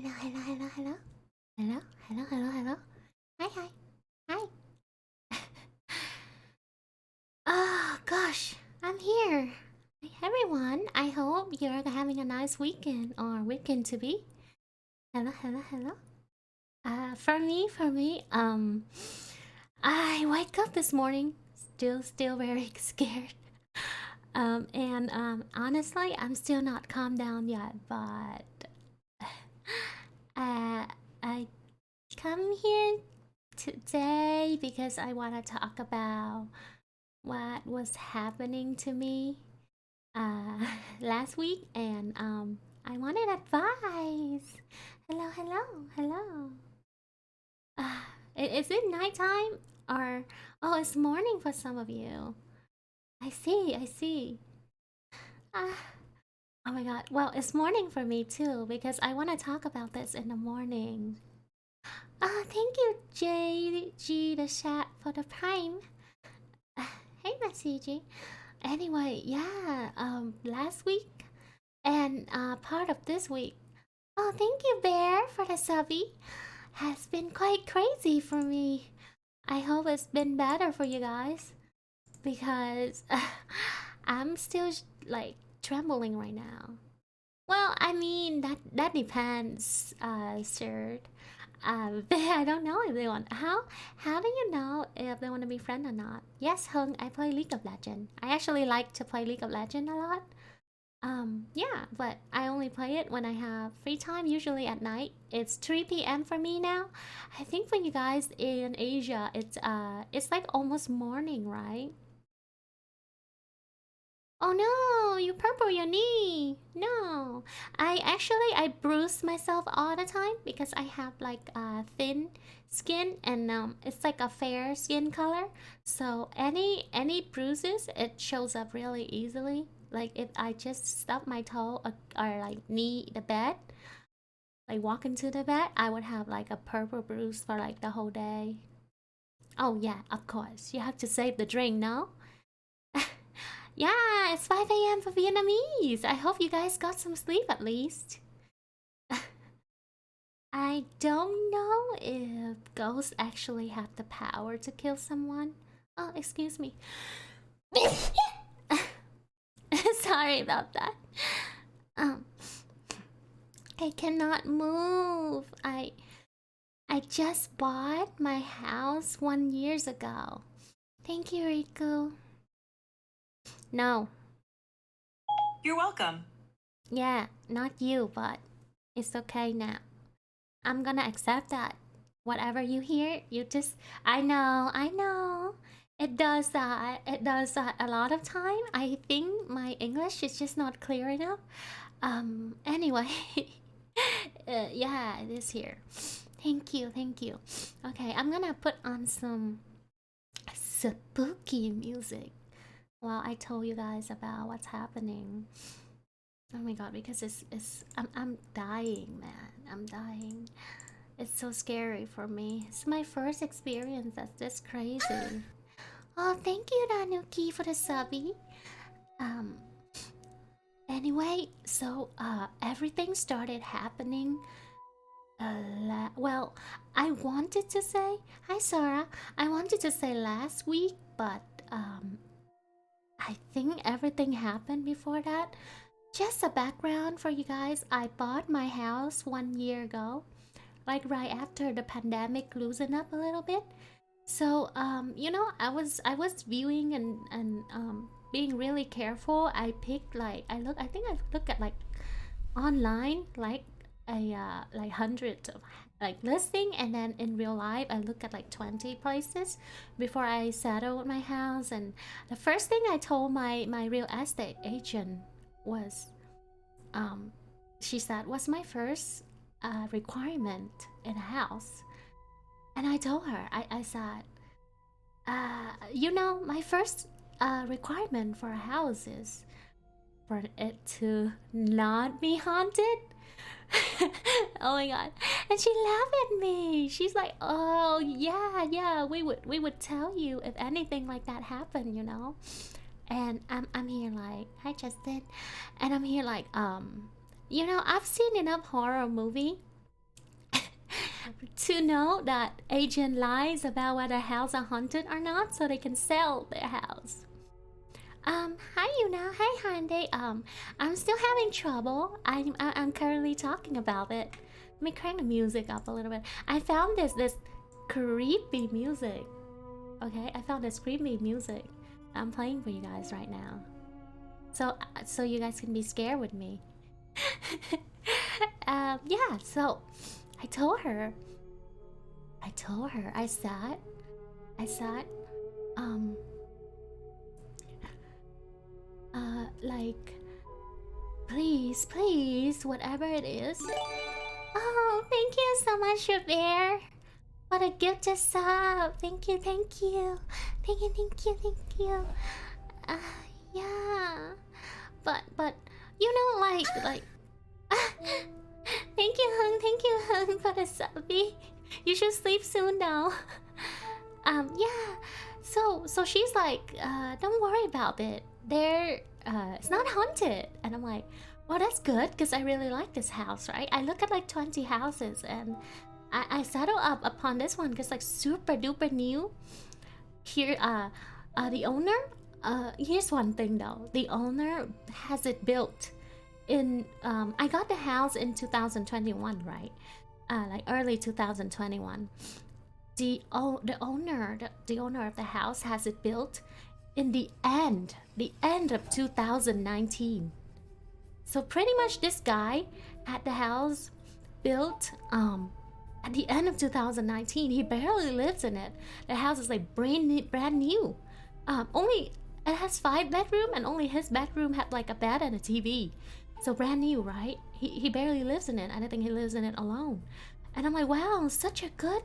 Hello, hello, hello, hello. Hello, hello, hello, hello. Hi, hi, hi. Oh gosh, I'm here. Hi, everyone. I hope you're having a nice weekend or weekend to be. Hello, hello, hello. For me, I wake up this morning still very scared. And honestly, I'm still not calmed down yet, but uh, I come here today because I want to talk about what was happening to me uh, last week, and I wanted advice. Hello, hello, hello. Uh, is it nighttime or oh, it's morning for some of you? I see, I see. Uh, oh my god. Well, it's morning for me too because I want to talk about this in the morning. Thank you, JG the chat for the prime. Uh, hey, Messaging. Anyway, yeah, last week and part of this week. Oh, thank you, Bear, for the subby. Has been quite crazy for me. I hope it's been better for you guys because I'm still like trembling right now. Well, I mean that depends, sir. I don't know if they want. How do you know if they want to be friends or not? Yes, Hung, I play League of Legends. I actually like to play League of Legends a lot. Yeah, but I only play it when I have free time, usually at night. It's 3 p.m. for me now. I think for you guys in Asia, it's like almost morning, right? Oh no, you purple your knee. No. I bruise myself all the time because I have like thin skin and it's like a fair skin color. So any bruises it shows up really easily. Like if I just stub my toe or like knee the bed, like walk into the bed, I would have like a purple bruise for like the whole day. Oh yeah, of course. You have to save the drink, no? Yeah, it's 5 a.m. for Vietnamese. I hope you guys got some sleep at least. I don't know if ghosts actually have the power to kill someone. Oh, excuse me. Sorry about that. Um, I cannot move. I just bought my house 1 years ago. Thank you, Riku. No. You're welcome. Yeah, not you, but it's okay now. I'm gonna accept that. Whatever you hear, you just. I know. It does that. It does that a lot of time. I think my English is just not clear enough. Anyway. Yeah, it is here. Thank you, thank you. Okay, I'm gonna put on some spooky music while I told you guys about what's happening. Oh my god, because I'm dying, man. I'm dying. It's so scary for me. It's my first experience that's this crazy. Oh, thank you, Nanuki, for the subby. Um, anyway, so everything started happening. Well, I wanted to say hi, Sarah. I wanted to say last week, but I think everything happened before that. Just a background for you guys. I bought my house 1 year ago, like right after the pandemic loosened up a little bit. So I was viewing and being really careful. I picked like I think I looked at like online like a like hundreds of like listing, and then in real life I look at like 20 places before I settled my house. And the first thing I told my real estate agent was um she said what's my first requirement in a house. And I told her, I said, my first requirement for a house is for it to not be haunted. Oh my god. And she laughed at me. She's like, "Oh, yeah, yeah, we would tell you if anything like that happened." And I'm here like, "Hi, Justin." And I'm here like, I've seen enough horror movie to know that agent lies about whether house are haunted or not, so they can sell their house. Hi Yuna, hi Hyundai. I'm still having trouble. I'm currently talking about it. Let me crank the music up a little bit. I found this creepy music. Okay, I found this creepy music. I'm playing for you guys right now. So you guys can be scared with me. Yeah. So I told her. I sat. Um. Like, please, whatever it is. Oh, thank you so much, Bear. What a gift to sub. Thank you, thank you. Thank you. Uh, yeah. But, you know, like. Thank you, Hung, for the subby. You should sleep soon, though. Yeah. So she's like, don't worry about it. It's not haunted. And I'm like, well, that's good, because I really like this house, right? I look at like 20 houses, and I settle up upon this one because like super duper new. Here, the owner, here's one thing though. The owner has it built in, I got the house in 2021, right? Like early 2021. The owner of the house has it built in the end of 2019. So pretty much this guy had the house built at the end of 2019. He barely lives in it. The house is like brand new. Only it has 5 bedrooms, and only his bedroom had like a bed and a TV. So brand new, right? He barely lives in it. I don't think he lives in it alone. And I'm like, wow, such a good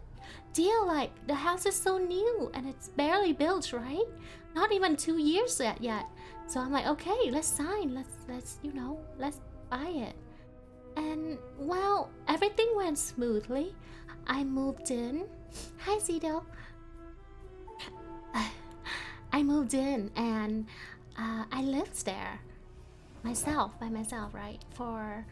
deal. Like, the house is so new and it's barely built, right? Not even 2 years yet. So I'm like, okay, let's sign. Let's let's buy it. And well, everything went smoothly. I moved in. Hi, Zido. I moved in, and I lived there by myself, right? For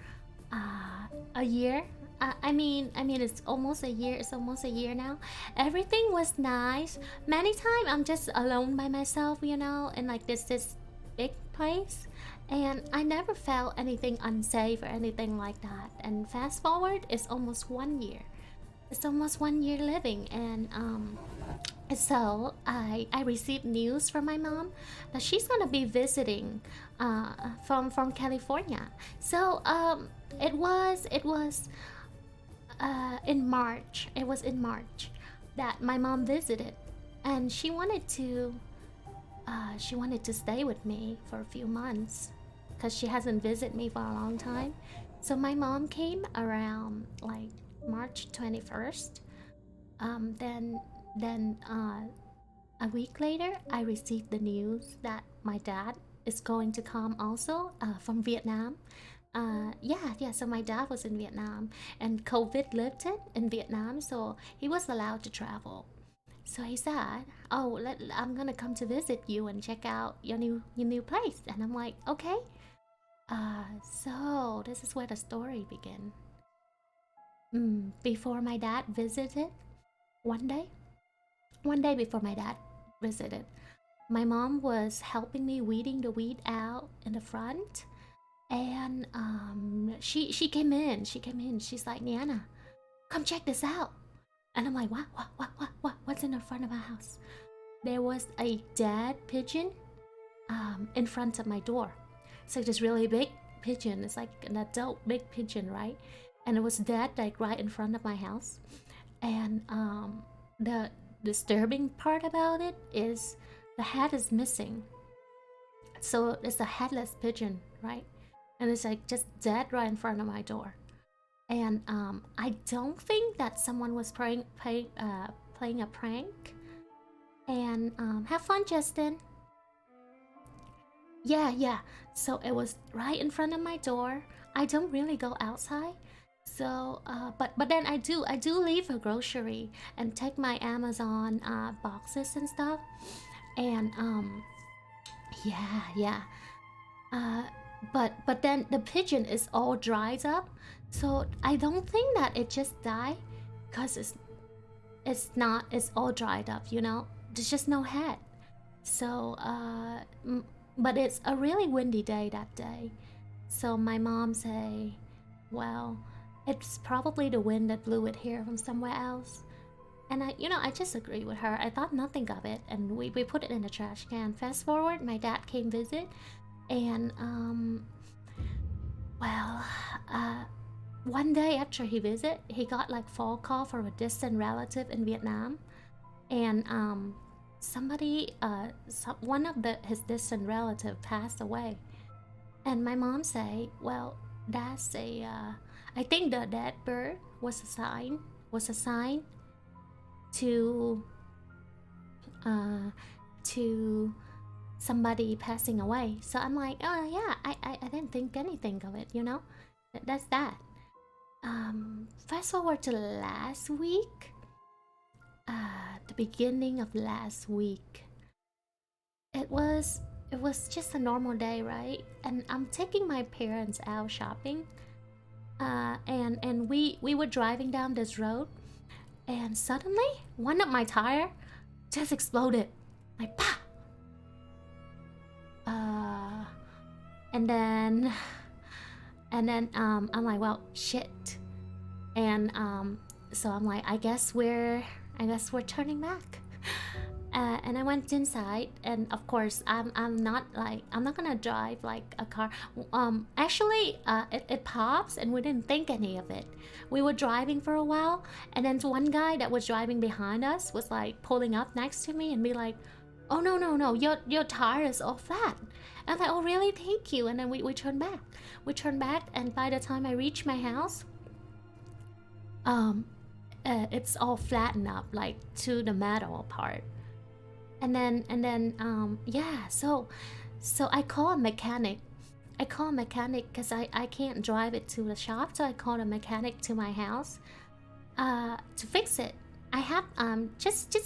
a year. I mean, it's almost a year. It's almost a year now. Everything was nice. Many times I'm just alone by myself, in like this big place, and I never felt anything unsafe or anything like that. And fast forward, it's almost 1 year. It's almost 1 year living, and so I received news from my mom that she's gonna be visiting from California. So it was in March. It was in March that my mom visited, and she wanted to stay with me for a few months because she hasn't visited me for a long time. So my mom came around like March 21st. Then a week later, I received the news that my dad is going to come also from Vietnam. Yeah. So my dad was in Vietnam, and COVID lifted in Vietnam, so he was allowed to travel. So he said, "Oh, I'm gonna come to visit you and check out your new place." And I'm like, "Okay." So this is where the story began. Before my dad visited, one day, before my dad visited, my mom was helping me weeding the weed out in the front, and she came in. She's like, "Niana, come check this out." And I'm like, what's in the front of my house? There was a dead pigeon in front of my door. It's like this really big pigeon. It's like an adult big pigeon, right? And it was dead, like right in front of my house. And the disturbing part about it is the head is missing. So it's a headless pigeon, right? And it's like just dead right in front of my door. And I don't think that someone was playing a prank. And have fun, Justin. Yeah. So it was right in front of my door. I don't really go outside. So, but then I do leave for grocery and take my Amazon boxes and stuff. And yeah. But then the pigeon is all dried up, so I don't think that it just died, because it's all dried up, you know. There's just no head. So but it's a really windy day that day. So my mom say, well, it's probably the wind that blew it here from somewhere else. And I just agree with her. I thought nothing of it, and we put it in the trash can. Fast forward, my dad came visit, and well, one day after he visit, he got like phone call from a distant relative in Vietnam, and somebody, one of his distant relative passed away, and my mom say, well, that's I think the dead bird was a sign to to somebody passing away. So I'm like, oh yeah, I didn't think anything of it, you know. That's that. Fast forward to last week. The beginning of last week. It was just a normal day, right? And I'm taking my parents out shopping. And we were driving down this road, and suddenly one of my tire just exploded, like pa. And then I'm like, well, shit. And so I'm like, I guess we're turning back. And I went inside, and of course I'm not gonna drive like a car. Actually, it pops, and we didn't think any of it. We were driving for a while, and then one guy that was driving behind us was like pulling up next to me and be like, oh no, your tire is all flat. And I'm like, oh really, thank you. And then we turned back, and by the time I reached my house, it's all flattened up, like to the metal part. And then yeah, so I call a mechanic. Because I can't drive it to the shop, so I called a mechanic to my house to fix it. I have just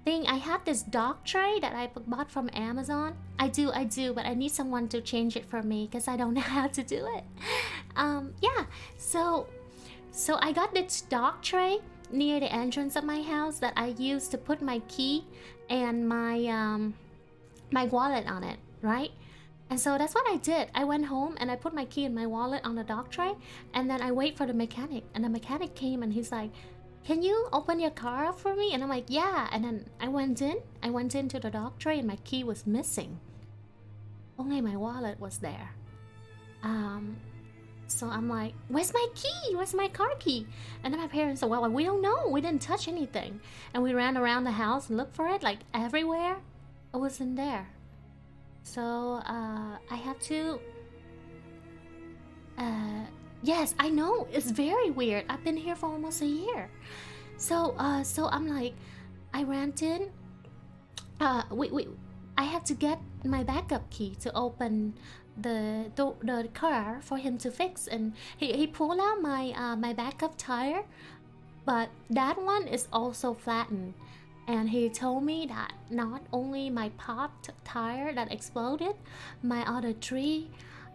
thing. I have this dock tray that I bought from Amazon. I do, but I need someone to change it for me because I don't know how to do it. Yeah, so I got this dock tray near the entrance of my house that I use to put my key and my my wallet on it, right? And so that's what I did. I went home and I put my key and my wallet on the dock tray, and then I wait for the mechanic. And the mechanic came and he's like, can you open your car up for me? And I'm like, yeah. And then I went into the dock tray, and my key was missing. Only my wallet was there. So I'm like, where's my key? Where's my car key? And then my parents said, well, we don't know. We didn't touch anything. And we ran around the house and looked for it, like everywhere. It wasn't there. So I have to... yes, I know. It's very weird. I've been here for almost a year. So I'm like, I ran in. I had to get my backup key to open the car for him to fix, and he pulled out my backup tire, but that one is also flattened. And he told me that not only my popped tire that exploded, my other 3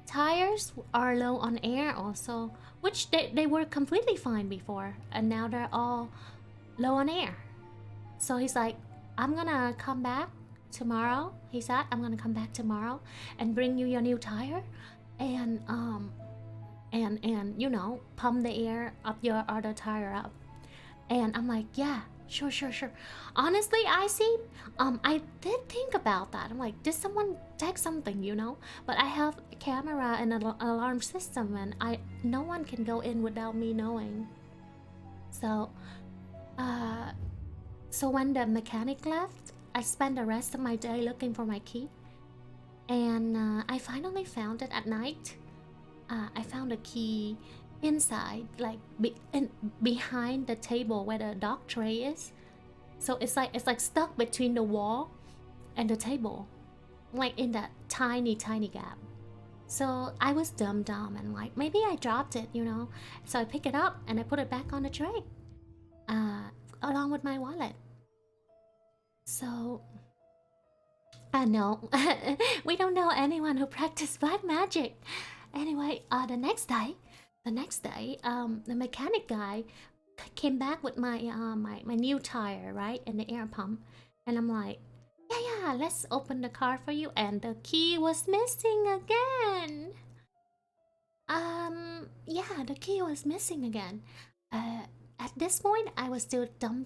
tires are low on air also, which they were completely fine before, and now they're all low on air. So he's like, I'm gonna come back tomorrow. He said, I'm gonna come back tomorrow and bring you your new tire, and you know, pump the air up your other tire up. And I'm like, yeah, sure. Honestly, I did think about that. I'm like, did someone text something, you know? But I have a camera and an alarm system, and no one can go in without me knowing. So when the mechanic left, I spent the rest of my day looking for my key, and I finally found it at night. I found a key inside, like behind the table where the dock tray is. So it's like stuck between the wall and the table, like in that tiny gap. So I was dumb and like, maybe I dropped it, you know. So I pick it up and I put it back on the tray, along with my wallet. So I know we don't know anyone who practiced black magic. Anyway, the next day, the next day, the mechanic guy came back with my new tire, right, and the air pump, and I'm like, yeah, let's open the car for you, and the key was missing again. Yeah, the key was missing again. At this point, I was still dumb,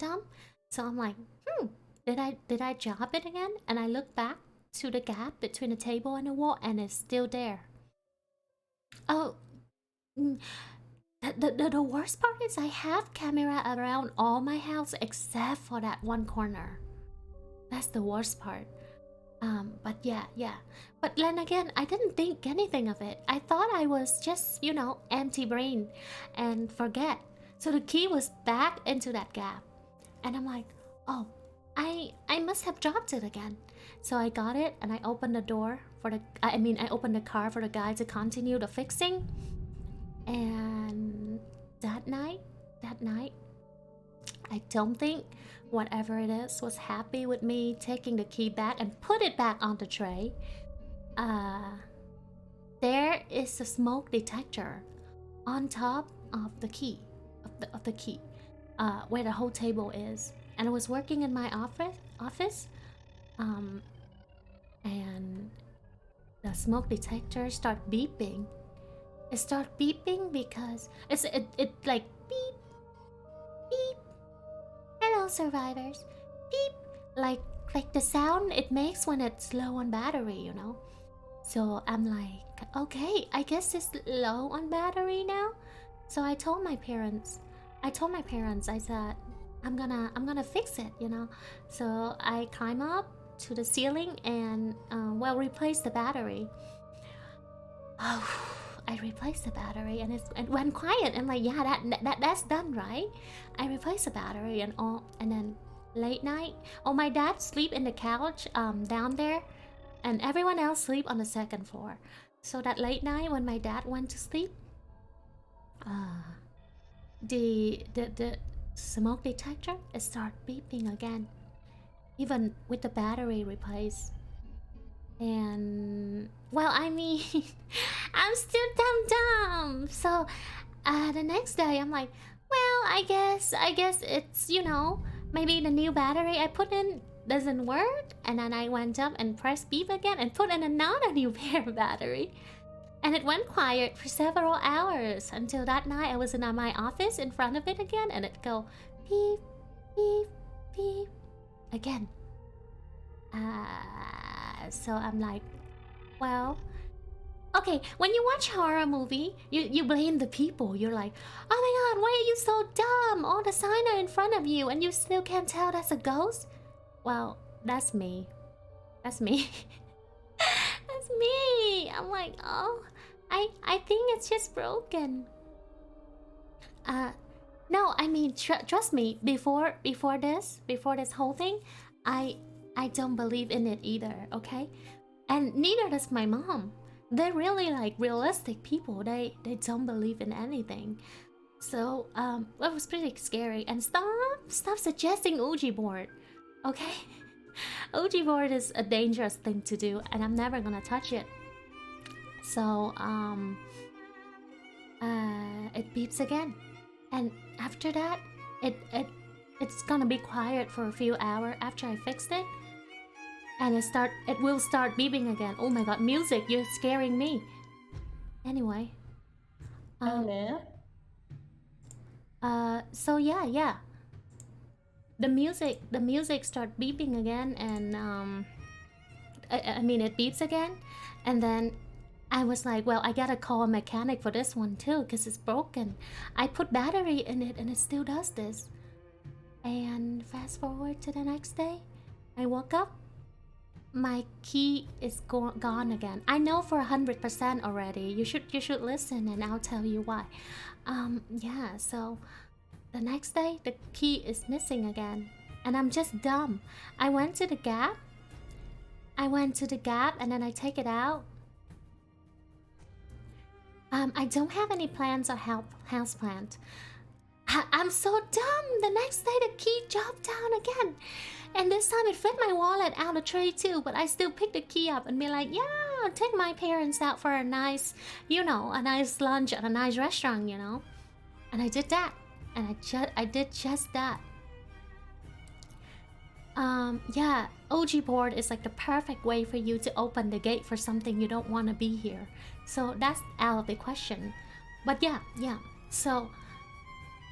so I'm like, did I drop it again? And I look back to the gap between the table and the wall, and it's still there. Oh, mm, the worst part is I have camera around all my house except for that one corner. That's the worst part. But yeah. But then again, I didn't think anything of it. I thought I was just, empty brain and forget. So the key was back into that gap. And I'm like, oh, I must have dropped it again. So I got it and I opened the door for I opened the car for the guy to continue the fixing. And that night, I don't think whatever it is was happy with me taking the key back and put it back on the tray. There is a smoke detector on top of the key, where the whole table is, and I was working in my office, and the smoke detector start beeping. It start beeping because it like beep beep. Hello, survivors. Beep, like the sound it makes when it's low on battery, So I'm like, okay, I guess it's low on battery now. So I told my parents. I said, I'm gonna fix it, So I climb up to the ceiling and replace the battery. Oh, I replaced the battery and it went quiet. I'm like, yeah, that's done, right? I replaced the battery and then late night. Oh, my dad sleep in the couch down there, and everyone else sleep on the second floor. So that late night when my dad went to sleep, the smoke detector it start beeping again, even with the battery replaced. And well, I mean, I'm still dumb. So the next day I'm like, well, I guess it's maybe the new battery I put in doesn't work. And then I went up and pressed beep again and put in another new pair of battery. And it went quiet for several hours until that night I was in my office in front of it again, and it go beep beep beep again. So I'm like, well, okay, when you watch horror movie, you blame the people. You're like, oh my god, why are you so dumb? All the signs are in front of you and you still can't tell that's a ghost? Well, that's me. That's me. That's me. I'm like, oh, I think it's just broken. No, I mean, trust me. Before this whole thing, I don't believe in it either. Okay, and neither does my mom. They're really like realistic people. They don't believe in anything. So that was pretty scary. And stop suggesting Ouija board. Okay, Ouija board is a dangerous thing to do, and I'm never gonna touch it. So it beeps again, and after that, it's gonna be quiet for a few hours after I fixed it, and it will start beeping again. Oh my god, music! You're scaring me. Anyway, so yeah. The music start beeping again, and I mean it beeps again, and then I was like, well, I gotta call a mechanic for this one too, because it's broken. I put battery in it and it still does this. And fast forward to the next day, I woke up, my key is gone again. I know for 100% already. You should listen and I'll tell you why. Yeah, so the next day the key is missing again, and I'm just dumb. I went to the gap and then I take it out. I don't have any plants or houseplant. I'm so dumb. The next day the key dropped down again, and this time it fit my wallet out of tray too. But I still picked the key up and be like, yeah, take my parents out for a nice, a nice lunch at a nice restaurant, And I did that. And I did just that. Yeah, OG board is like the perfect way for you to open the gate for something you don't want to be here. So that's out of the question. But yeah. So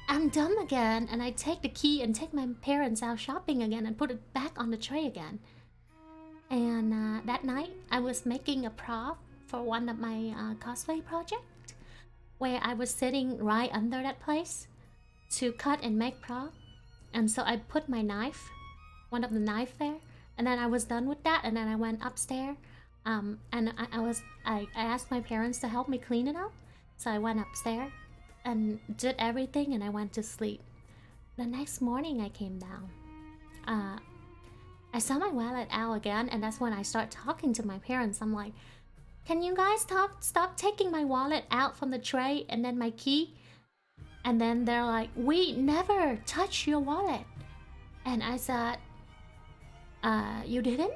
I'm done again, and I take the key and take my parents out shopping again and put it back on the tray again. And that night, I was making a prop for one of my cosplay projects, where I was sitting right under that place to cut and make prop. And so I put my knife, one of the knife there, and then I was done with that, and then I went upstairs. And I asked my parents to help me clean it up. So I went upstairs and did everything, and I went to sleep. The next morning I came down. I saw my wallet out again, and that's when I start talking to my parents. I'm like, can you guys stop taking my wallet out from the tray and then my key? And then they're like, we never touch your wallet. And I said, you didn't?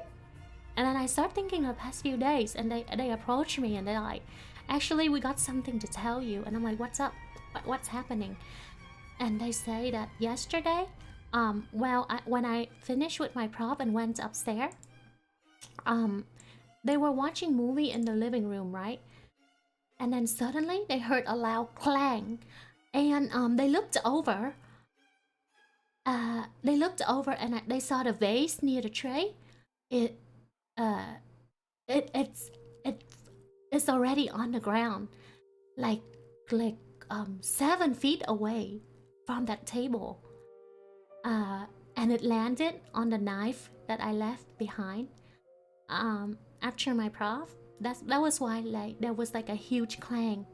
And then I start thinking the past few days, and they approach me and they're like, actually, we got something to tell you. And I'm like, what's up? What's happening? And they say that yesterday, when I finished with my prop and went upstairs, they were watching movie in the living room, right? And then suddenly they heard a loud clang, and they looked over. And they saw the vase near the tray. It's already on the ground, like 7 feet away from that table. And it landed on the knife that I left behind. After my prof, that was why there was like a huge clang,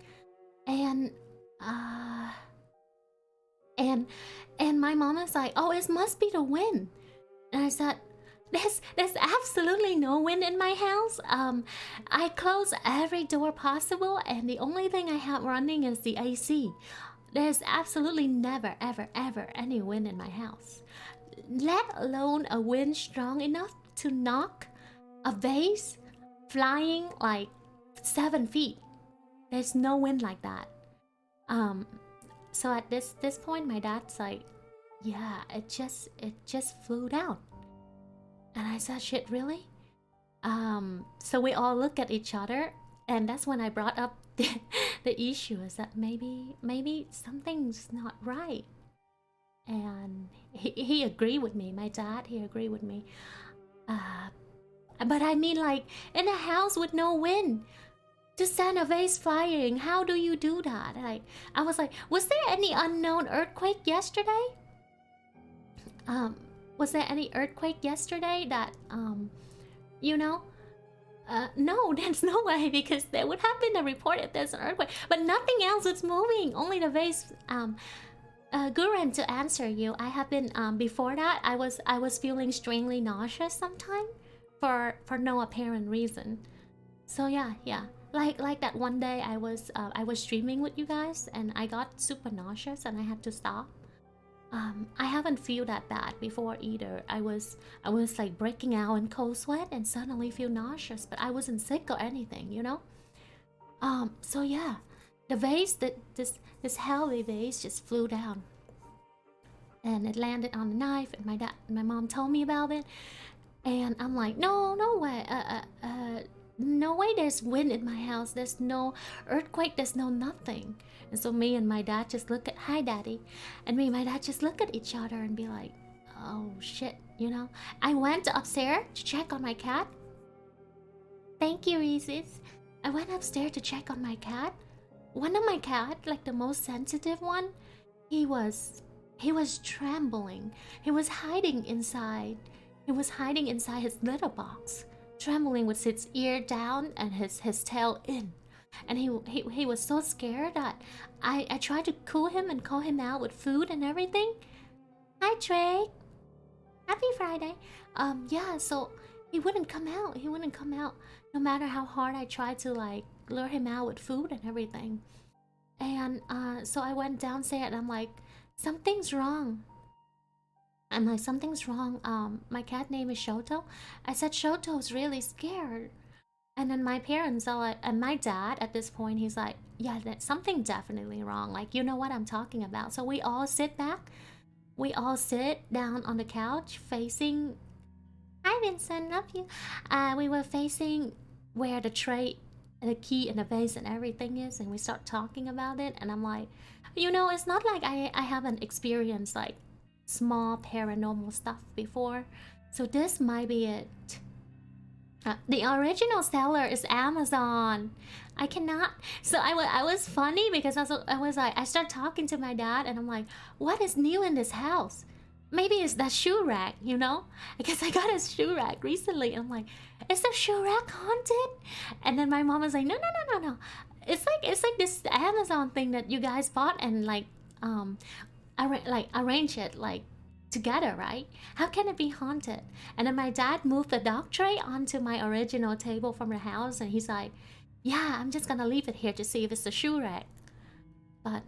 and and my mom was like, "Oh, it must be the wind." And I said, "There's absolutely no wind in my house. I close every door possible, and the only thing I have running is the AC. There's absolutely never, ever, ever any wind in my house. Let alone a wind strong enough to knock a vase flying like 7 feet. There's no wind like that." So at this point, my dad's like, "Yeah, it just flew down." And I said, "Shit, really?" So we all look at each other, and that's when I brought up the issue is that maybe something's not right. And he agreed with me. My dad, he agreed with me. But I mean, like, in a house with no wind, to send a vase flying, how do you do that? Like, I was like, was there any unknown earthquake yesterday? Was there any earthquake yesterday that, no, there's no way, because there would have been a report if there's an earthquake, but nothing else is moving, only the vase. Guren, to answer you, I have been, before that, I was feeling strangely nauseous sometime for no apparent reason. So yeah. Like that one day I was streaming with you guys, and I got super nauseous and I had to stop. I haven't feel that bad before either. I was like breaking out in cold sweat and suddenly feel nauseous, but I wasn't sick or anything, So yeah, the vase, this heavy vase just flew down, and it landed on the knife. And my mom told me about it, and I'm like, no way, no way. There's wind in my house. There's no earthquake. There's no nothing. And so me and my dad just look at, hi daddy, and me and my dad just look at each other and be like, oh shit, I went upstairs to check on my cat. Thank you, Reese's. I went upstairs to check on my cat. One of my cat, like the most sensitive one, he was trembling. He was hiding inside his litter box, trembling with his ear down and his tail in. And he was so scared that I tried to cool him and call him out with food and everything. Hi Trey, happy Friday. Yeah, so he wouldn't come out. No matter how hard I tried to like lure him out with food and everything. And so I went downstairs and I'm like, something's wrong. My cat name is Shoto. I said, Shoto's really scared. And then my parents are like, and my dad at this point, he's like, yeah, there's something definitely wrong. Like, you know what I'm talking about. So we all sit back. We all sit down on the couch facing. Hi, Vincent, love you. We were facing where the tray, the key, and the vase and everything is, and we start talking about it. And I'm like, you know, it's not like I haven't experienced like small paranormal stuff before. So this might be it. The original seller is Amazon. I cannot. So I was funny because I was like, I start talking to my dad and I'm like, what is new in this house? Maybe it's that shoe rack, you know? Because I got a shoe rack recently and I'm like, is the shoe rack haunted? And then my mom was like, no, no, no, no, no. It's like this Amazon thing that you guys bought and like arrange it like together, right? How can it be haunted? And then my dad moved the dog tray onto my original table from the house, and he's like, "Yeah, I'm just gonna leave it here to see if it's a shoe rack." But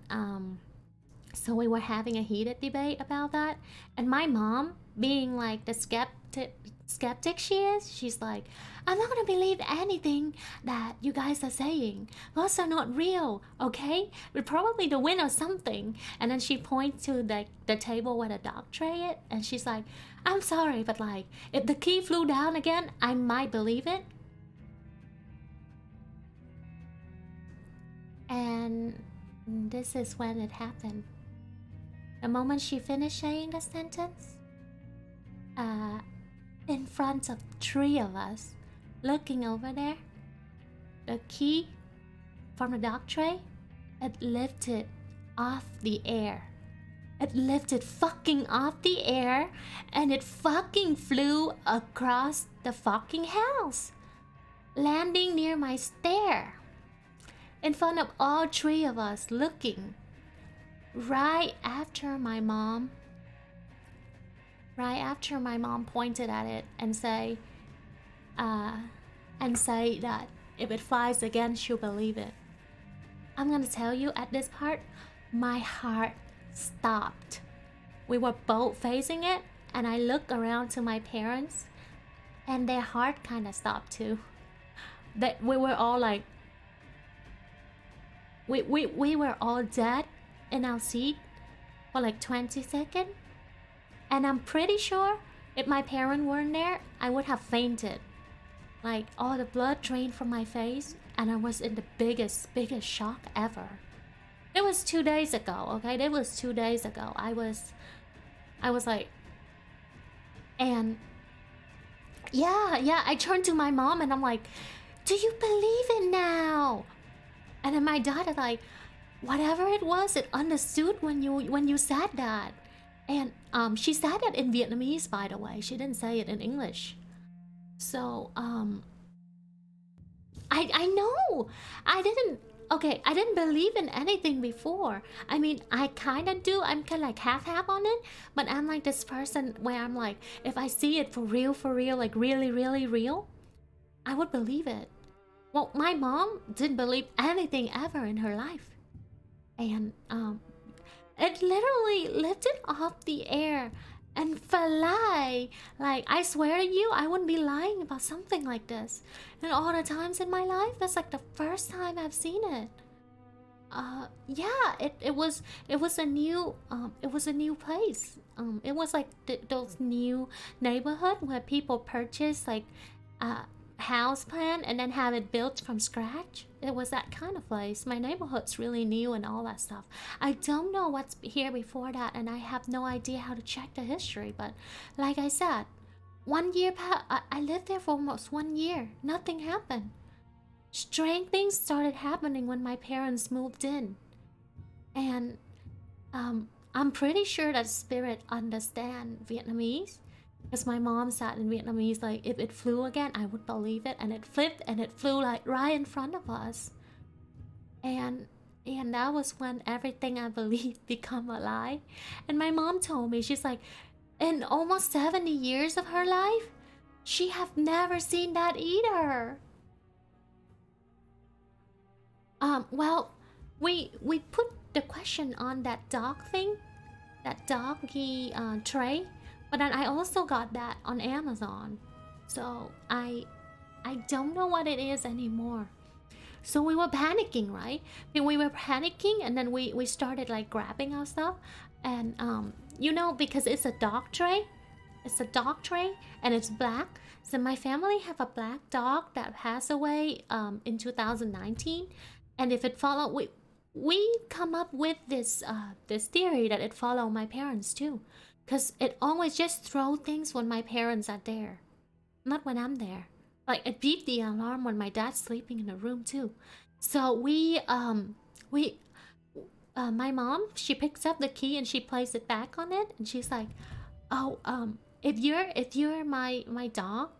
so we were having a heated debate about that, and my mom, being like the skeptic she is, she's like, I'm not gonna believe anything that you guys are saying. Those are not real, okay? We're probably the wind or something. And then she points to the table where the dog tray is, and she's like, I'm sorry, but like, if the key flew down again, I might believe it. And this is when it happened. The moment she finished saying the sentence, in front of three of us, looking over there, the key from the dog tray, it lifted off the air. It lifted fucking off the air and it fucking flew across the fucking house, landing near my stair, in front of all three of us looking. Right after my mom pointed at it and say that if it flies again, she'll believe it. I'm gonna tell you, at this part, my heart stopped. We were both facing it, and I looked around to my parents, and their heart kind of stopped too. That we were all like, we were all dead in our seat for like 20 seconds. And I'm pretty sure if my parents weren't there, I would have fainted. Like, all the blood drained from my face, and I was in the biggest shock ever. It was 2 days ago, okay? It was 2 days ago. I was like, and yeah, I turned to my mom and I'm like, do you believe it now? And then my daughter like, whatever it was, it understood when you said that. And she said it in Vietnamese, by the way. She didn't say it in English. So I know I didn't believe in anything before. I mean, I kind of do. I'm kind of like half on it, but I'm like this person where I'm like, if I see it for real, like really real, I would believe it. Well, my mom didn't believe anything ever in her life, and it literally lifted off the air and fly. Like, I swear to you, I wouldn't be lying about something like this. And all the times in my life, that's like the first time I've seen it. Yeah, it was a new place. It was like those new neighborhood where people purchase like house plan and then have it built from scratch. It was that kind of place. My neighborhood's really new and all that stuff. I don't know what's here before that, and I have no idea how to check the history. But like I said, 1 year I lived there for almost 1 year. Nothing happened. Strange things started happening when my parents moved in, and I'm pretty sure that spirit understand Vietnamese. Because my mom said in Vietnamese, like, if it flew again, I would believe it. And it flipped and it flew like right in front of us. And that was when everything I believed become a lie. And my mom told me, she's like, in almost 70 years of her life, she have never seen that either. Well, we put the question on that dog thing, that doggy tray. But then I also got that on Amazon. So I I don't know what it is anymore. So we were panicking, right? We were panicking, and then we started like grabbing our stuff, and you know, because it's a dog tray, it's a dog tray, and it's black. So my family have a black dog that passed away in 2019, and if it follow, we come up with this this theory that it follow my parents too, cause it always just throw things when my parents are there, not when I'm there. Like it beep the alarm when my dad's sleeping in the room too. So we my mom, she picks up the key and she places it back on it, and she's like, "Oh, if you're my dog,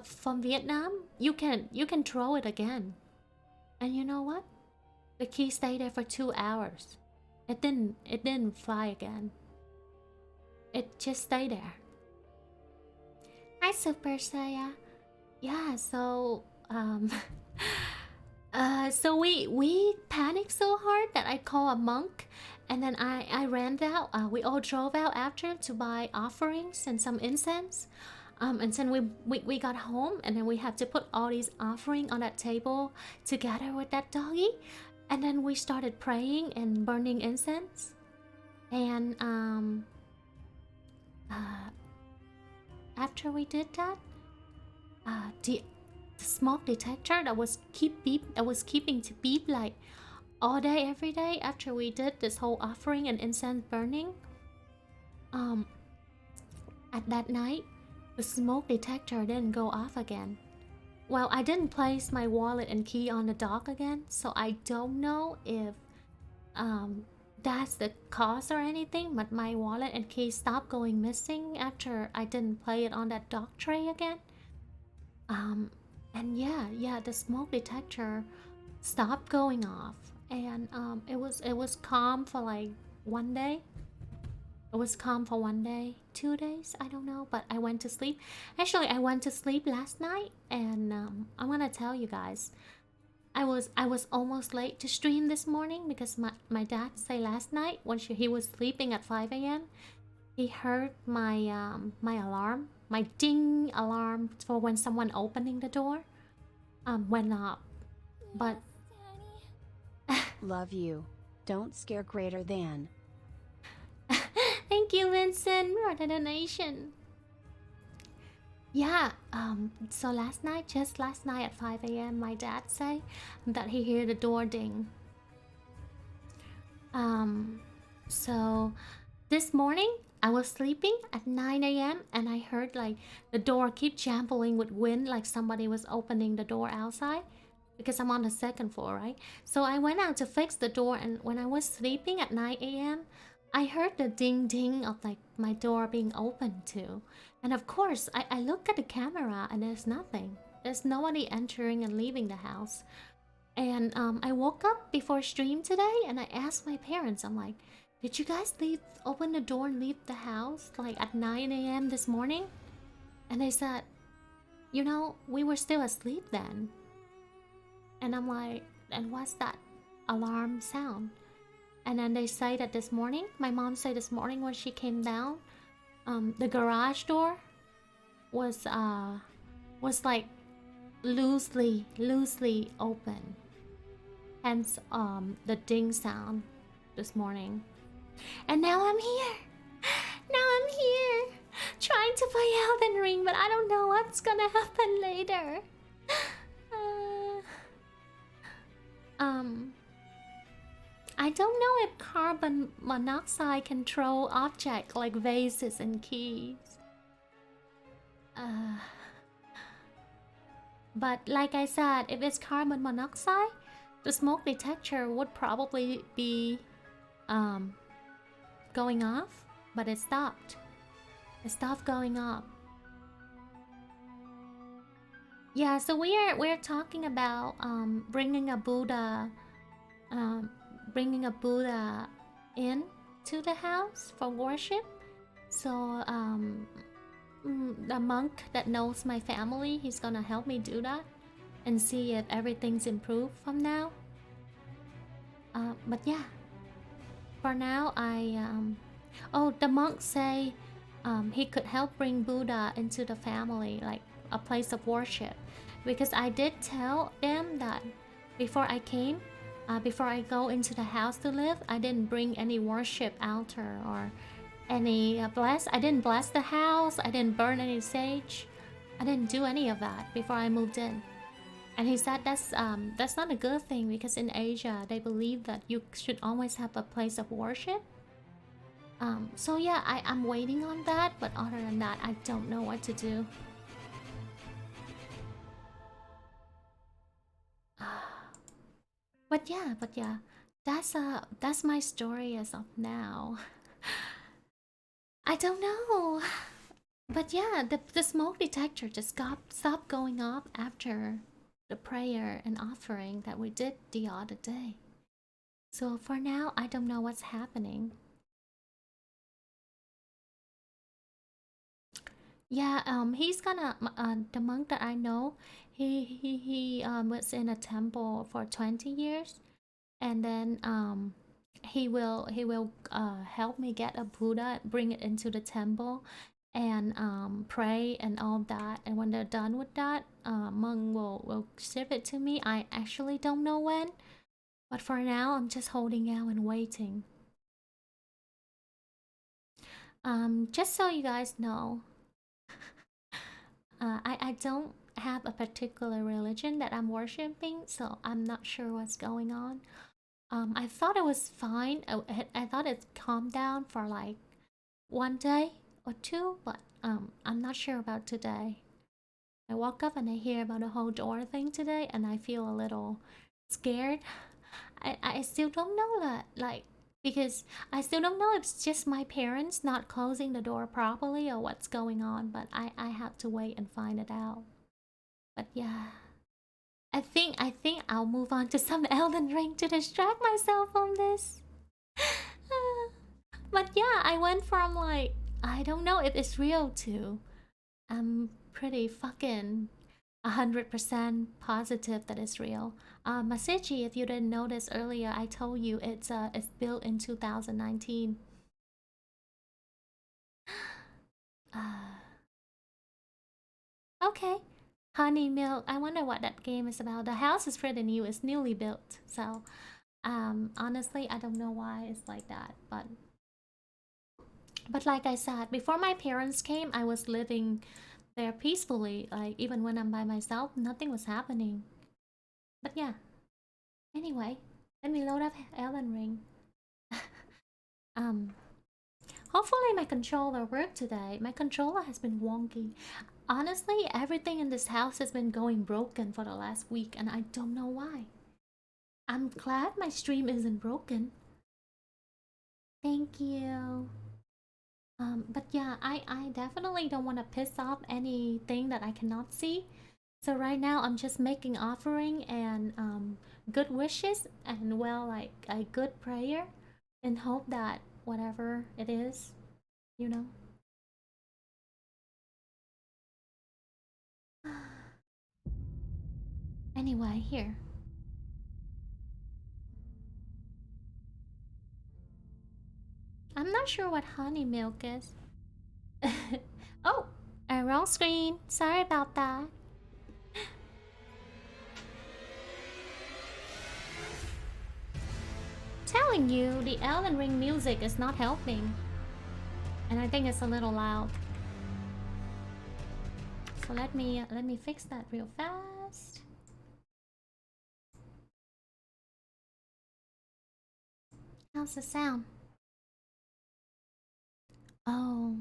from Vietnam, you can throw it again." And you know what? The key stayed there for 2 hours. It didn't fly again. It just stayed there. Hi, Super Saya. Yeah, so so we panicked so hard that I called a monk, and then I ran out. We all drove out after to buy offerings and some incense. And then we got home, and then we had to put all these offering on that table together with that doggy, and then we started praying and burning incense, and after we did that, the smoke detector that was keeping to beep like all day every day after we did this whole offering and incense burning, at that night the smoke detector didn't go off again. Well, I didn't place my wallet and key on the dock again, so I don't know if that's the cause or anything, but my wallet and key stopped going missing after I didn't play it on that dock tray again. And yeah, the smoke detector stopped going off, and it was calm for like 1 day. It was calm for 1 day, 2 days, I don't know, but I went to sleep. Actually, I went to sleep last night, and I'm gonna tell you guys, I was almost late to stream this morning because my dad say last night when he was sleeping at 5 a.m. he heard my alarm, my ding alarm for when someone opening the door went up. But Love you. Don't scare greater than. thank you, Vincent, for the donation. Yeah, so just last night at 5 a.m. my dad say that he heard the door ding. So this morning I was sleeping at 9 a.m. and I heard like the door keep jambling with wind, like somebody was opening the door outside, because I'm on the second floor, right? So I went out to fix the door, and when I was sleeping at 9 a.m. I heard the ding ding of like my door being opened too. And of course, I look at the camera and there's nothing. There's nobody entering and leaving the house. And I woke up before stream today and I asked my parents, I'm like, did you guys open the door and leave the house like at 9 a.m. this morning? And they said, you know, we were still asleep then. And I'm like, and what's that alarm sound? And then they say that this morning, my mom said this morning when she came down, the garage door was like loosely open. Hence the ding sound this morning. And now I'm here. Now I'm here trying to play Elden Ring, but I don't know what's gonna happen later. I don't know if carbon monoxide can throw objects like vases and keys. But like I said, if it's carbon monoxide, the smoke detector would probably be going off, but it stopped. It stopped going off. Yeah, so we're talking about bringing a Buddha in to the house for worship. So the monk that knows my family, he's gonna help me do that and see if everything's improved from now. But yeah, for now oh, the monk say he could help bring Buddha into the family, like a place of worship, because I did tell them that before I came, before I go into the house to live, I didn't bring any worship altar or any I didn't bless the house. I didn't burn any sage. I didn't do any of that before I moved in. And he said that's not a good thing, because in Asia they believe that you should always have a place of worship. So yeah, I'm waiting on that, but other than that, I don't know what to do. But yeah, that's my story as of now. I don't know. But yeah, the smoke detector just stopped going off after the prayer and offering that we did the other day. So for now, I don't know what's happening. Yeah, he's gonna the monk that I know, he was in a temple for 20 years, and then he will help me get a Buddha, bring it into the temple, and pray and all that. And when they're done with that, monk will ship it to me. I actually don't know when, but for now, I'm just holding out and waiting. Just so you guys know, I don't have a particular religion that I'm worshiping, so I'm not sure what's going on. I thought it was fine. I thought it calmed down for like one day or two, but I'm not sure about today. I woke up and I hear about the whole door thing today, and I feel a little scared. I still don't know that, like, because I still don't know if it's just my parents not closing the door properly or what's going on, but I have to wait and find it out. But yeah. I think I'll move on to some Elden Ring to distract myself from this. But yeah, I went from like, I don't know if it's real to I'm pretty fucking 100% positive that it's real. Masichi, if you didn't notice earlier, I told you it's built in 2019. Uh, okay. Honey Milk. I wonder what that game is about. The house is pretty new. It's newly built. So, honestly, I don't know why it's like that. But like I said, before my parents came, I was living there peacefully. Like even when I'm by myself, nothing was happening. But yeah. Anyway, let me load up Elden Ring. um, Hopefully my controller worked today. My controller has been wonky. Honestly, everything in this house has been going broken for the last week, and I don't know why. I'm glad my stream isn't broken. Thank you. But yeah, I definitely don't want to piss off anything that I cannot see. So right now I'm just making offering and good wishes and well like a good prayer and hope that whatever it is, you know. Anyway, here. I'm not sure what honey milk is. Oh, a wrong screen. Sorry about that. Telling you, the Elden Ring music is not helping. And I think it's a little loud. So let me fix that real fast. How's the sound? Oh,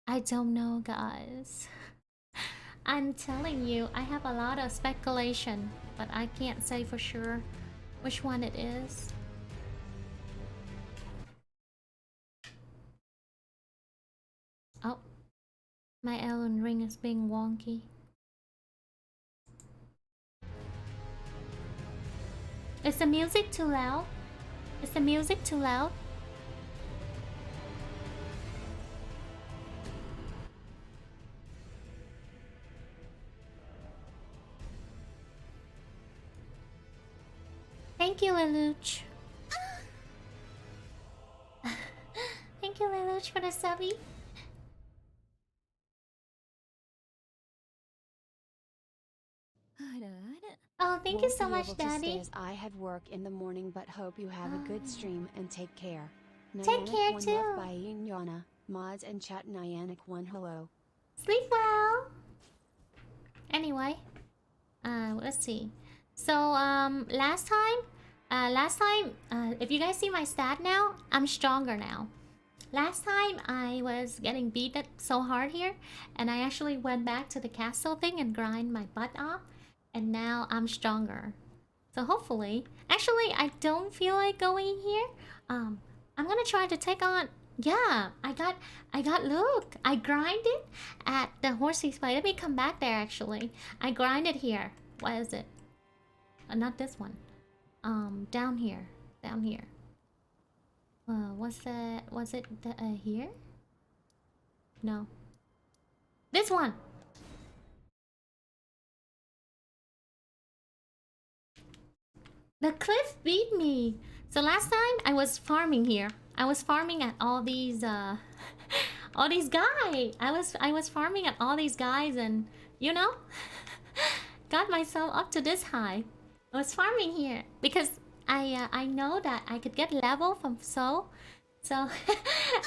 I don't know, guys. I'm telling you, I have a lot of speculation, but I can't say for sure which one it is. Oh, my Elden Ring is being wonky. Is the music too loud? Is the music too loud? Thank you, Lelouch. Thank you, Lelouch, for the subby. so be much, able to stay Daddy. as I have work in the morning, but hope you have a good stream and take care. Take care, One too. love by Inyana, mods and chat Nyanik one hello. Sleep well. Anyway, let's see. So, last time, if you guys see my stat now, I'm stronger now. Last time I was getting beat up so hard here, and I actually went back to the castle thing and grind my butt off, and now I'm stronger. So hopefully, actually I don't feel like going here. I'm gonna try to take on. Yeah, look, I grinded at the horsey spot. Let me come back there actually. I grinded here. What is it? Not this one. Down here. Down here. What's that? Was it here? No. This one! The cliff beat me! So last time, I was farming here. I was farming at all these, all these guys! I was farming at all these guys and, you know? Got myself up to this high. I was farming here because I know that I could get level from so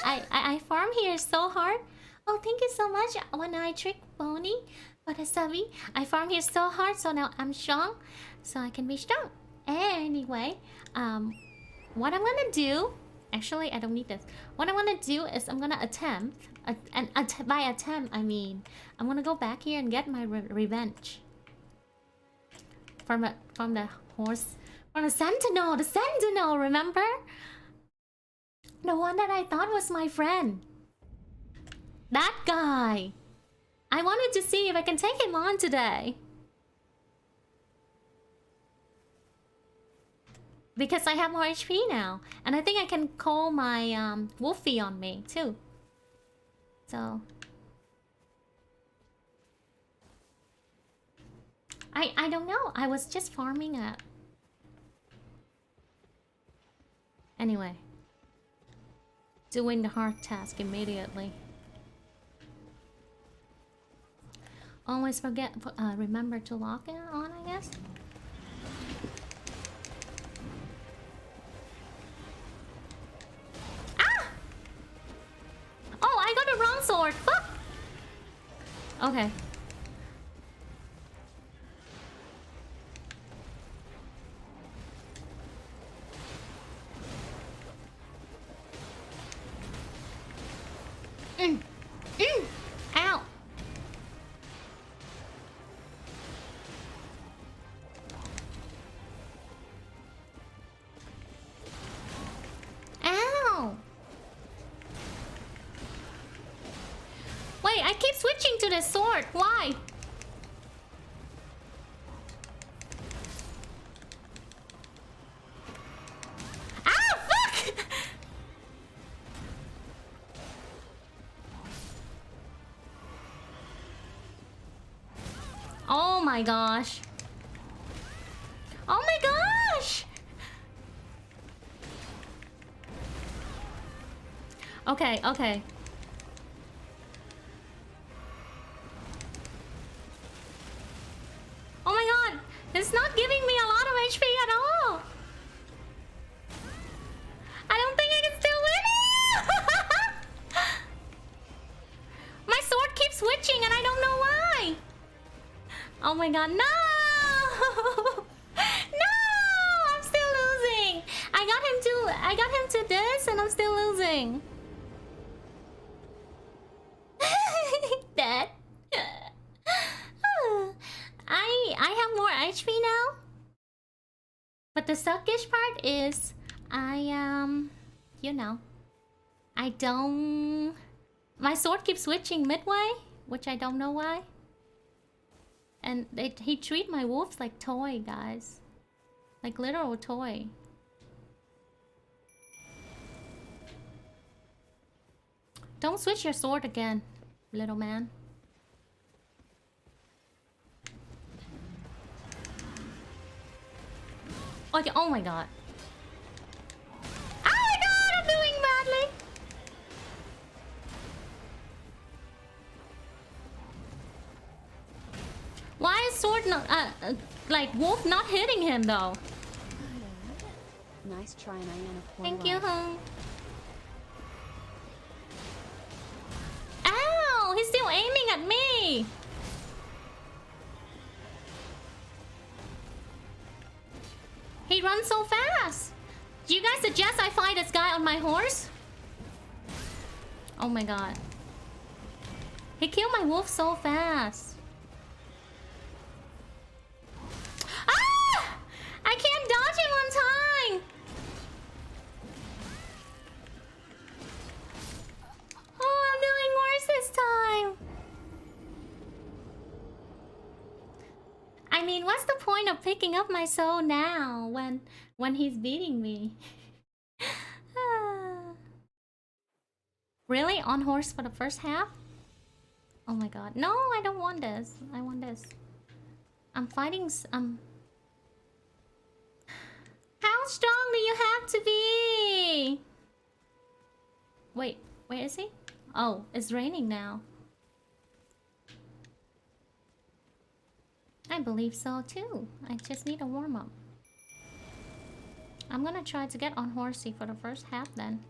I farm here so hard. Oh, thank you so much. When I trick Bonnie for the subby, I farm here so hard, so now I'm strong, so I can be strong. Anyway, what I'm gonna do, actually I don't need this. What I'm gonna do is I'm gonna attempt, by attempt I mean, I'm gonna go back here and get my revenge from the horse, from the sentinel, remember? The one that I thought was my friend. That guy. I wanted to see if I can take him on today. Because I have more HP now. And I think I can call my Wolfie on me too. So I don't know. I was just farming at. Anyway. Doing the hard task immediately. Always forget, remember to lock it on, I guess. Ah! Oh, I got the wrong sword. Fuck! Okay. Ow! Ow! Wait, I keep switching to the sword. Why? Ah, fuck! Oh my gosh. Oh my gosh! Okay, okay. Oh my god! It's not giving me a lot of HP at all! I don't think I can still win it! My sword keeps switching and I don't know why! Oh my god, no! No! I'm still losing! I got him to this and I'm still losing. Dead. I have more HP now. But the suckish part is you know, I don't. My sword keeps switching midway, which I don't know why. And he treat my wolves like toy, guys. Like literal toy. Don't switch your sword again, little man. Okay, oh my god. Oh my god, I'm doing badly. Why is sword like wolf not hitting him though. Nice try, Diana. Thank you, hon. Ow! He's still aiming at me. He runs so fast. Do you guys suggest I fight this guy on my horse? Oh my god. He killed my wolf so fast. Ah! I can't dodge him on time. Oh, I'm doing worse this time. I mean, what's the point of picking up my soul now when he's beating me? Really? On horse for the first half? Oh my god. No, I don't want this. I want this. I'm fighting... How strong do you have to be? Wait, where is he? Oh, it's raining now. I believe so too. I just need a warm-up. I'm gonna try to get on horsey for the first half then.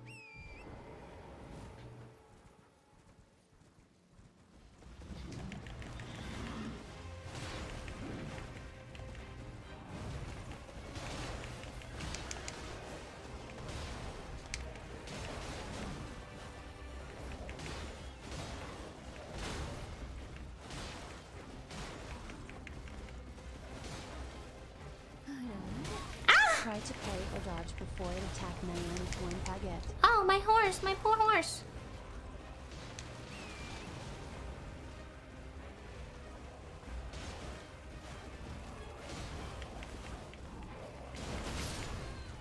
Try to parry or dodge before it attack Naomi Torn target. Oh, my horse! My poor horse!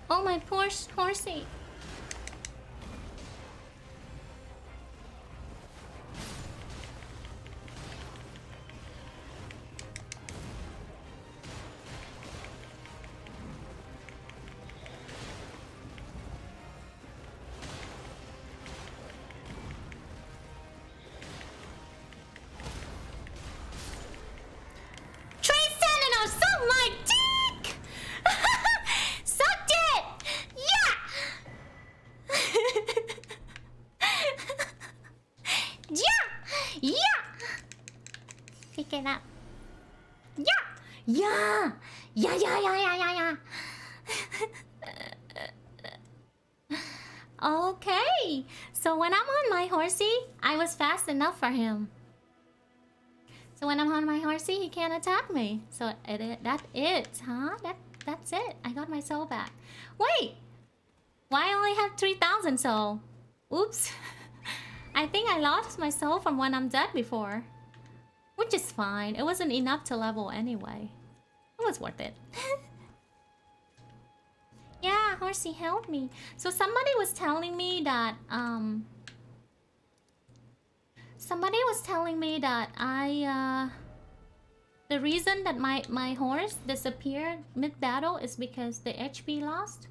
Oh, my poor horsey! Okay, so when I'm on my horsey, I was fast enough for him. So when I'm on my horsey, he can't attack me. So that's it, huh? That's it. I got my soul back. Wait, why I only have 3,000 soul? Oops. I think I lost my soul from when I'm dead before. Which is fine. It wasn't enough to level anyway. It was worth it. Yeah, horsey helped me. So somebody was telling me that the reason that my horse disappeared mid-battle is because the HP lost.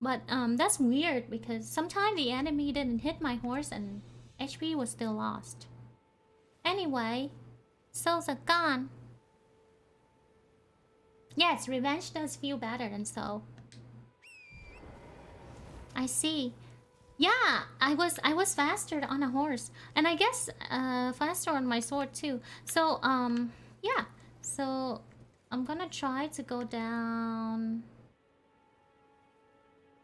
But that's weird because sometimes the enemy didn't hit my horse and HP was still lost. Anyway, souls are gone. Yes, revenge does feel better than soul. I see. Yeah, I was faster on a horse, and I guess faster on my sword too. So yeah. So I'm gonna try to go down.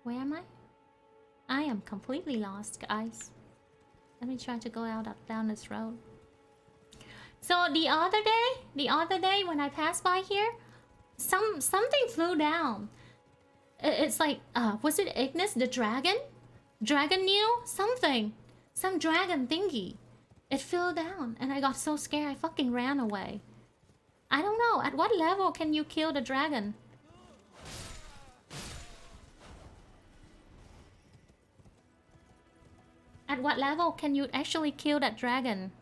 Where am I? I am completely lost, guys. Let me try to go down this road. So the other day when I passed by here, something flew down. It's like, was it Ignis the dragon? Dragon Neo? Something. Some dragon thingy. It fell down and I got so scared I fucking ran away. I don't know, at what level can you kill the dragon? At what level can you actually kill that dragon?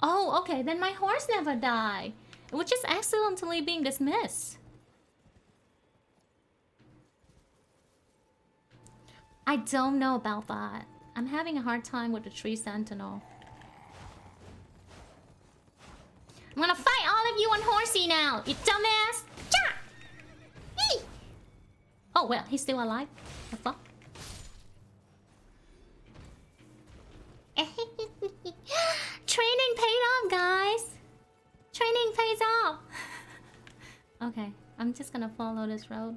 Oh, okay, then my horse never died. Which is accidentally being dismissed. I don't know about that. I'm having a hard time with the tree sentinel. one horsey now, you dumbass! Cha! Hey! Oh well, he's still alive. The fuck? Training paid off, guys. Training pays off. Okay, I'm just gonna follow this road.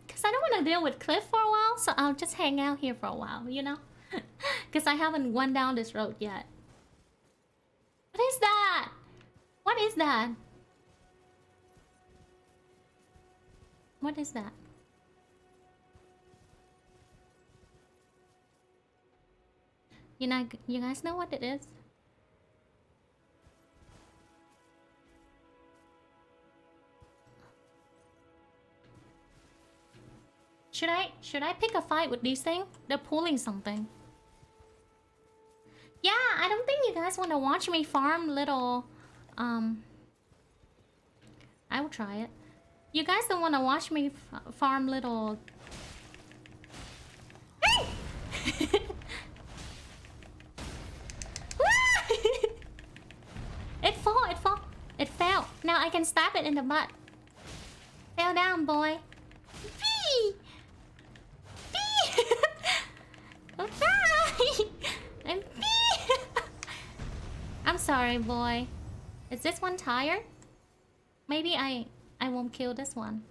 Cause I don't want to deal with Cliff for a while, so I'll just hang out here for a while, you know? Cause I haven't went down this road yet. What is that? What is that? What is that? You guys know what it is? Should I pick a fight with these things? They're pulling something. Yeah, I don't think you guys want to watch me farm little I will try it. You guys don't want to watch me farm little. Hey! It fell. Now I can stab it in the butt. Fell down, boy. Pee! Pee! I'm pee! I'm sorry, boy. Is this one tired? Maybe I won't kill this one.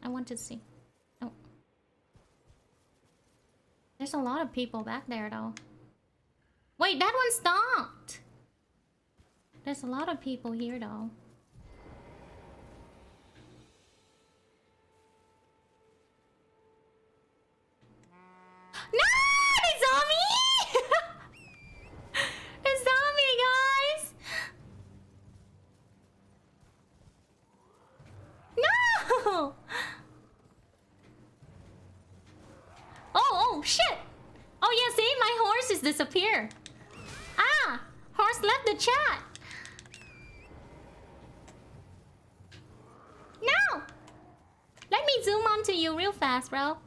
I want to see. Oh. There's a lot of people back there, though. Wait, that one stopped! There's a lot of people here, though. No! The zombie! The zombie, guys! No! Oh, shit! Oh, yeah, see? My horses disappear. Ah! Horse left the chat. No! Let me zoom onto you real fast, bro.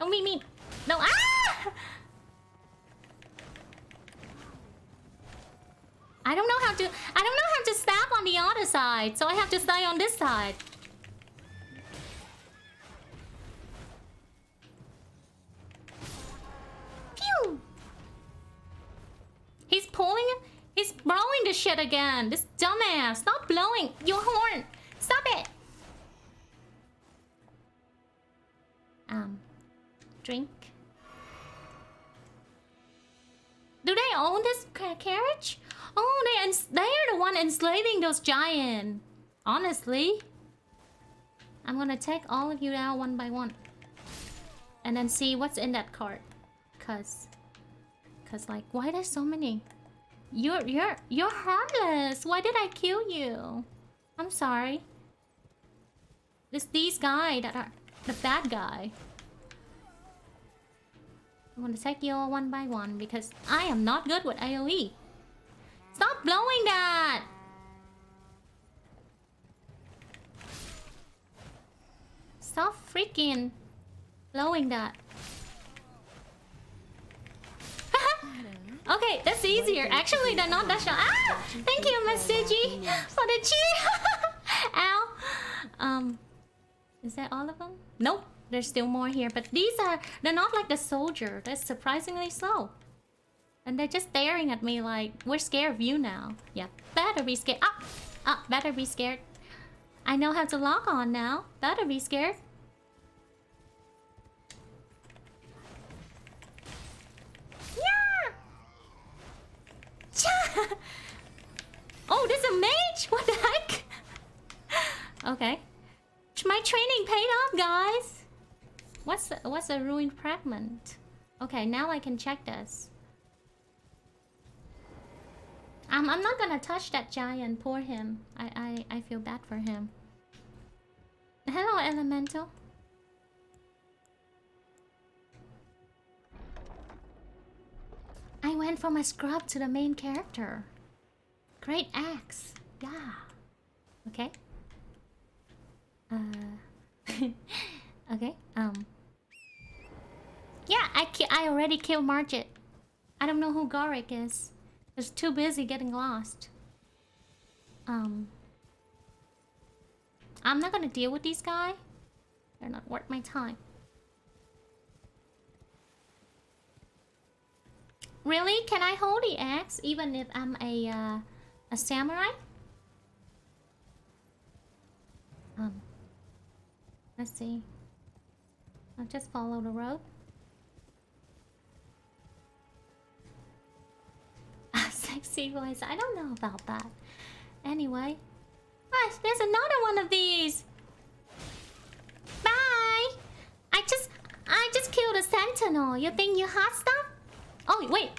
Don't meet me. No, ah! I don't know how to stab on the other side, so I have to stay on this side. Pew! He's blowing the shit again. This dumbass. Stop blowing your horn. Stop it. Drink. Do they own this carriage? Oh, they're the one enslaving those giants. Honestly, I'm gonna take all of you out one by one, and then see what's in that cart. Cause like, why there's so many? You're harmless. Why did I kill you? I'm sorry. These guys that are the bad guy. I'm gonna take you all one by one because I am not good with AoE. Stop blowing that! Stop freaking blowing that. Okay, that's easier. Actually, they're not that strong. Ah! Thank you, Miss Suji, for the cheer! Ow! Is that all of them? Nope. There's still more here, but they're not like the soldier. They're surprisingly slow. And they're just staring at me like, we're scared of you now. Yeah, better be scared. Better be scared. I know how to lock on now. Better be scared. Yeah! Oh, there's a mage? What the heck? Okay. My training paid off, guys. What's a ruined fragment? Okay, now I can check this. I'm not gonna touch that giant. Poor him. I feel bad for him. Hello, Elemental. I went from a scrub to the main character. Great axe. Yeah. Okay. Okay. Yeah, I already killed Margit. I don't know who Gorik is. Just too busy getting lost. I'm not gonna deal with these guys. They're not worth my time. Really? Can I hold the axe even if I'm a samurai? Let's see. I'll just follow the road. Sexy voice. I don't know about that. Anyway. Gosh, there's another one of these. Bye. I just killed a sentinel. You think you hot stuff? Oh wait,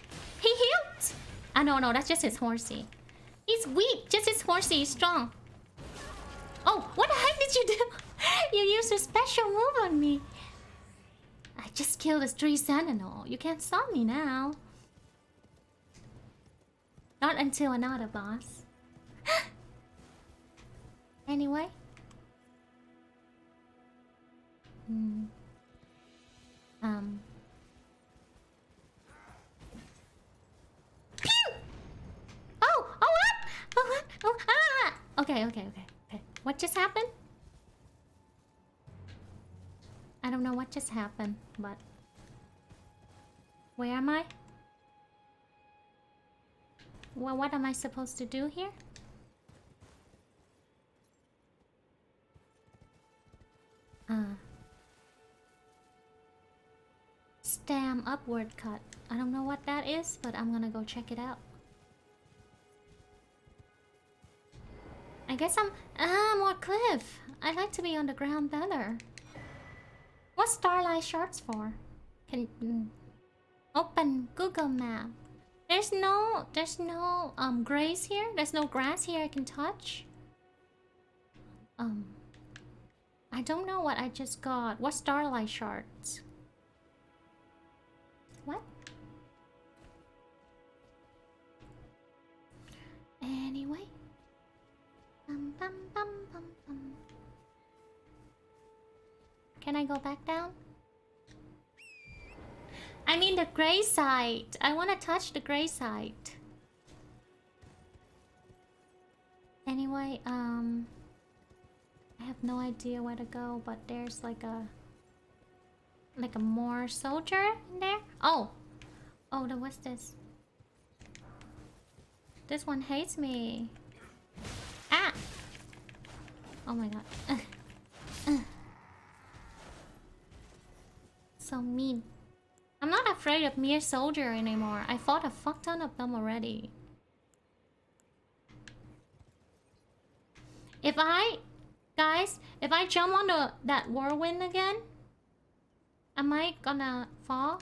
he healed? Ah no, that's just his horsey. He's weak. Just his horsey is strong. Oh, what the heck did you do? You used a special move on me. I just killed a 3 sentinel. You can't stop me now. Not until another boss. Anyway. Pew! Okay. What just happened? I don't know what just happened, but... Where am I? Well, what am I supposed to do here? Stem upward cut. I don't know what that is, but I'm gonna go check it out. I guess more cliff. I like to be on the ground better. What's Starlight Shards for? Open Google Map. There's no grass here. There's no grass here I can touch. I don't know what I just got. What's Starlight Shards? What? Anyway. Can I go back down? I mean the gray site. I want to touch the gray site. Anyway, I have no idea where to go, but there's like a more soldier in there. Oh, what's this? This one hates me. Ah! Oh my god. So mean. I'm not afraid of mere soldier anymore. I fought a fuck ton of them already. If I jump on that whirlwind again, am I gonna fall?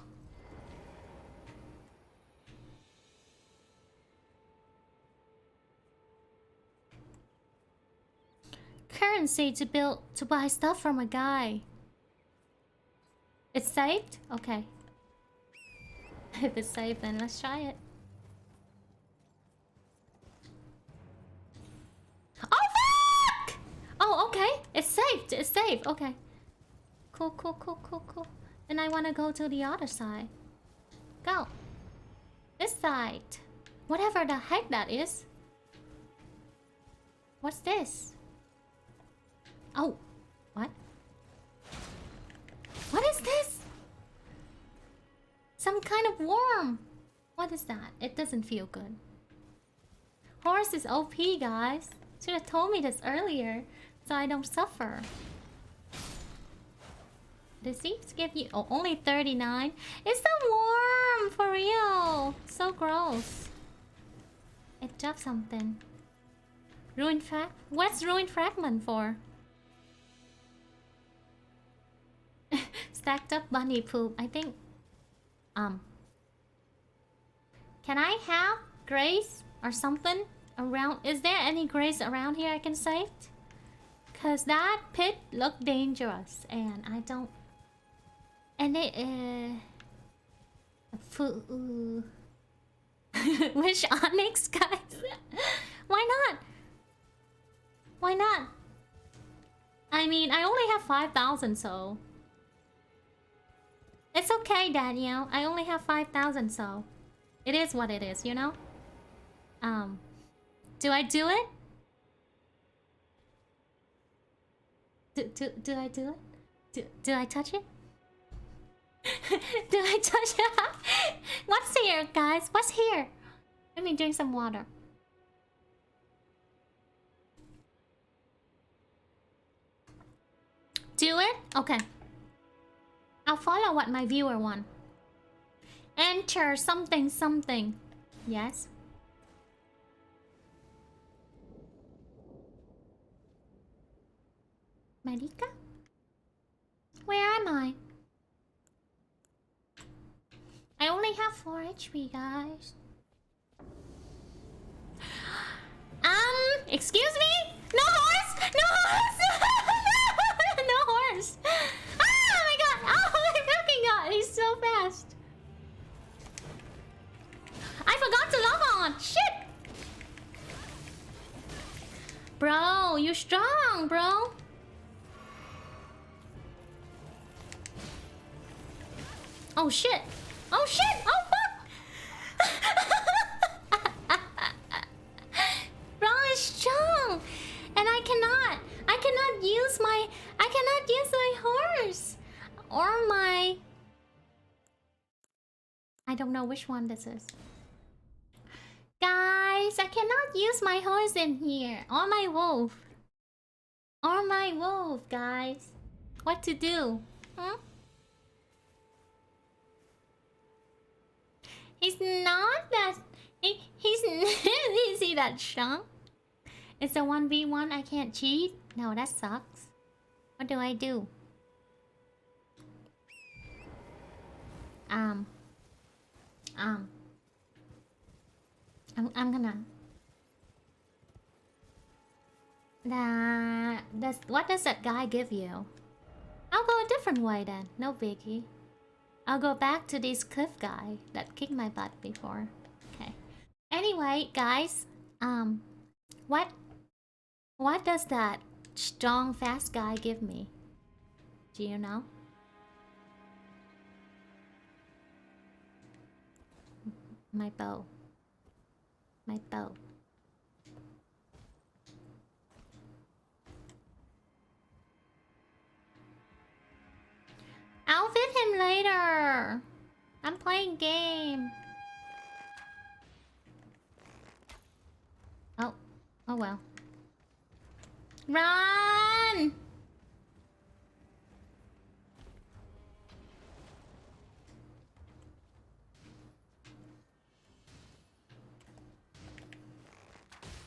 Currency to buy stuff from a guy. It's saved? Okay. If it's saved, then let's try it. Oh fuck! Oh, okay. It's saved. It's saved. Okay. Cool. Then I want to go to the other side. Go. This side. Whatever the heck that is. What's this? Oh. What? What is this? Some kind of worm. What is that? It doesn't feel good. Horse is OP, guys. Should have told me this earlier, so I don't suffer. Does he give you... Oh, only 39? It's a worm! For real! So gross. It dropped something. Ruined frag... What's ruined fragment for? Stacked up bunny poop. I think... Can I have grace or something around? Is there any grace around here I can save? Cause that pit looked dangerous and I don't... And it Which onyx, guys? Why not? Why not? I mean, I only have 5,000, so... It's okay, Daniel. I only have 5,000, so... It is what it is, you know? Do I do it? Do I do it? Do I touch it? Do I touch it? What's here, guys? What's here? Let me drink some water. Do it? Okay. I'll follow what my viewer want. Enter something something. Yes. Marika? Where am I? I only have 4 HP, guys. Excuse me? No horse! No horse! No horse! Oh my god! Oh my fucking god! He's so fast! I forgot to log on! Shit! Bro, you're strong, bro! Oh shit! Oh shit! Oh fuck! Bro is strong! And I cannot use my horse! Or my... I don't know which one this is. Guys, I cannot use my horse in here. Or my wolf. Or my wolf, guys. What to do? Huh? He's not that... He's... Is he that strong? It's a 1v1, I can't cheat? No, that sucks. What do I do? I'm gonna... What does that guy give you? I'll go a different way then. No biggie. I'll go back to this cliff guy that kicked my butt before. Okay. Anyway, guys, what does that strong, fast guy give me? Do you know? My bow. My bow. I'll fit him later. I'm playing game. Oh. Oh well. Run!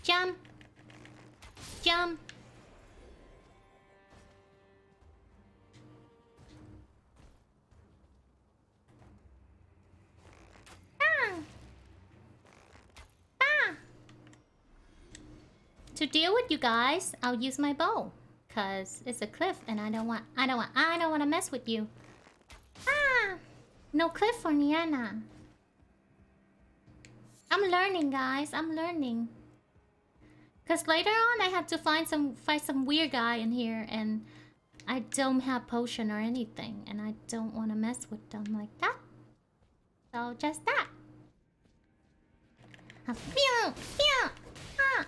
Jump! Jump! To deal with you guys, I'll use my bow. Cause it's a cliff and I don't want to mess with you. Ah! No cliff for Niana. I'm learning, guys. I'm learning. Cause later on I have to fight some weird guy in here and I don't have potion or anything and I don't want to mess with them like that. So just that. Pew! Pew! Ah!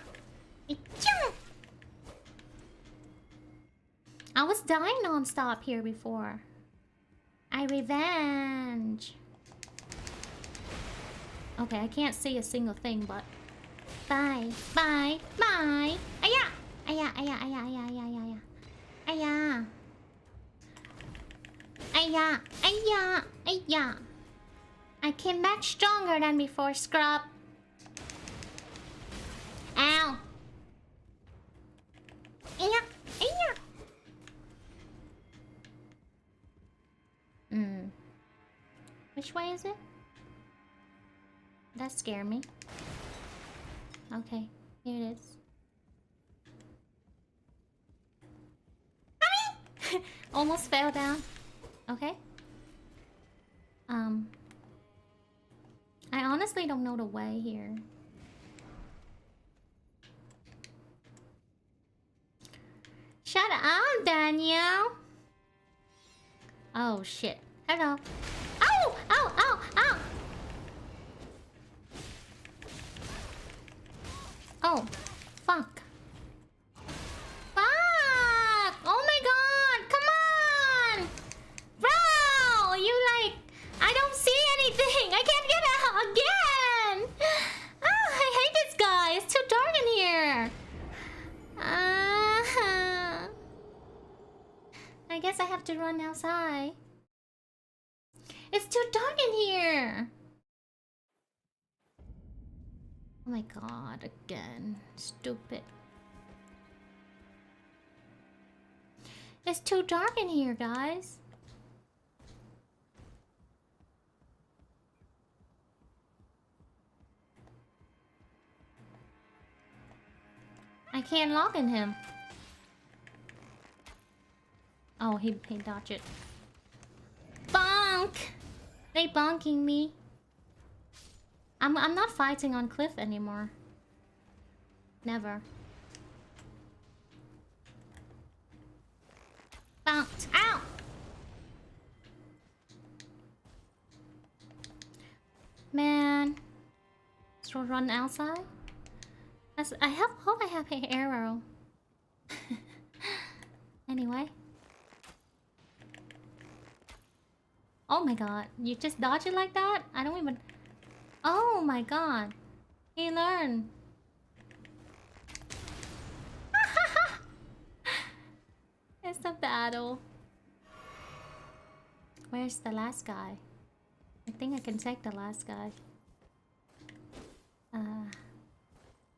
I was dying non-stop here before. I revenge. Okay, I can't see a single thing, but... Bye, bye, bye! Aya! Aya, aya, aya, aya, aya, aya, aya. Aya, aya, aya. I came back stronger than before, scrub. Ow! Aya, aya. Which way is it? That scared me. Okay, here it is. Almost fell down. Okay. I honestly don't know the way here. Shut up, Daniel. Oh shit. Hello. Ow! Ow! Ow! Ow! Oh. Fuck. Fuck! Oh my run outside. It's too dark in here. Oh my god, again. Stupid. It's too dark in here, guys. I can't log in him. Oh, he dodged it. Bonk! They bonking me. I'm not fighting on cliff anymore. Never. Bonked. Ow! Man. So run outside? I hope I have an arrow. Anyway. Oh my god. You just dodge it like that? I don't even... Oh my god. He learned. It's a battle. Where's the last guy? I think I can take the last guy.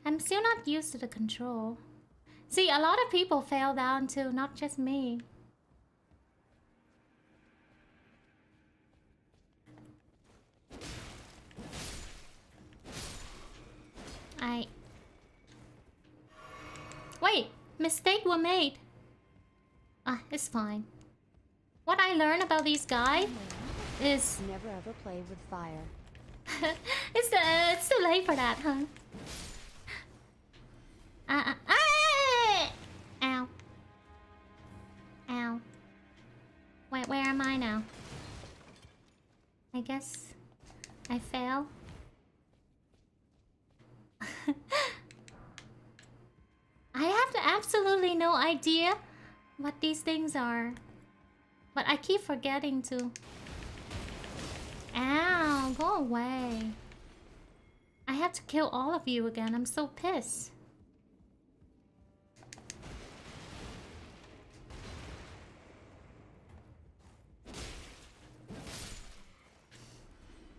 I'm still not used to the control. See, a lot of people fell down too, not just me. Wait, mistake were made. It's fine. What I learned about these guys is... Never ever play with fire. it's too late for that, huh? Ow. Ow. Where am I now? I guess I fell. I have absolutely no idea what these things are. But I keep forgetting to. Ow, go away. I have to kill all of you again. I'm so pissed.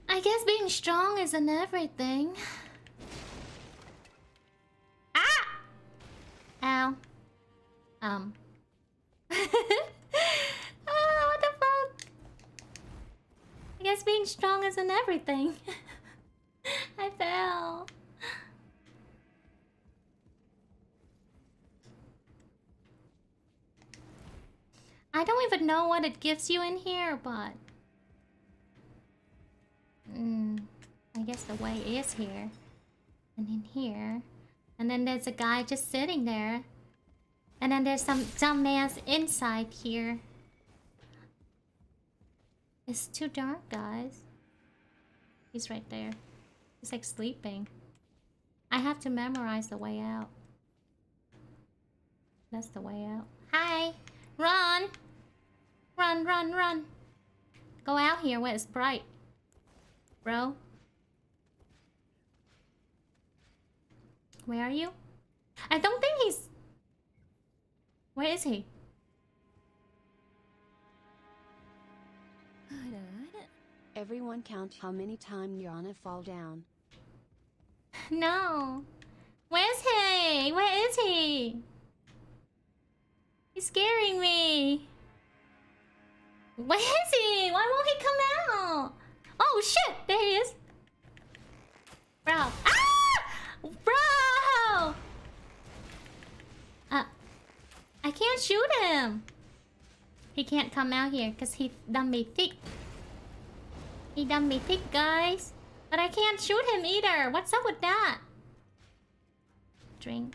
I guess being strong isn't everything. Ah! Ow. What the fuck? I guess being strong isn't everything. I fell. I don't even know what it gives you in here, but... I guess the way is here. And in here. And then there's a guy just sitting there. And then there's some dumbass inside here. It's too dark, guys. He's right there. He's like sleeping. I have to memorize the way out. That's the way out. Hi! Run! Run, run, run! Go out here where it's bright. Bro? Where are you? I don't think he's... Where is he? Everyone count how many times you're gonna fall down. No. Where's he? Where is he? He's scaring me. Where is he? Why won't he come out? Oh shit! There he is. Bro. Ah! Bro! I can't shoot him. He can't come out here because he done me thick. He done me thick, guys. But I can't shoot him either. What's up with that? Drink.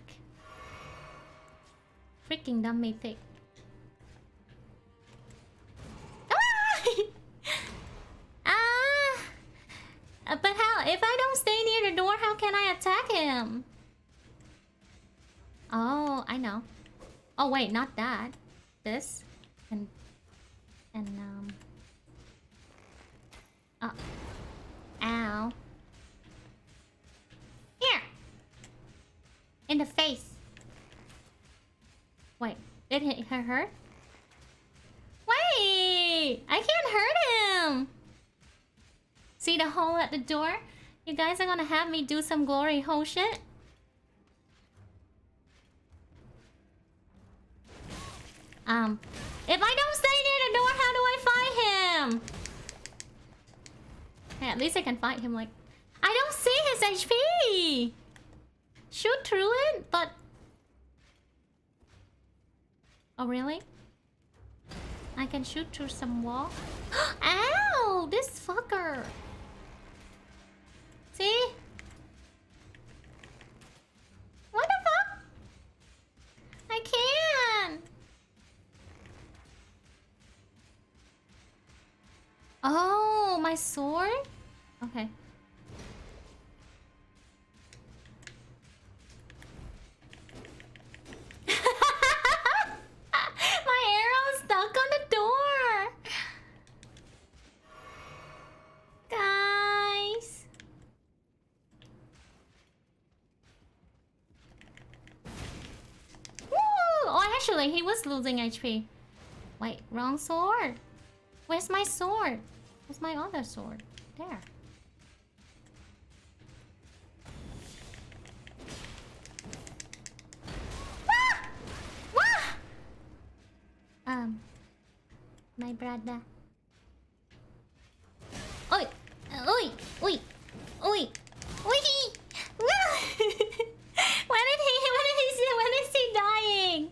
Freaking done me thick. But how? If I don't stay near the door, how can I attack him? Oh, I know. Oh wait, not that. This and ow. Here. In the face. Wait, did it hurt? Wait. I can't hurt him! See the hole at the door? You guys are gonna have me do some glory hole shit? If I don't stay near the door, how do I fight him? Hey, at least I can fight him like... I don't see his HP! Shoot through it, but... Oh, really? I can shoot through some wall? Ow! This fucker! See? What the fuck? I can't! Oh, my sword? Okay. My arrow's stuck on the door! Guys! Woo! Oh, actually, he was losing HP. Wait, wrong sword. Where's my sword? Where's my other sword? There. Wah! Wah! My brother. Oi! Oi! Oi! Oi! Oi! When is he dying?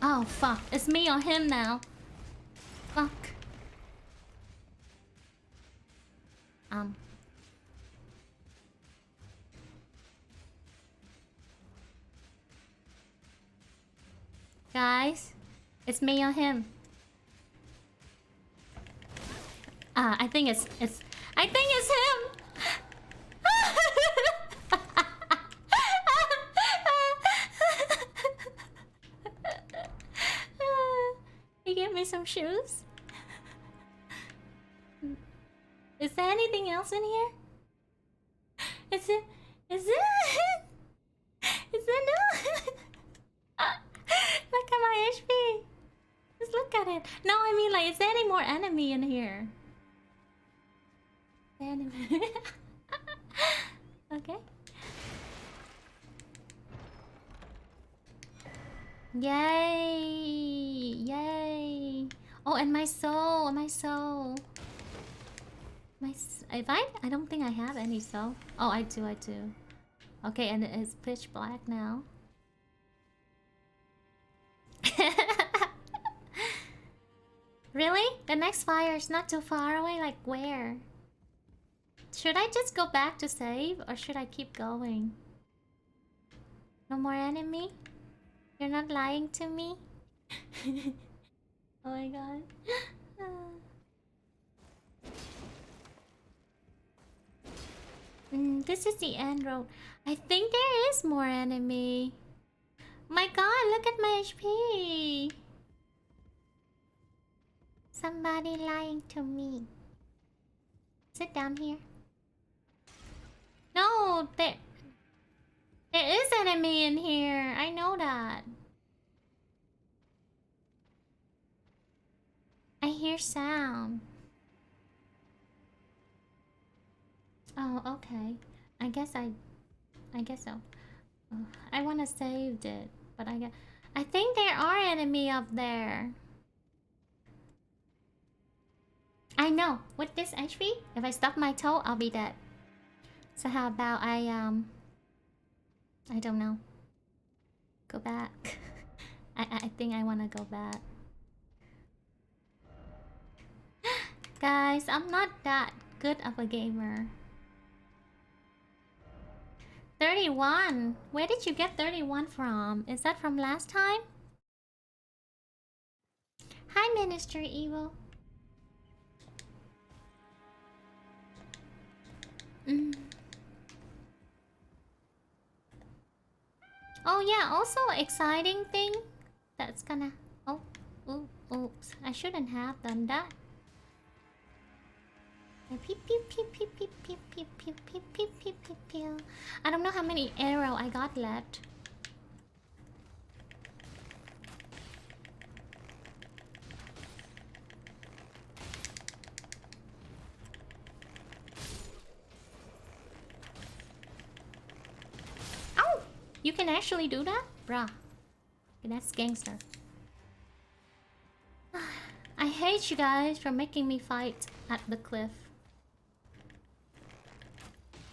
Oh fuck, it's me or him now. Fuck. Guys, it's me or him. I think it's I think it's him. He gave me some shoes. Is there anything else in here? Is it? Is it? Is there no? Look at my HP. Just look at it. No, I mean like, is there any more enemy in here? Enemy. Okay. Yay! Yay! Oh, and my soul, my soul. If I don't think I have any soul. Oh, I do, I do. Okay, and it's pitch black now. Really? The next fire is not too far away? Like where? Should I just go back to save or should I keep going? No more enemy? You're not lying to me? Oh my god. This is the end road. I think there is more enemy. My god, look at my HP. Somebody lying to me. Sit down here. No, there is enemy in here. I know that. I hear sound. Oh, okay. I guess so. I wanna save it, but I think there are enemy up there. I know. With this HP, if I stub my toe, I'll be dead. So how about I don't know. Go back. I think I wanna go back. Guys, I'm not that good of a gamer. 31. Where did you get 31 from? Is that from last time? Hi, Minister Evil. Oh yeah, also exciting thing that's gonna... Oh, oops. I shouldn't have done that. Pew, pew, pew, pew, pew, pew, pew, pew, pew, pew, pew, pew, pew. I don't know how many arrow I got left. You can actually do that? Bruh. Okay, that's gangster. I hate you guys for making me fight at the cliff.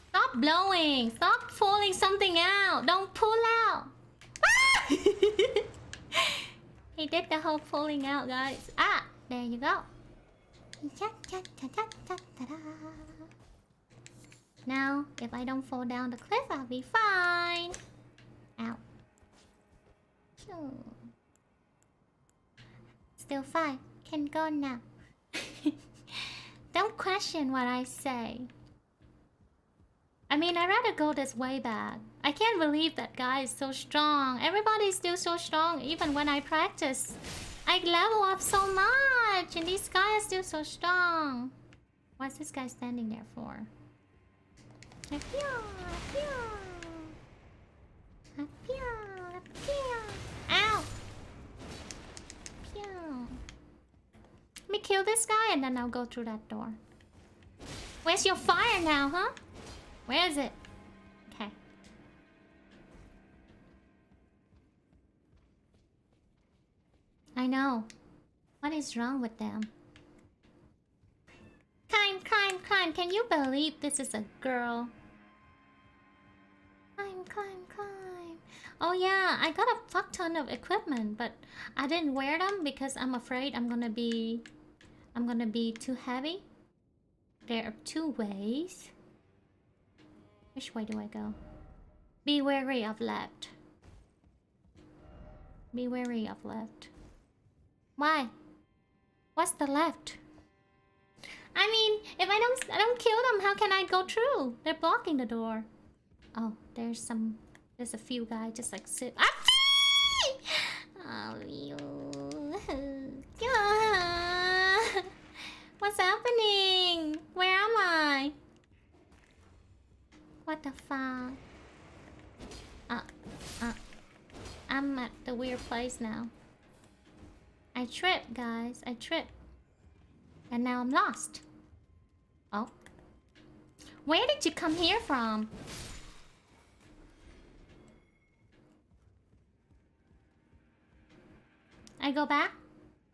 Stop blowing! Stop pulling something out! Don't pull out! He did the whole pulling out, guys. Ah! There you go. Now, if I don't fall down the cliff, I'll be fine. Ow. Still fine. Can go now. Don't question what I say. I mean, I'd rather go this way back. I can't believe that guy is so strong. Everybody's still so strong, even when I practice. I level up so much, and this guy is still so strong. What's this guy standing there for? Ow! Let me kill this guy and then I'll go through that door. Where's your fire now, huh? Where is it? Okay. I know. What is wrong with them? Climb, climb, climb. Can you believe this is a girl? Climb, climb, climb. Oh yeah, I got a fuck ton of equipment, but I didn't wear them because I'm afraid I'm gonna be too heavy. There are two ways. Which way do I go? Be wary of left. Be wary of left. Why? What's the left? I mean, if I don't kill them, how can I go through? They're blocking the door. Oh, there's a few guys just like sit. Ah! Oh, you. What's happening? Where am I? What the fuck? I'm at the weird place now. I tripped, guys. I tripped. And now I'm lost. Oh. Where did you come here from? I go back?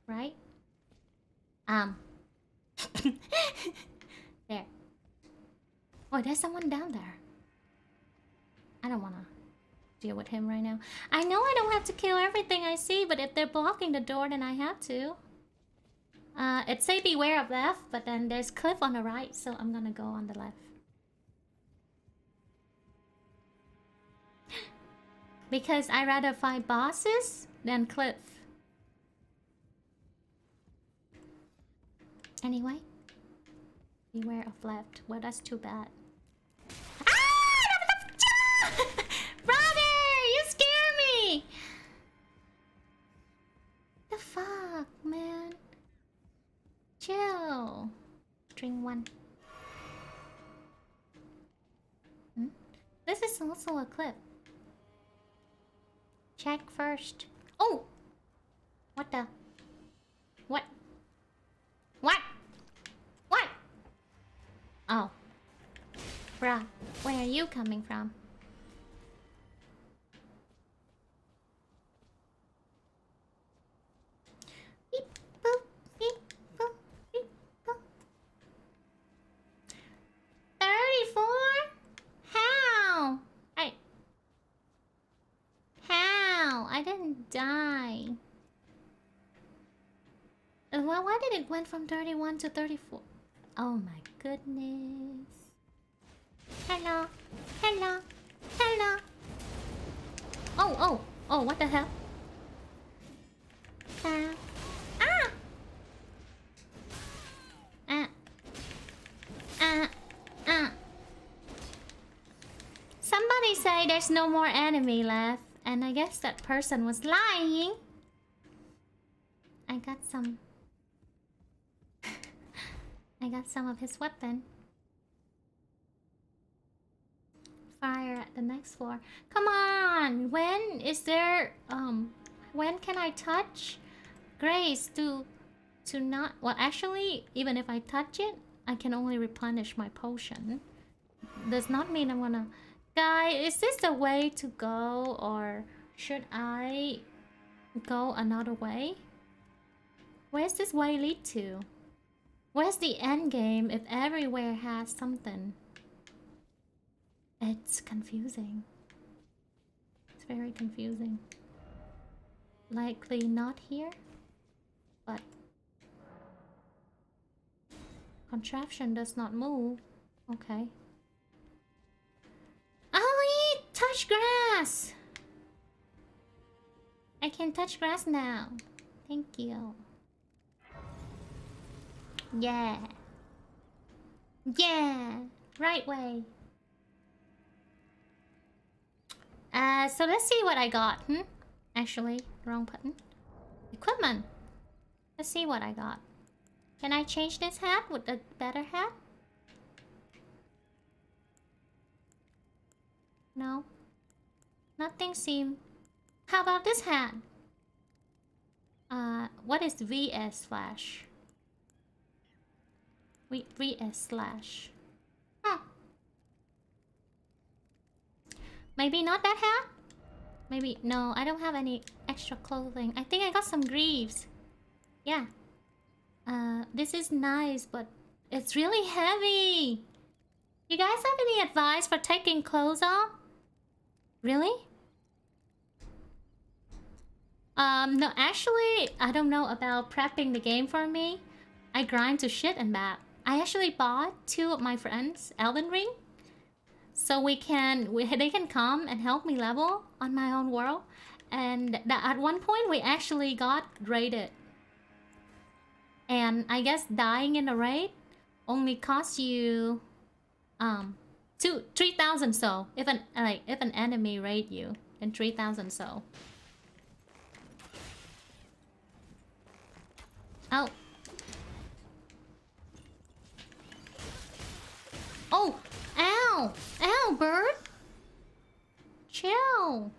Right? There. Oh, there's someone down there. I don't wanna deal with him right now. I know I don't have to kill everything I see, but if they're blocking the door, then I have to. It say beware of left, but then there's cliff on the right, so I'm gonna go on the left. Because I rather fight bosses than cliff. Anyway, beware of left. Well, that's too bad. Ah! Brother, you scare me! The fuck, man? Chill. Drink one. This is also a clip. Check first. Oh! What the? What? What? What? Oh. Bruh, where are you coming from? Beep, boop, beep, boop, beep, boop. 34? How? How? I didn't die. Well, why did it went from 31 to 34? Oh my goodness. Hello. Hello. Hello. Oh, what the hell? Ah. Somebody say there's no more enemy left, and I guess that person was lying. I got some of his weapon. Fire at the next floor. Come on! When is there when can I touch Grace to not, well, actually, even if I touch it, I can only replenish my potion. Does not mean I'm gonna Guy, is this the way to go, or should I go another way? Where's this way lead to? Where's the end game if everywhere has something? It's confusing. It's very confusing. Likely not here, but contraption does not move. Okay. Ollie, touch grass! I can touch grass now. Thank you. Yeah. Yeah. Right way. So let's see what I got. Actually, wrong button. Equipment. Let's see what I got. Can I change this hat with a better hat? No. Nothing seem. How about this hat? What is VS slash? VS slash. Huh. Maybe not that hat? Maybe, no, I don't have any extra clothing. I think I got some greaves. Yeah. This is nice, but it's really heavy. You guys have any advice for taking clothes off? Really? No, actually, I don't know about prepping the game for me. I grind to shit and back. I actually bought 2 of my friends Elden Ring, so they can come and help me level on my own world. And at one point, we actually got raided. And I guess dying in a raid only costs you 3,000 so. If an enemy raid you, then 3,000 so. Oh. Oh! Ow! Ow, bird! Chill!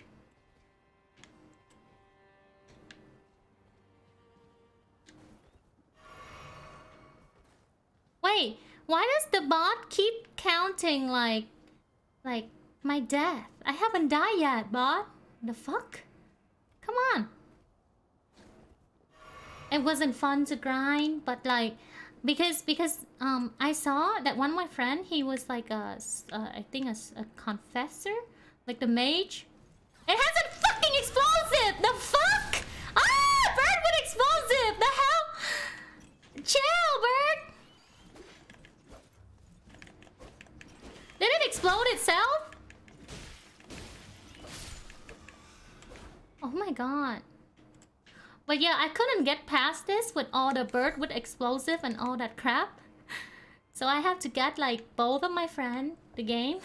Wait, why does the bot keep counting like my death? I haven't died yet, bot. The fuck? Come on. It wasn't fun to grind, but like because I saw that one of my friend, he was like I think a confessor, like the mage. It has a fucking explosive. The fuck? Ah, bird with explosive. The hell? Chill, bird. Did it explode itself? Oh my god. But yeah, I couldn't get past this with all the bird with explosive and all that crap. So I have to get like both of my friend the game.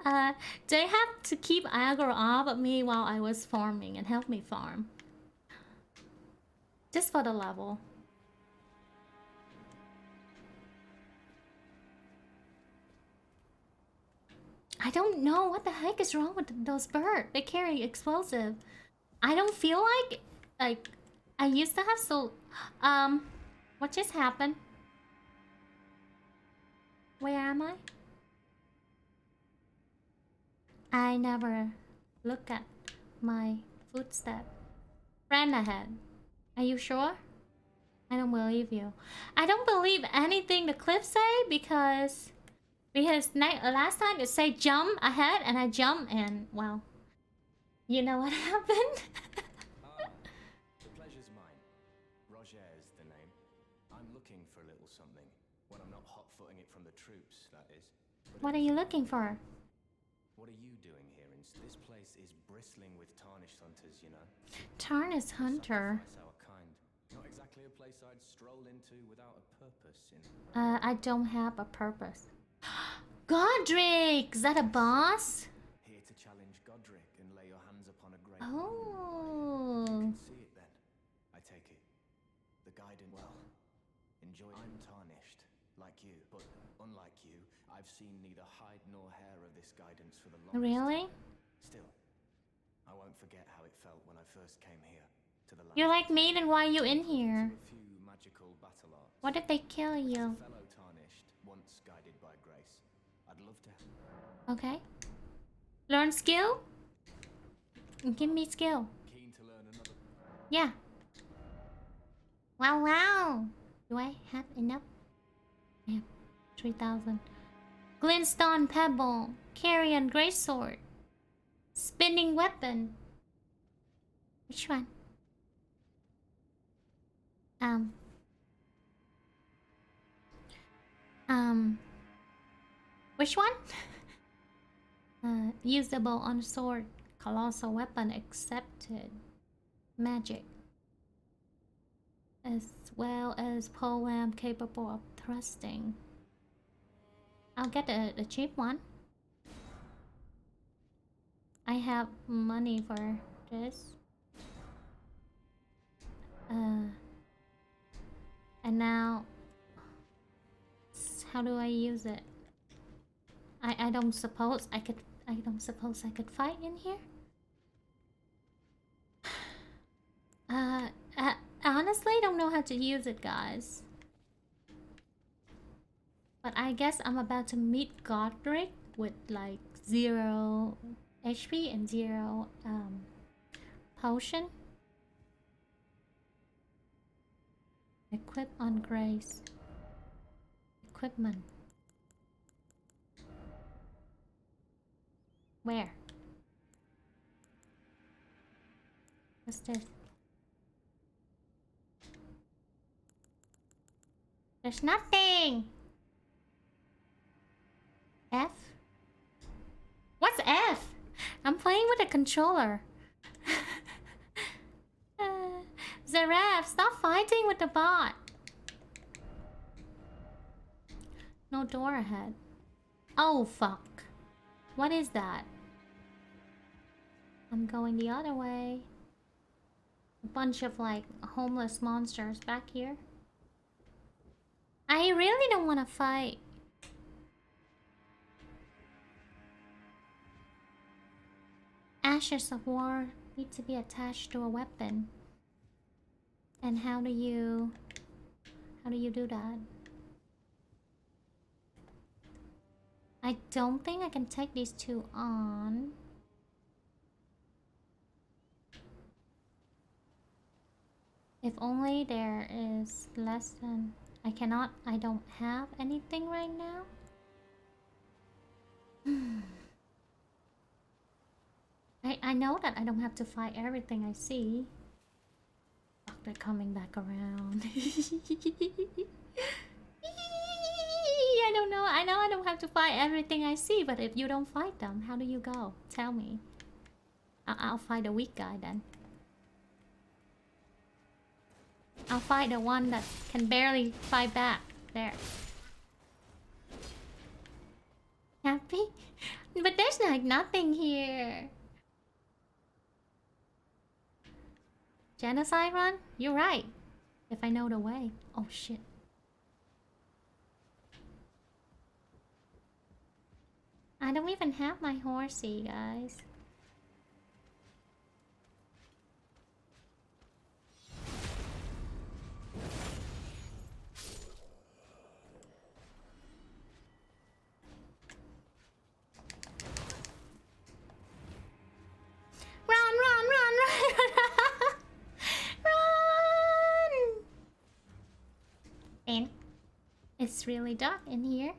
They have to keep aggro off of me while I was farming and help me farm. Just for the level. I don't know what the heck is wrong with those birds. They carry explosive. I don't feel like I used to have so what just happened? Where am I? I never look at my footstep. Friend ahead. Are you sure? I don't believe you. I don't believe anything the clip say because last time it said jump ahead and I jump and well, you know what happened? The pleasure's mine. Roger's the name. I'm looking for a little something. When I'm not hot-footing it from the troops, that is. What are you looking for? What are you doing here? This place is bristling with tarnished hunters, you know. Tarnished hunter. Sacrifice our kind. Not exactly a place I'd stroll into without a purpose. I don't have a purpose. Godric! Is that a boss? Here to challenge Godric and lay your hands upon a great. Oh. See it then. I take it. The guidance. Well, enjoy. I'm tarnished, like you, but unlike you, I've seen neither hide nor hair of this guidance for the longest. Really? Still, I won't forget how it felt when I first came here to the land. You're like me, then why are you in here? A few magical battle arts. What if they kill you? Fellow tarnished, once guided by grace. I I'd love to. Okay. Learn skill? Give me skill. Keen to learn another. Yeah. Wow, wow. Do I have enough? I have 3,000. Glintstone pebble. Carrion greatsword. Spinning weapon. Which one? Um. Which one? Usable on sword. Colossal weapon accepted. Magic. As well as pole lamp capable of thrusting. I'll get a cheap one. I have money for this. And now, how do I use it? I don't suppose I could. I don't suppose I could fight in here. I honestly don't know how to use it, guys. But I guess I'm about to meet Godric with like 0 HP and 0 potion. Equip on grace. Equipment. Where? What's this? There's nothing! F? What's F? I'm playing with a controller. Zaref, stop fighting with the bot. No door ahead. Oh, fuck. What is that? I'm going the other way. A bunch of, like, homeless monsters back here. I really don't want to fight. Ashes of war need to be attached to a weapon. And how do you do that? I don't think I can take these two on. If only there is less than... I don't have anything right now. I know that I don't have to fight everything I see. Fuck, they're coming back around. I don't know. I know I don't have to fight everything I see, but if you don't fight them, how do you go? Tell me. I'll fight a weak guy then. I'll fight the one that can barely fight back. There. Happy? But there's like nothing here. Genocide run? You're right. If I know the way. Oh shit. I don't even have my horsey, guys. Run, run, run, run! Run! And it's really dark in here.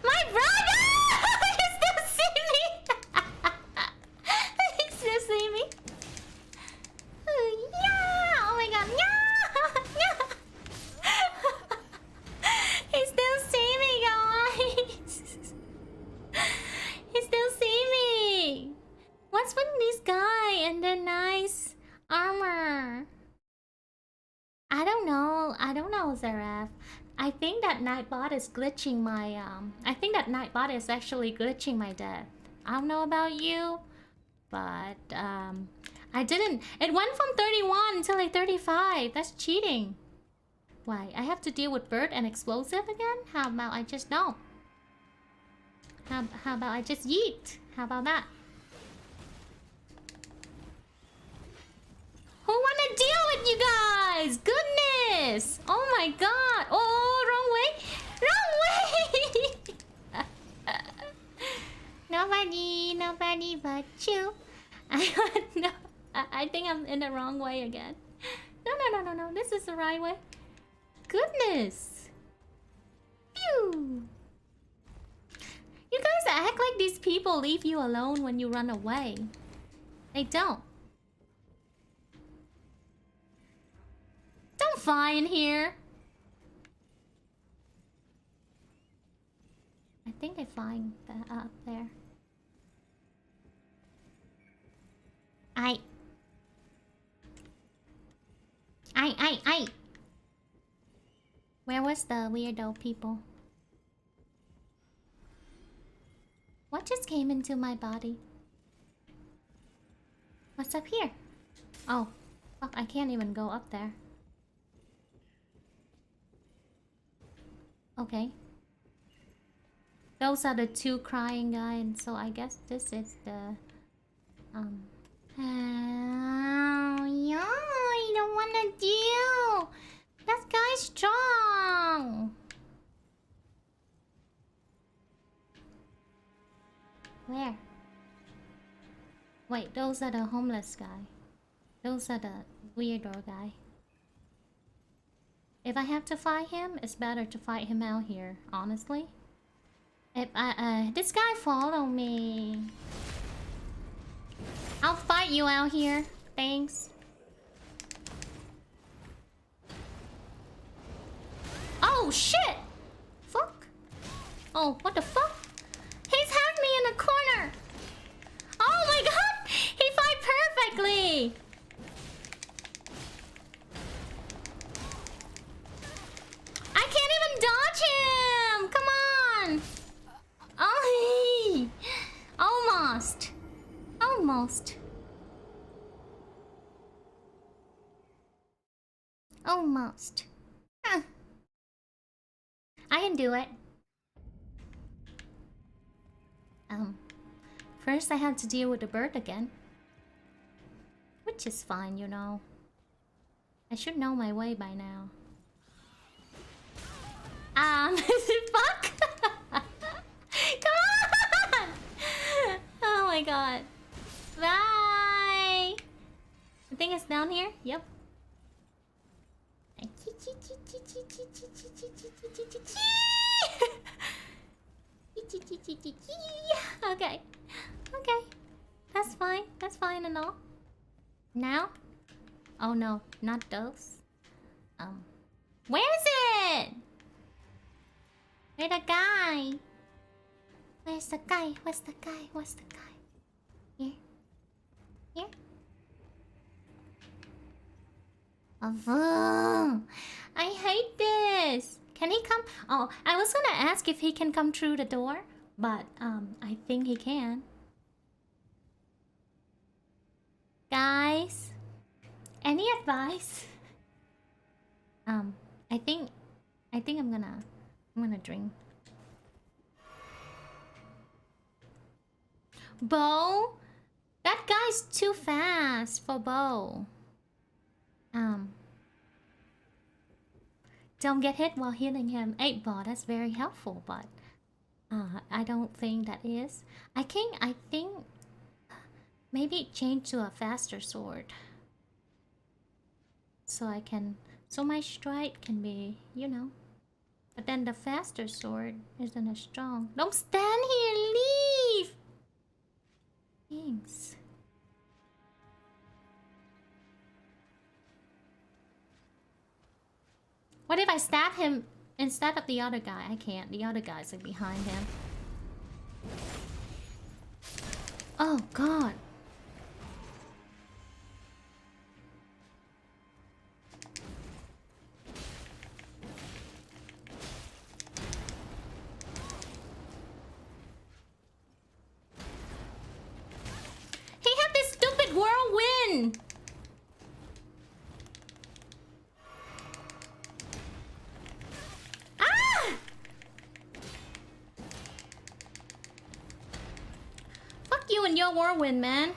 My brother! He still see me! He still see me! Yeah! Oh my god! Yeah! Yeah! He still see me, guys! He still see me! What's with this guy and the nice armor? I don't know. I don't know, Zaref. I think that Nightbot is glitching my I think that Nightbot is actually glitching my death. I don't know about you, but I didn't. It went from 31 to like 35. That's cheating. Why? I have to deal with bird and explosive again? How about I just don't? How about I just yeet? How about that? Who wanna deal with you guys? Goodness! Oh my god! Oh, wrong way! Wrong way! Nobody but you. No, I think I'm in the wrong way again. No. This is the right way. Goodness! Phew! You guys act like these people leave you alone when you run away. They don't. Don't fly in here. I think they're flying up there. I. Where was the weirdo people? What just came into my body? What's up here? Oh, fuck, I can't even go up there. Okay. Those are the two crying guys, and so I guess this is the... Oh, yeah, I don't wanna deal! That guy's strong! Where? Wait, those are the homeless guy. Those are the weirdo guy. If I have to fight him, it's better to fight him out here, honestly. If this guy follow me. I'll fight you out here. Thanks. Oh shit! Fuck. Oh, what the fuck? He's had me in a corner. Oh my god! He fight perfectly! I can't even dodge him! Come on! Oh, almost. Almost. Almost. Huh. I can do it. First I have to deal with the bird again. Which is fine, you know. I should know my way by now. Fuck! Come on! Oh my god. Bye! I think it's down here? Yep. Okay. Okay. That's fine. That's fine and all. Now? Oh no, not those. Where is it? Where's the guy? Where's the guy? Where's the guy? Where's the guy? Here? Here? Oh, I hate this. Can he come? Oh, I was gonna ask if he can come through the door, but I think he can. Guys, any advice? I think I'm gonna drink. Bo, that guy's too fast for Bo. Don't get hit while healing him. 8 ball, that's very helpful, but I don't think that is. I think maybe change to a faster sword. So my strike can be, you know. But then the faster sword isn't as strong. Don't stand here, leave! Thanks. What if I stab him instead of the other guy? I can't. The other guys are behind him. Oh, God. He had this stupid whirlwind! You and your whirlwind, man.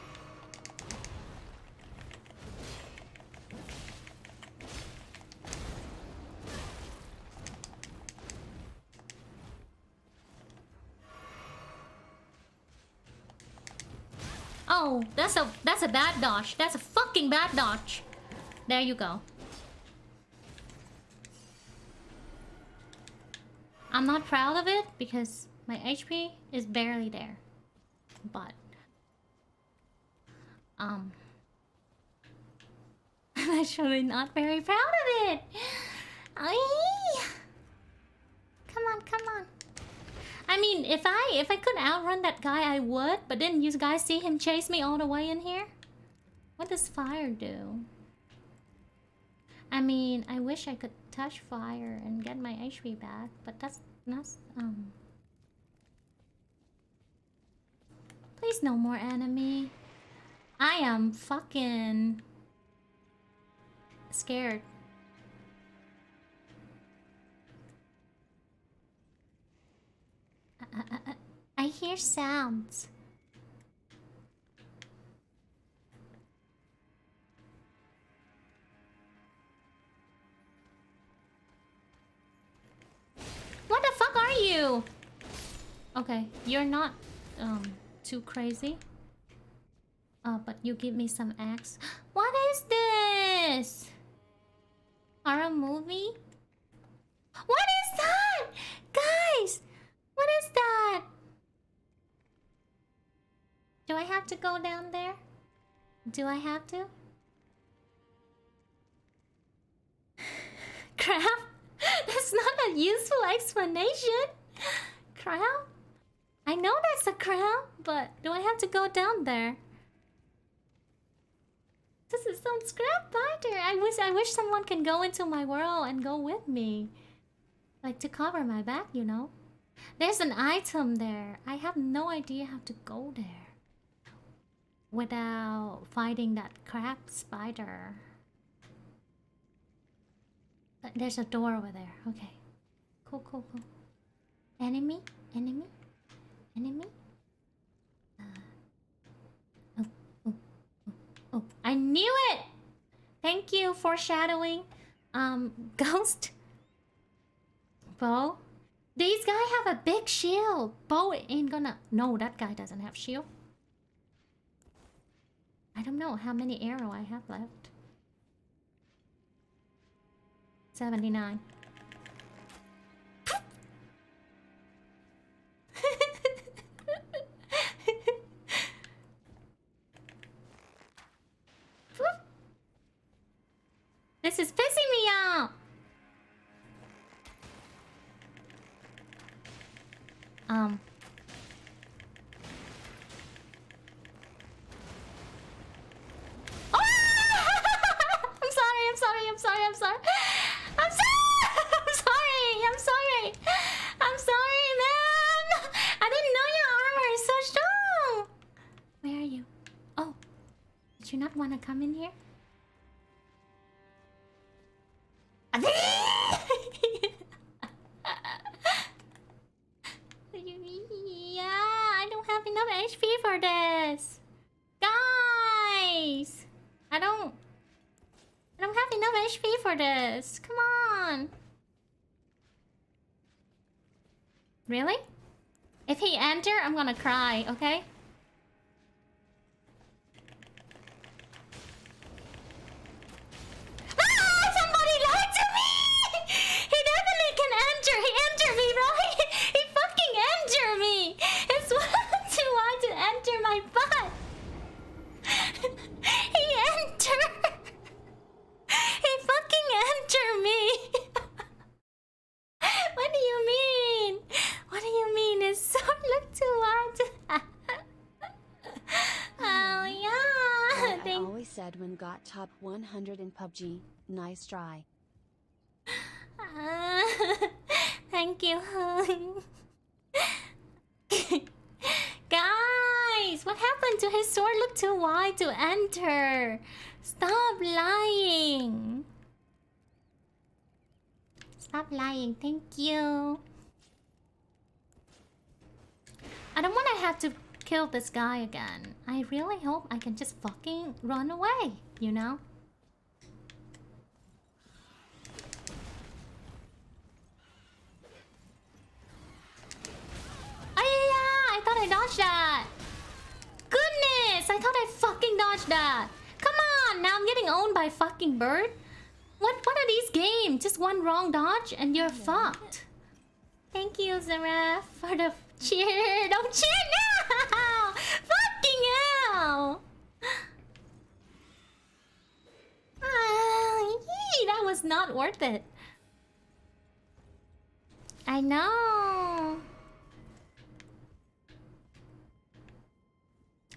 Oh, that's a bad dodge. That's a fucking bad dodge. There you go. I'm not proud of it because my HP is barely there. But I'm actually not very proud of it. Aye. Come on, come on. I mean, if I could outrun that guy, I would. But didn't you guys see him chase me all the way in here? What does fire do? I mean, I wish I could touch fire and get my HP back, but that's Please no more enemy. I am fucking scared. I hear sounds. What the fuck are you? Okay, you're not too crazy. But you give me some axe. What is this? Horror movie? What is that? Guys, what is that? Do I have to go down there? Do I have to? Crap? That's not a useful explanation. Crown? I know that's a crown, but do I have to go down there? This is some scrap fighter. I wish someone can go into my world and go with me. Like to cover my back, you know? There's an item there. I have no idea how to go there without fighting that crap spider. There's a door over there. Okay. Cool, cool, cool. Enemy? Enemy? Enemy? Oh, I knew it! Thank you, foreshadowing. Ghost. Bow. These guys have a big shield. Bow ain't gonna... No, that guy doesn't have shield. I don't know how many arrows I have left. 79. This is pissing me off. Oh! I'm sorry, I'm sorry, I'm sorry, I'm sorry. I'm sorry! I'm sorry, I'm sorry. I'm sorry, man. I didn't know your armor is so strong. Where are you? Oh, did you not want to come in here? Yeah, I don't have enough HP for this. Guys, I don't have enough HP for this. Come on. Really? If he enter, I'm gonna cry, okay? Somebody lied to me! He definitely can enter! He entered me, bro! He fucking entered me! It's too hard to enter my butt! He entered! He fucking entered me! What do you mean? What do you mean? His sword looked too hard to... Oh, yeah! I always said when got top 100 in PUBG, nice try. Thank you. Guys, what happened to his sword? Looked too wide to enter. Stop lying. Stop lying. Thank you. I don't want to have to kill this guy again. I really hope I can just fucking run away, you know? Oh yeah, I thought I dodged that. Goodness, I thought dodge that. Come on, now I'm getting owned by fucking bird. What are these games? Just one wrong dodge and you're fucked. Thank you, Zaref, for the cheer. Don't cheer now! Fucking hell! Yee, that was not worth it. I know.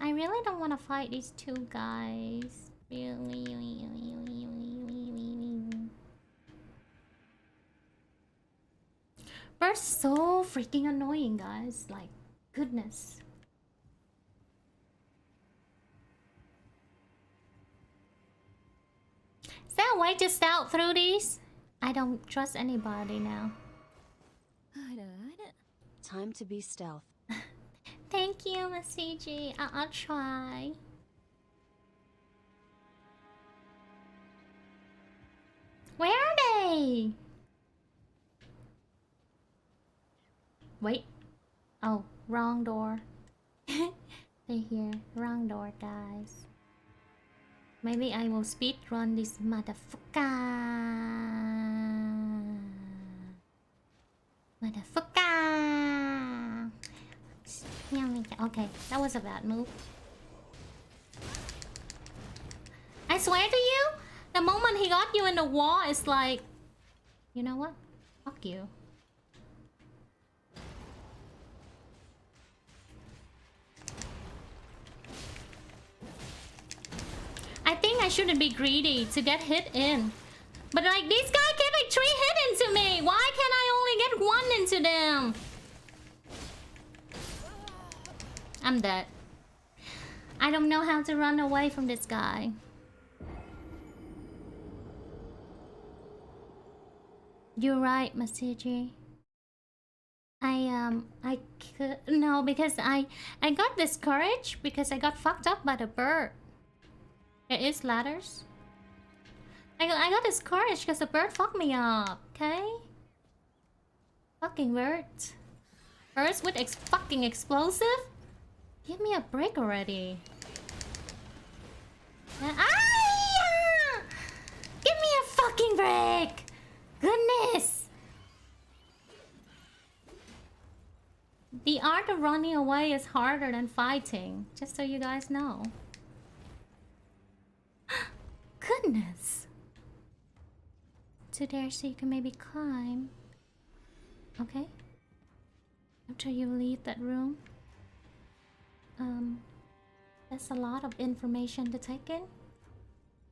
I really don't want to fight these two guys. They're so freaking annoying, guys. Like, goodness. Is there a way to scout through these? I don't trust anybody now. Time to be stealth. Thank you, Miss CG. I'll try. Where are they? Wait. Oh, wrong door. They're here. Wrong door, guys. Maybe I will speed run this motherfucker. Motherfucker. Okay, that was a bad move. I swear to you, the moment he got you in the wall, it's like, you know what? Fuck you. I think I shouldn't be greedy to get hit in. But like, this guy gave like 3 hit into me. Why can't I only get 1 into them? I'm dead. I don't know how to run away from this guy. You're right, Masiji. I could... No, because I got discouraged because I got fucked up by the bird. It is ladders. I got discouraged because the bird fucked me up, okay? Fucking birds. Birds with fucking explosive? Give me a break already. Ah! Give me a fucking break! Goodness! The art of running away is harder than fighting. Just so you guys know. Goodness! To there so you can maybe climb. Okay. After you leave that room. That's a lot of information to take in.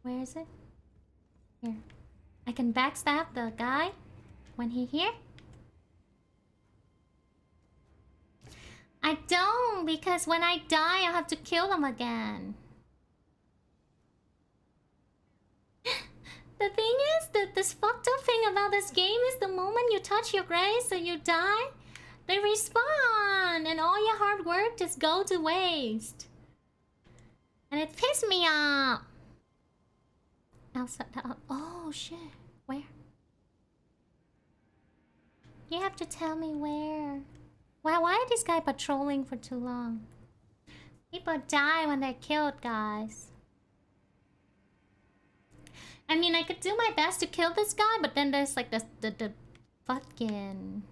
Where is it? Here. I can backstab the guy when he here. I don't, because when I die, I have to kill him again. The thing is that this fucked up thing about this game is the moment you touch your grace or you die, they respawn and all your hard work just go to waste. And it pissed me off. Outside the... Oh shit. Where? You have to tell me where. Why is this guy patrolling for too long? People die when they're killed, guys. I mean, I could do my best to kill this guy, but then there's like the fucking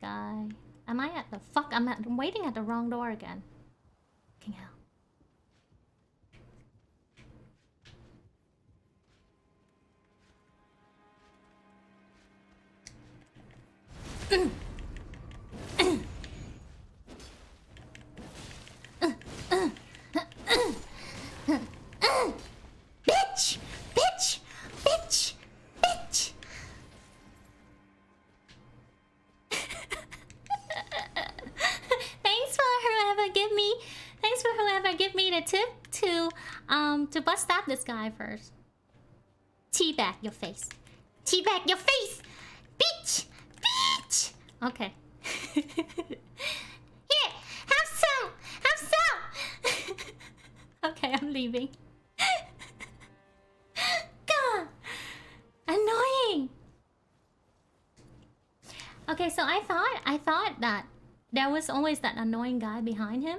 guy. Am I at the fuck? I'm waiting at the wrong door again. Fucking hell. Bitch! Bitch! Bitch! Bitch! Thanks for whoever give me the tip to bust stop this guy first. Teabag your face. Teabag your face! Bitch! Bitch! Okay. Here! Have some! Have some! Okay, I'm leaving. God! Annoying! Okay, so I thought that there was always that annoying guy behind him.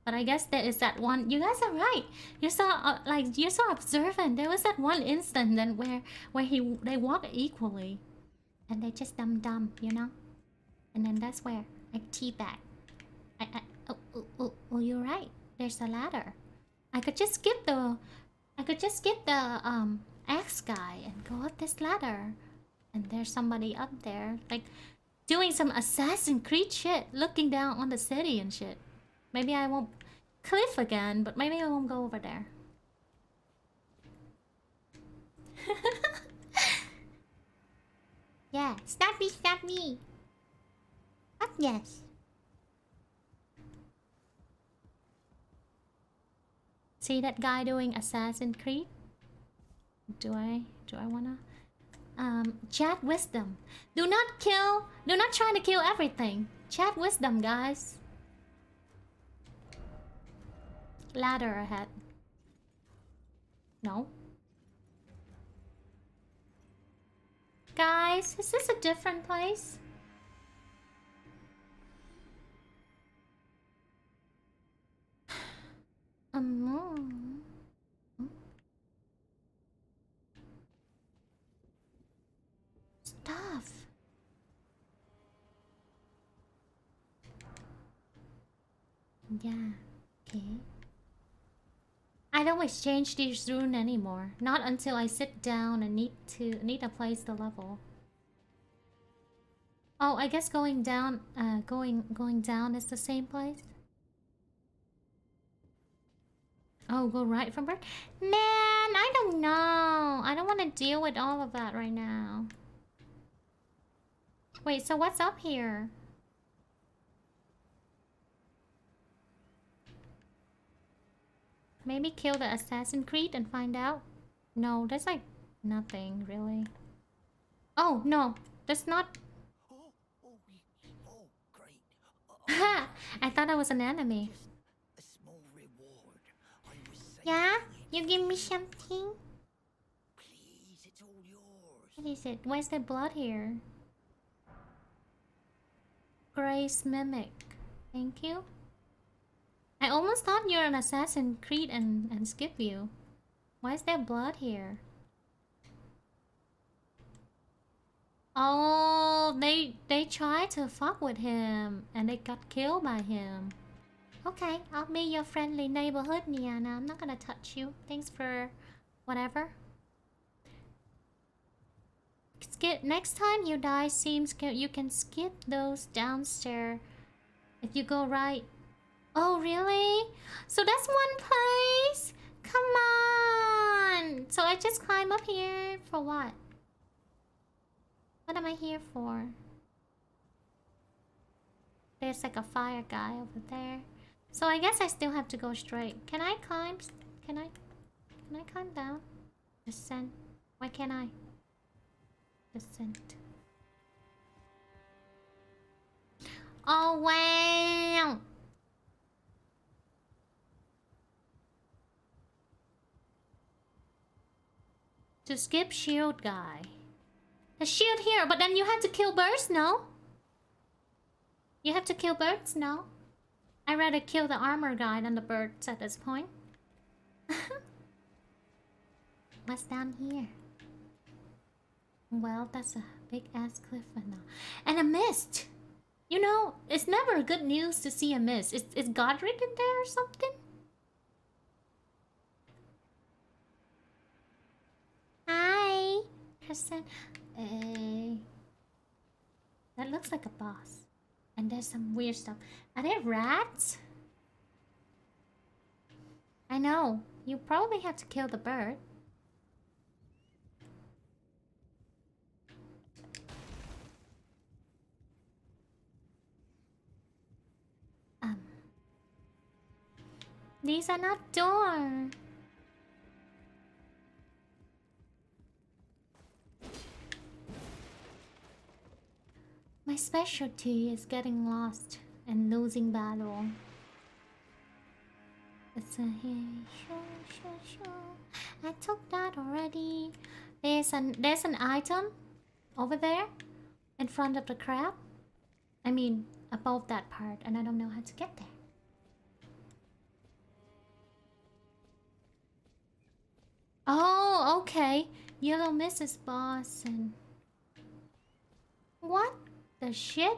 But I guess there is that one. You guys are right. You're so you're so observant. There was that one instant then where they walk equally, and they just dumb, you know. And then that's where I teabag. Oh, you're right. There's a ladder. I could just skip the axe guy and go up this ladder. And there's somebody up there, like, doing some Assassin's Creed shit, looking down on the city and shit. Maybe I won't cliff again, but maybe I won't go over there. Yeah, stop me. What? Yes. See that guy doing Assassin's Creed? Do I wanna? Chat wisdom. Do not try to kill everything. Chat wisdom, guys. Ladder ahead. No. Guys, is this a different place? No. Stuff. Yeah. Okay. I don't exchange these runes anymore. Not until I sit down and need a place to level. Oh, I guess going down going down is the same place. Oh, go right from birth? Man, I don't know. I don't want to deal with all of that right now. Wait, so what's up here? Maybe kill the Assassin's Creed and find out? No, there's like nothing really. Oh, no. That's not... Great. Ha! I thought I was an enemy. A small reward. Yeah? You give me something? Please, it's all yours. What is it? Why is there blood here? Grace Mimic. Thank you. I almost thought you're an Assassin's Creed and skip you. Why is there blood here? Oh, they tried to fuck with him and they got killed by him. Okay, I'll be your friendly neighborhood, Niana. I'm not gonna touch you. Thanks for whatever. Skip. Next time you die, seems you can skip those downstairs if you go right. Oh, really? So that's one place? Come on! So I just climb up here for what? What am I here for? There's like a fire guy over there. So I guess I still have to go straight. Can I climb? Can I climb down? Descent. Why can't I? Descent. Oh, wow! To skip shield guy. The shield here, but then you have to kill birds, no? You have to kill birds, no? I'd rather kill the armor guy than the birds at this point. What's down here? Well, that's a big ass cliff and a mist. You know, it's never good news to see a mist. Is Godric in there or something? Hi, Kristen. That looks like a boss. And there's some weird stuff. Are there rats? I know. You probably have to kill the bird. These are not doors. My specialty is getting lost and losing battle. It's a sure. I took that already. There's an item over there in front of the crab. I mean, above that part, and I don't know how to get there. Oh, okay. Yellow Mrs. Boss and... What the shit?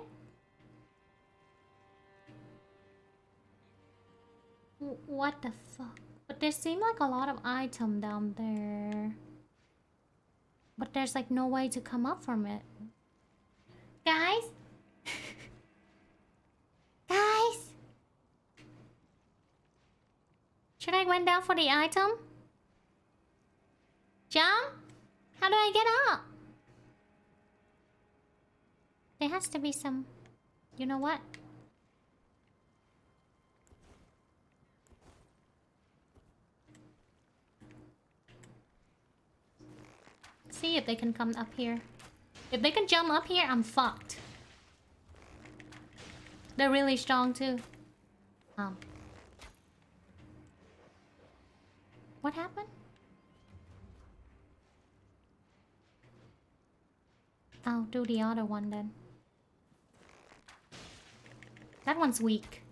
What the fuck? But there seem like a lot of item down there. But there's like no way to come up from it. Guys? Guys? Should I went down for the item? Jump? How do I get up? There has to be some... You know what? See if they can come up here. If they can jump up here, I'm fucked. They're really strong too. What happened? I'll do the other one then. That one's weak.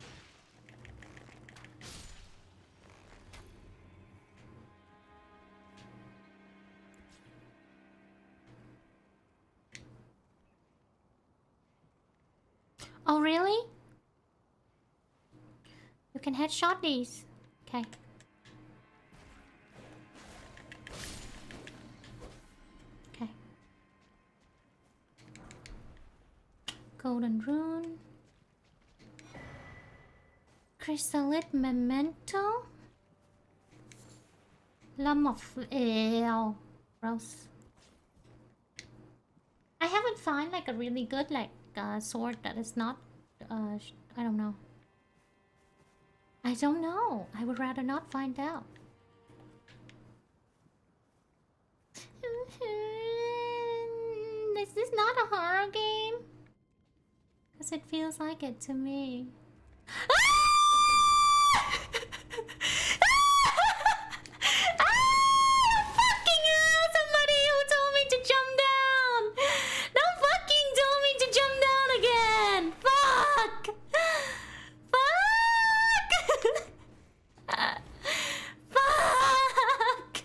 Oh, really? You can headshot these. Okay. Okay. Golden rune. Chrysalid memento. Lump of... Ew. Gross. I haven't found like a really good like sword that is not... I don't know. I don't know. I would rather not find out. Is this not a horror game? Because it feels like it to me. Fucking hell! Somebody who told me to jump down! Don't fucking tell me to jump down again! Fuck! Fuck! Fuck!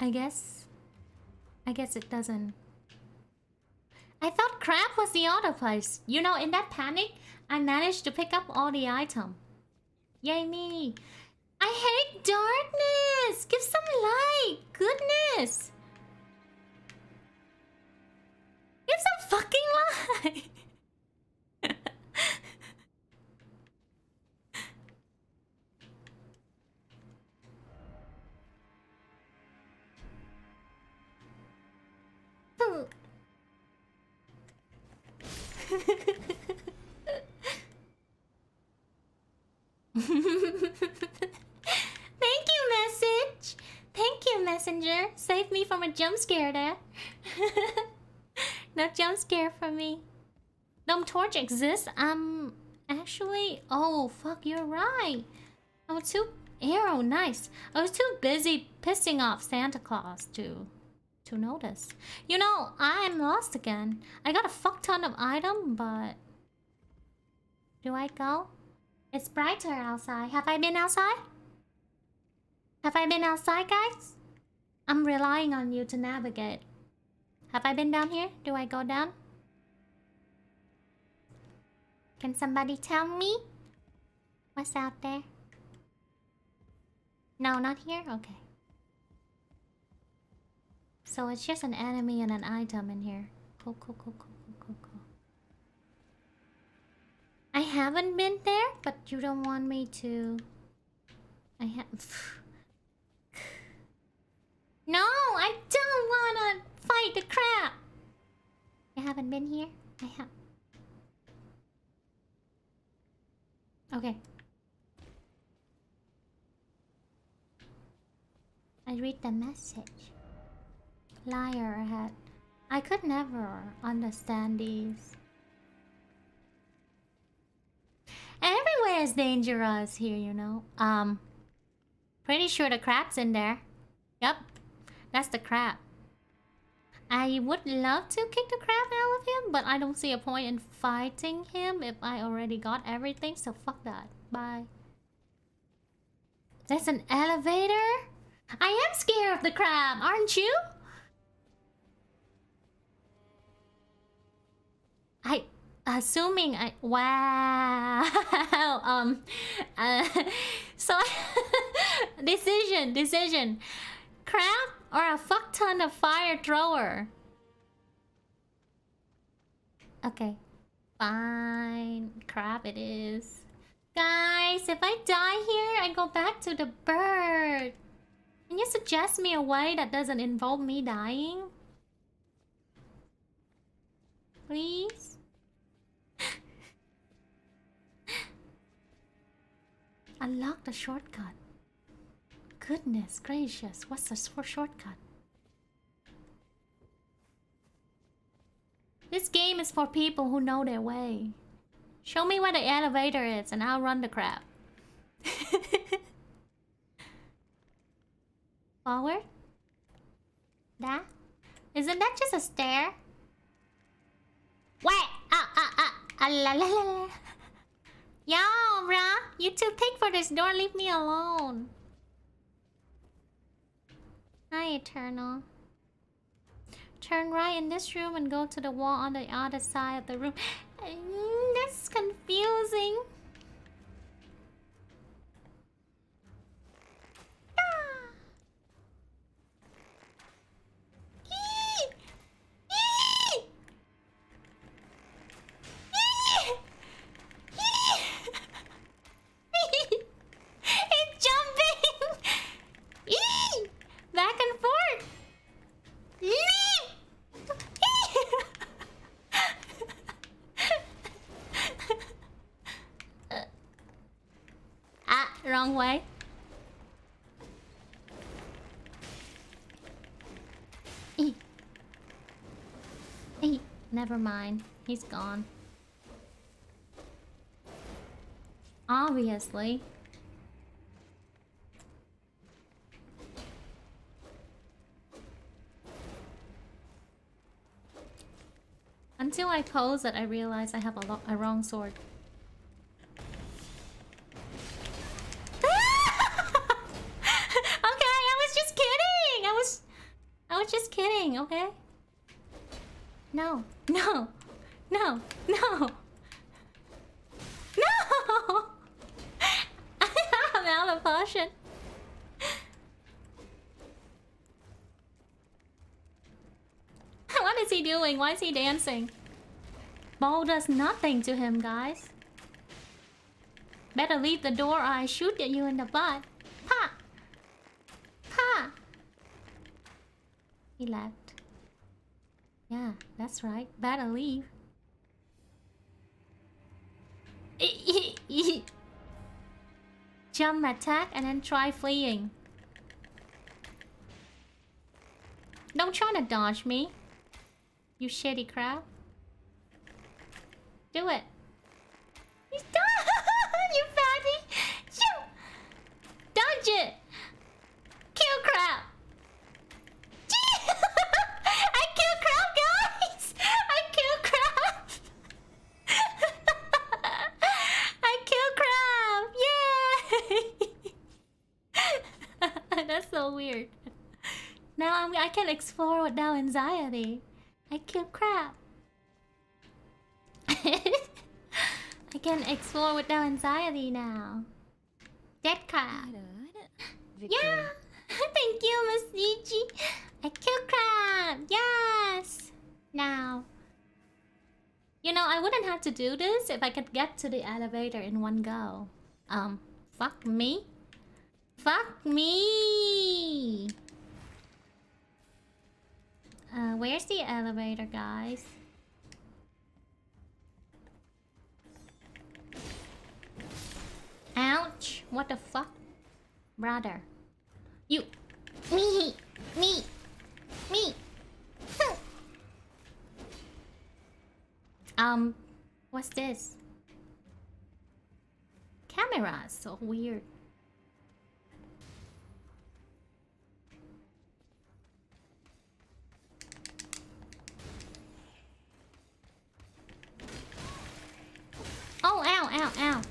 I guess it doesn't. I thought crab was the other place. You know, in that panic, I managed to pick up all the item. Yay me. I hate darkness. Give some light. Goodness. Give some fucking light. Thank you, message. Thank you, messenger. Save me from a jump scare there. No jump scare for me. Dome torch exists. Actually, oh fuck, you're right. I was too arrow, nice. I was too busy pissing off Santa Claus to notice. You know, I'm lost again. I got a fuck ton of item, but do I go? It's brighter outside. Have I been outside? Have I been outside, guys? I'm relying on you to navigate. Have I been down here? Do I go down? Can somebody tell me what's out there? No, not here? Okay. So it's just an enemy and an item in here. Cool. I haven't been there, but you don't want me to... I have... No, I don't wanna fight the crap! You haven't been here? I have... Okay. I read the message. Liar ahead. I could never understand these. Everywhere is dangerous here, you know. Pretty sure the crab's in there. Yep, that's the crab. I would love to kick the crap out of him, but I don't see a point in fighting him if I already got everything, so fuck that. Bye. There's an elevator? I am scared of the crab, aren't you? Assuming I... Wow. So... Decision. Crab or a fuck ton of fire thrower? Okay. Fine. Crab it is. Guys, if I die here, I go back to the bird. Can you suggest me a way that doesn't involve me dying? Please? Unlock the shortcut. Goodness gracious, what's the shortcut? This game is for people who know their way. Show me where the elevator is and I'll run the crap. Forward? That? Isn't that just a stair? Wait! La la la la. Yo, bruh! You too thick for this door, leave me alone. Hi, Eternal. Turn right in this room and go to the wall on the other side of the room. That's confusing. It's jumping! Back and forth! Wrong way. Never mind. He's gone. Obviously. Until I pose it, I realize I have a wrong sword. Okay, I was just kidding. I was just kidding, okay? No. I'm out of potion. What is he doing? Why is he dancing? Ball does nothing to him, guys. Better leave the door or I shoot at you in the butt. Pa! Pa! He left. Yeah, that's right. Better leave. Jump attack and then try fleeing. Don't try to dodge me, you shitty crab. Do it. He's done! You fatty! Shoot! Dodge it! Kill crab! I kill crab, guys! I kill crab! I kill crab! Yay! That's so weird. Now I can explore without anxiety. I kill crab. I can explore without anxiety now. Dead crab. Yeah! Thank you, Miss Gigi. I kill crab. Yes! Now. You know, I wouldn't have to do this if I could get to the elevator in one go. Fuck me. Fuck me! Where's the elevator, guys? Ouch! What the fuck? Brother. You. Me! What's this? Camera, so weird. ow, ow.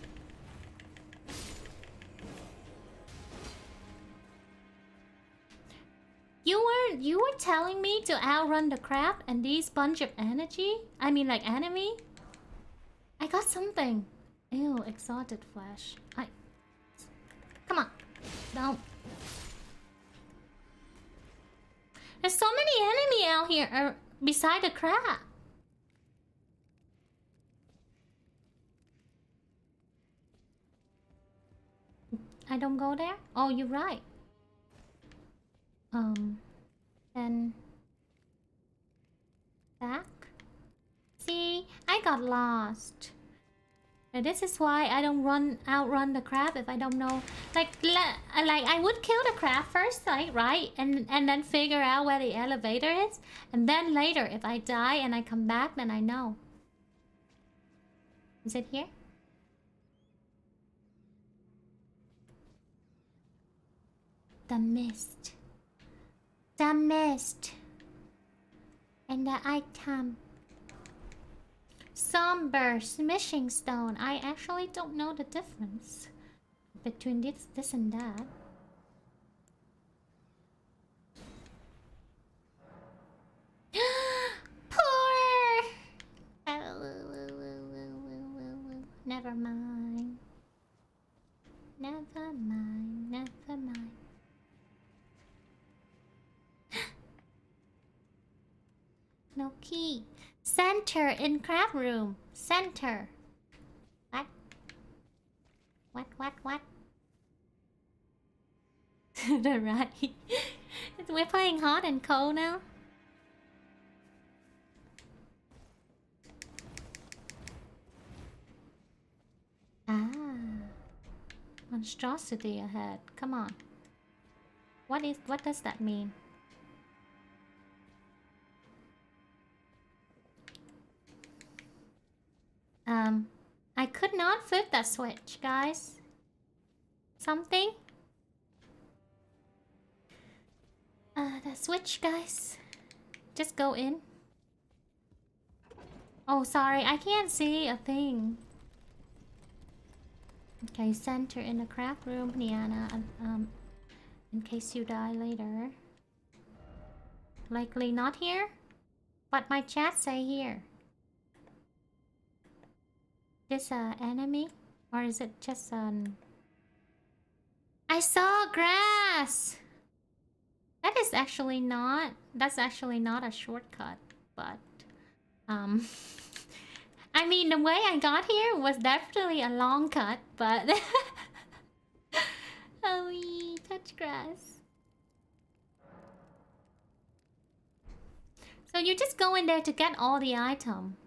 You were telling me to outrun the crab and these bunch of energy? I mean like enemy? I got something. Ew, exalted flesh. Come on. Don't. There's so many enemy out here beside the crab. I don't go there? Oh, you're right. Then back. See, I got lost. And this is why I don't outrun the crab if I don't know. Like I would kill the crab first, like, right? And then figure out where the elevator is. And then later, if I die and I come back, then I know. Is it here? The mist. The mist. And the item. Somber smishing stone. I actually don't know the difference between this and that. Poor. Never mind. Never mind. Never mind. No key. Center in crab room. Center. What? The right. We're playing hot and cold now. Ah. Monstrosity ahead. Come on. What does that mean? I could not flip that switch, guys. Something? That switch, guys. Just go in. Oh, sorry, I can't see a thing. Okay, center in the craft room, Niana. In case you die later. Likely not here? But my chat say here. This enemy? Or is it just an... I saw grass! That's actually not a shortcut, but... I mean, the way I got here was definitely a long cut, but... Oh, we touch grass. So you just go in there to get all the item.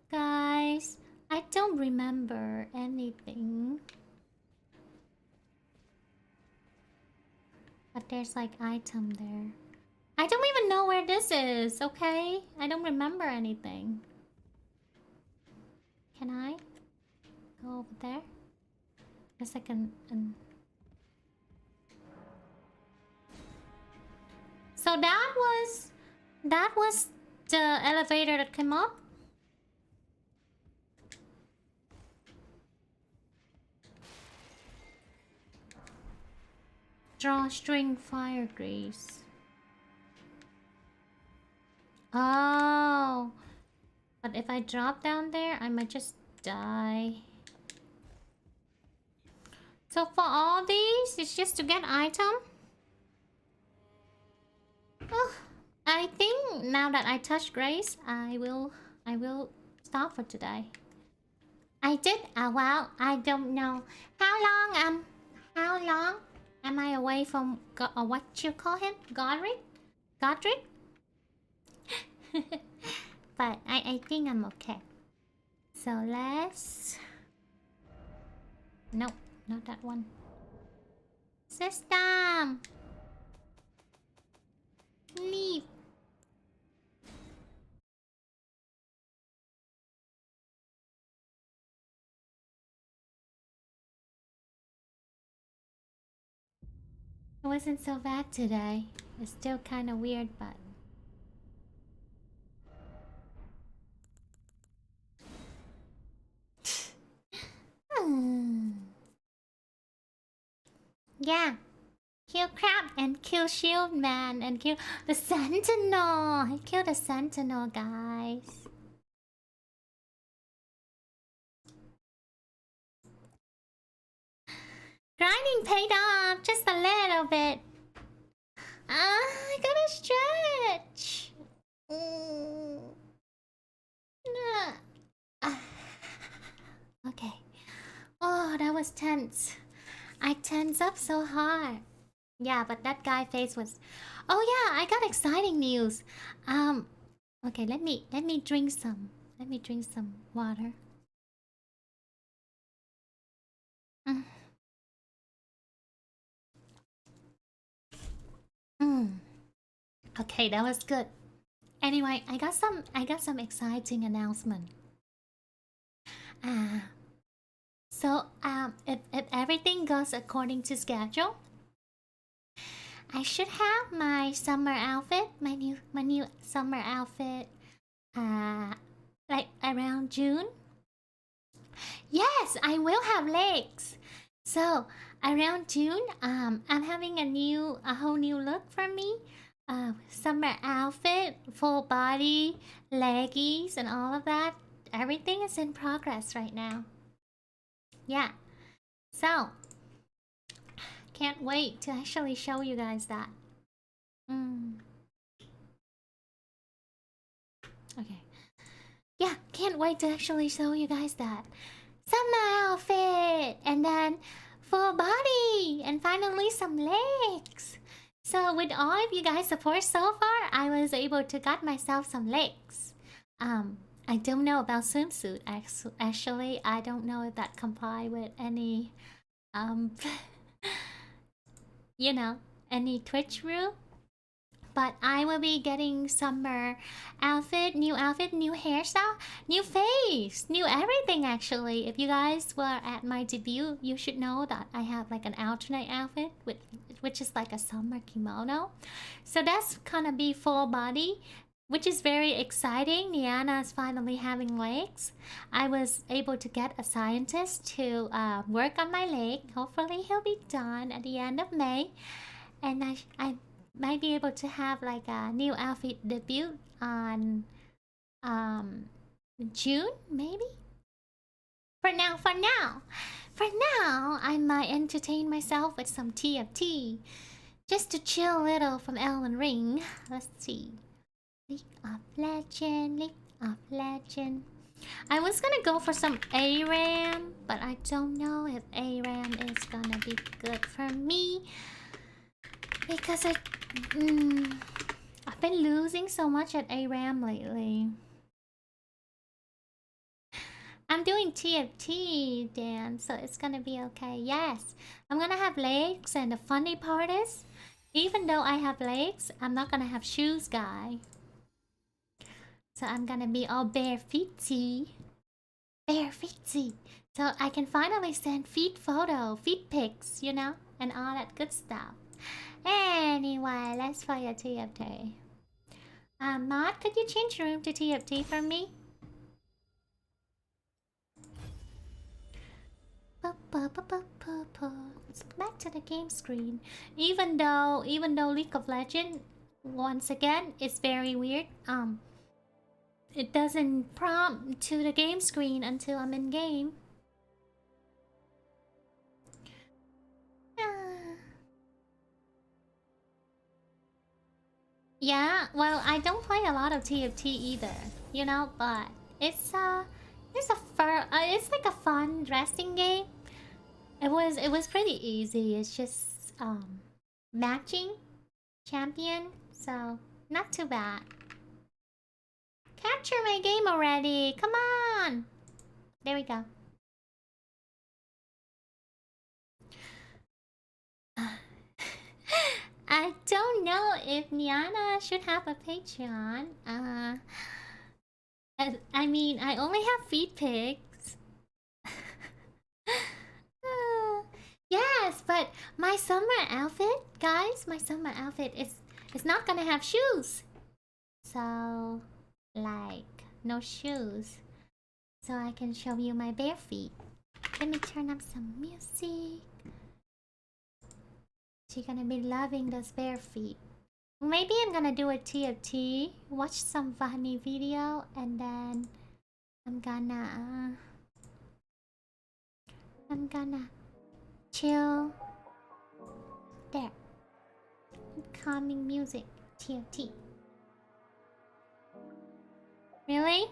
Guys, I don't remember anything. But there's like item there. I don't even know where this is, okay? I don't remember anything. Can I go over there? Guess I can... So that was the elevator that came up? Drawstring fire grease. Oh. But if I drop down there, I might just die. So for all these, it's just to get item? Oh, I think now that I touched Grace, I will stop for today. I did? Oh wow, I don't know. How long am I away from what you call him? Godric? But I think I'm okay. So let's... Nope, not that one. System! Leave! It wasn't so bad today. It's still kind of weird, but... Yeah. Kill crab and kill shield man and kill the sentinel. I killed the sentinel, guys. Grinding paid off just a little bit. I gotta stretch. Ah. Okay. Oh, that was tense. I tense up so hard. Yeah, but that guy face was. Oh yeah, I got exciting news. Okay, let me drink some. Let me drink some water. Mm. Mm. Okay, that was good. Anyway, I got some exciting announcement. Uh, if everything goes according to schedule, I should have my summer outfit, my new summer outfit, like around June. Yes, I will have legs. So around June, I'm having a whole new look for me. Summer outfit, full body, leggies, and all of that. Everything is in progress right now. Yeah. So can't wait to actually show you guys that. Okay. Yeah, can't wait to actually show you guys that. Summer outfit! And then full body! And finally some legs! So with all of you guys' support so far, I was able to get myself some legs. I don't know about swimsuit. Actually, I don't know if that comply with any, you know, any Twitch rule. But I will be getting summer outfit, new hairstyle, new face, new everything actually. If you guys were at my debut, you should know that I have like an alternate outfit which is like a summer kimono. So that's gonna be full body, which is very exciting. Niana is finally having legs. I was able to get a scientist to work on my leg. Hopefully he'll be done at the end of May. And I might be able to have like a new outfit debut on June, maybe. For now, I might entertain myself with some TFT, just to chill a little from Elden Ring. Let's see, League of Legend. I was gonna go for some ARAM, but I don't know if ARAM is gonna be good for me. Because I've been losing so much at ARAM lately. I'm doing TFT, Dan, so it's gonna be okay. Yes, I'm gonna have legs, and the funny part is, even though I have legs, I'm not gonna have shoes, guy. So I'm gonna be all bare feety. So I can finally send feet pics, you know, and all that good stuff. Anyway, let's play a TFT. Mod, could you change room to TFT for me? Let's go back to the game screen. Even though League of Legends, once again, is very weird. It doesn't prompt to the game screen until I'm in game. Yeah, well, I don't play a lot of TFT either, you know, but it's like a fun resting game. It was pretty easy. It's just matching champion, so not too bad. Capture my game already. Come on. There we go. I don't know if Niana should have a Patreon. I mean, I only have feet pics. Yes, but my summer outfit, guys, is not gonna have shoes. So, like, no shoes. So I can show you my bare feet. Let me turn up some music. She's gonna be loving those bare feet. Maybe I'm gonna do a TFT, watch some funny video, and then I'm gonna chill. There. Calming music. TFT. Really?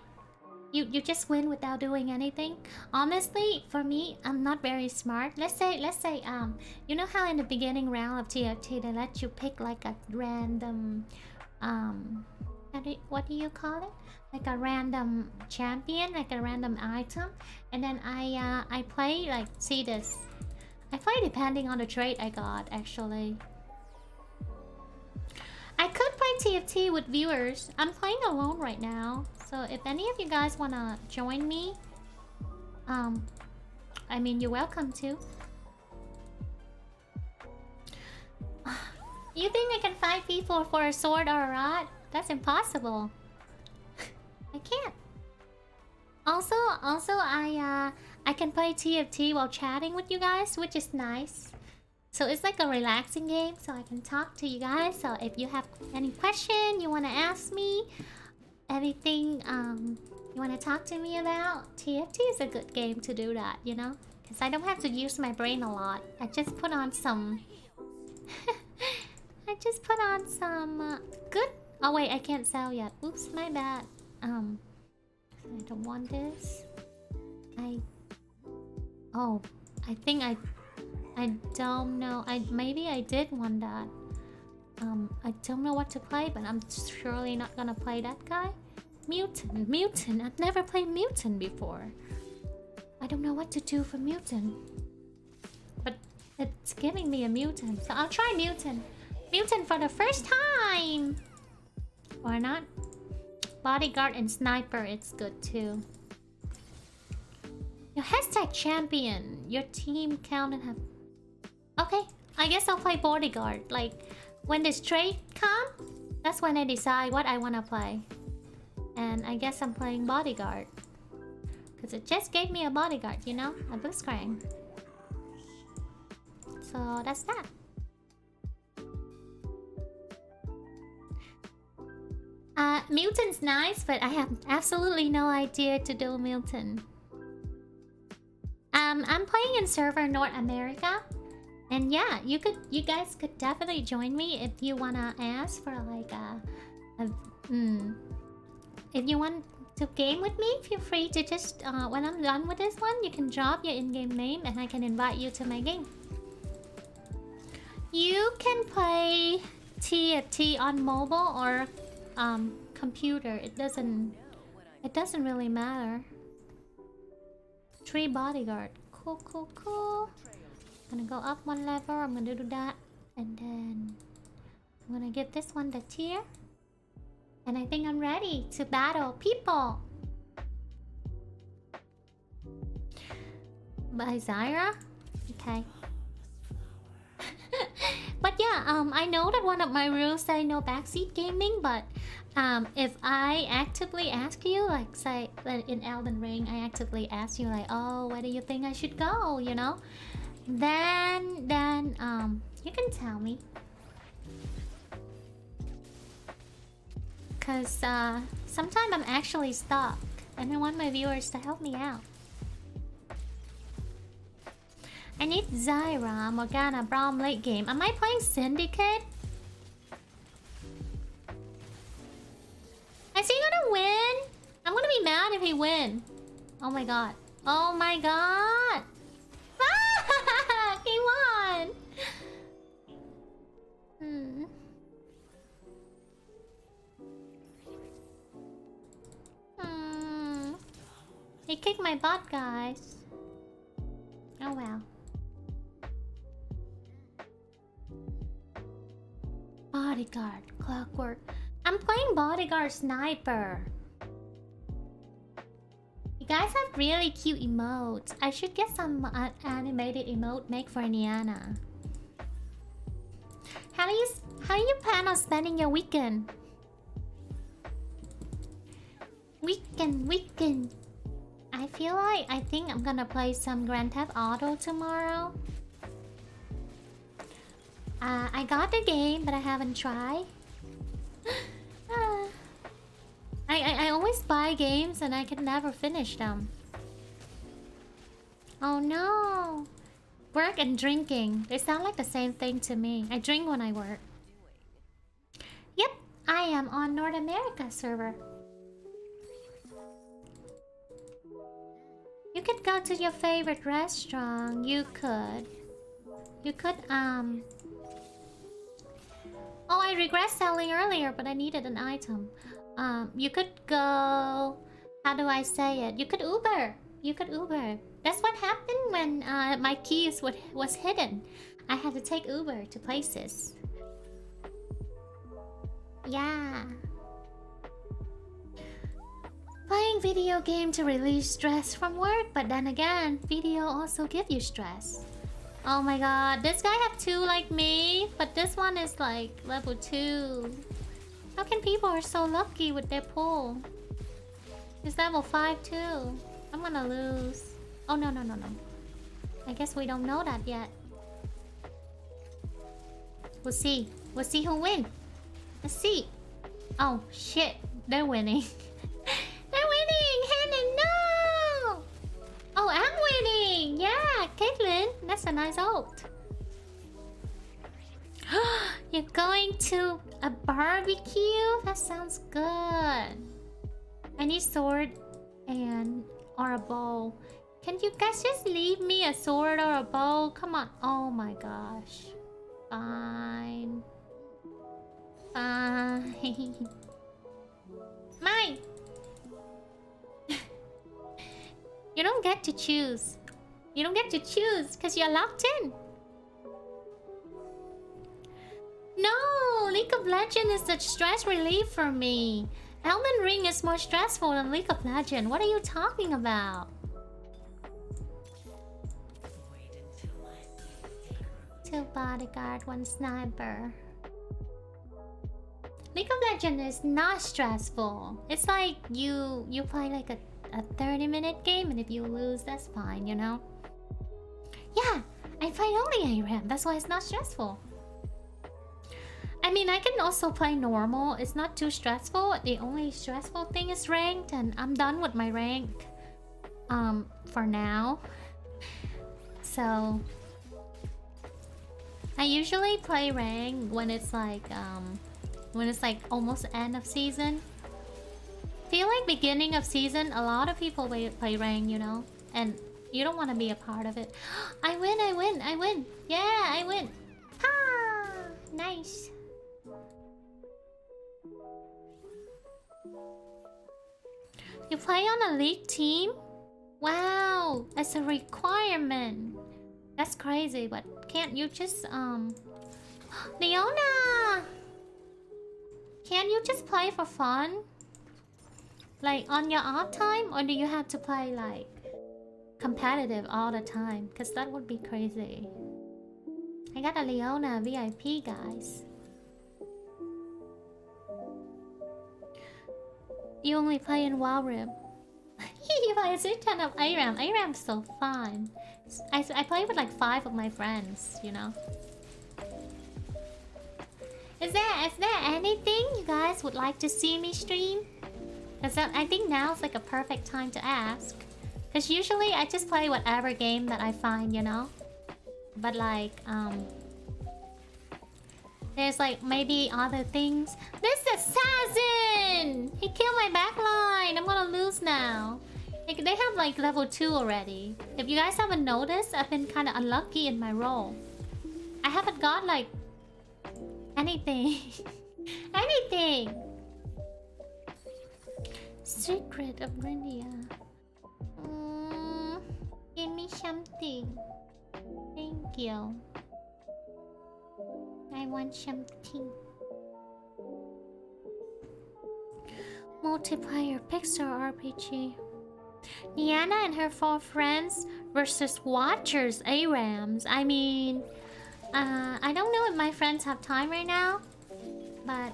You just win without doing anything? Honestly, for me, I'm not very smart. Let's say you know how in the beginning round of TFT they let you pick like a random what do you call it? Like a random champion, like a random item. And then I play like, see this. I play depending on the trait I got actually. I could play TFT with viewers. I'm playing alone right now. So if any of you guys wanna join me, I mean, you're welcome to. You think I can fight people for a sword or a rod? That's impossible. I can't. Also, I can play TFT while chatting with you guys, which is nice. So it's like a relaxing game, so I can talk to you guys. So if you have any question you want to ask me, anything you want to talk to me about, TFT is a good game to do that, you know? Because I don't have to use my brain a lot. I just put on some... I just put on some good... Oh wait, I can't sell yet. Oops, my bad. I don't want this. Oh, I think I don't know. Maybe I did want that. I don't know what to play, but I'm surely not gonna play that guy. Mutant. I've never played Mutant before. I don't know what to do for Mutant. But it's giving me a Mutant, so I'll try Mutant. Mutant for the first time! Or not? Bodyguard and Sniper, it's good too. Your hashtag champion. Your team count and have... Okay, I guess I'll play Bodyguard. Like, when this trait comes, that's when I decide what I want to play. And I guess I'm playing Bodyguard. Because it just gave me a Bodyguard, you know? A Blitzcrank. So, that's that. Mutant's nice, but I have absolutely no idea to do Mutant. I'm playing in server North America. And yeah, you guys could definitely join me if you wanna ask for like if you want to game with me, feel free to just when I'm done with this one, you can drop your in-game name and I can invite you to my game. You can play TFT on mobile or computer. It doesn't really matter. 3 bodyguard. Cool. I'm gonna go up 1 level. I'm gonna do that, and then I'm gonna give this one the tier. And I think I'm ready to battle people. By Zyra? Okay. But yeah, I know that one of my rules say no backseat gaming, but if I actively ask you, like say in Elden Ring, I actively ask you like, oh, where do you think I should go, you know? Then you can tell me. Cause sometimes I'm actually stuck and I want my viewers to help me out. I need Zyra, Morgana, Braum late game. Am I playing Syndicate? Is he gonna win? I'm gonna be mad if he wins. Oh my god. Oh my god! He won! He kicked my butt, guys. Oh well. Bodyguard, clockwork. I'm playing Bodyguard Sniper. You guys have really cute emotes. I should get some animated emote make for Niana. How do you plan on spending your weekend? Weekend. I think I'm gonna play some Grand Theft Auto tomorrow. I got the game, but I haven't tried. I always buy games and I can never finish them. Oh no! Work and drinking. They sound like the same thing to me. I drink when I work. Yep, I am on North America server. You could go to your favorite restaurant. You could. Oh, I regret selling earlier, but I needed an item. You could go... How do I say it? You could Uber. That's what happened when my keys was hidden. I had to take Uber to places. Yeah. Playing video game to release stress from work, but then again, video also give you stress. Oh my god, this guy have 2 like me, but this one is like level 2. How can people are so lucky with their pull? He's level 5 too. I'm gonna lose. Oh no. I guess we don't know that yet. We'll see who win. Let's see. Oh shit, they're winning. They're winning! Hannah, no! Oh, I'm winning! Yeah, Caitlin, that's a nice ult. You're going to a barbecue? That sounds good. I need sword or a bow. Can you guys just leave me a sword or a bow? Come on. Oh my gosh. Fine. Mine! You don't get to choose. You don't get to choose because you're locked in. No! League of Legends is such stress relief for me. Elden Ring is more stressful than League of Legends. What are you talking about? 2 bodyguard, 1 sniper. League of Legends is not stressful. It's like you play like a 30-minute game, and if you lose, that's fine, you know? Yeah, I play only ARAM. That's why it's not stressful. I mean, I can also play normal. It's not too stressful. The only stressful thing is ranked, and I'm done with my rank for now. So I usually play rank when it's like almost end of season. Feel like beginning of season, a lot of people play rank, you know, and you don't want to be a part of it. I win! Yeah, I win! Ha! Nice. You play on a league team? Wow, as a requirement. That's crazy, but can't you just Leona! Can't you just play for fun? Like on your off time, or do you have to play like competitive all the time? Cause that would be crazy. I got a Leona VIP, guys. You only play in Walrim. You play a shit ton of ARAM. ARAM's so fun. I play with like 5 of my friends, you know. Is there anything you guys would like to see me stream? Cause I think now's like a perfect time to ask. Cause usually I just play whatever game that I find, you know. But like there's like maybe other things. This assassin! He killed my backline. I'm gonna lose now. Like, they have like level 2 already. If you guys haven't noticed, I've been kind of unlucky in my role. I haven't got like anything. Anything. Secret of Grindia. Give me something. Thank you. I want something. Multiplayer Pixar RPG. Niana and her 4 friends versus Watchers ARAMs. I mean, I don't know if my friends have time right now, but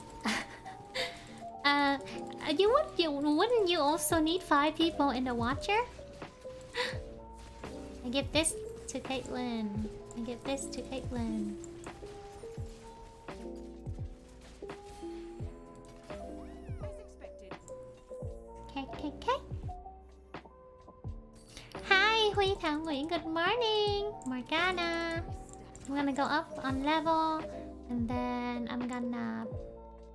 wouldn't you also need 5 people in the Watcher? I give this to Caitlin. Thang good morning. Morgana. I'm gonna go up on level. And then I'm gonna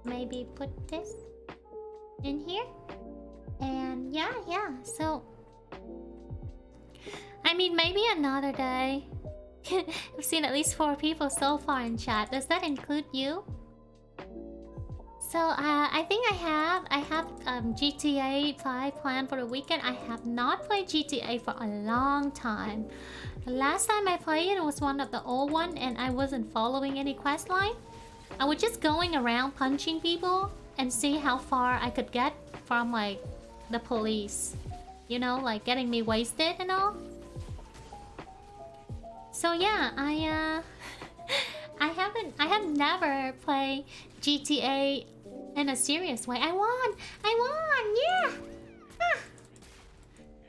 maybe put this in here. And yeah. So I mean, maybe another day. I've seen at least 4 people so far in chat. Does that include you? So I think I have GTA 5 planned for the weekend. I have not played GTA for a long time. The last time I played it was one of the old one, and I wasn't following any quest line. I was just going around punching people and see how far I could get from like the police. You know, like getting me wasted and all. So yeah, I have never played GTA in a serious way. I won! Yeah! Ah.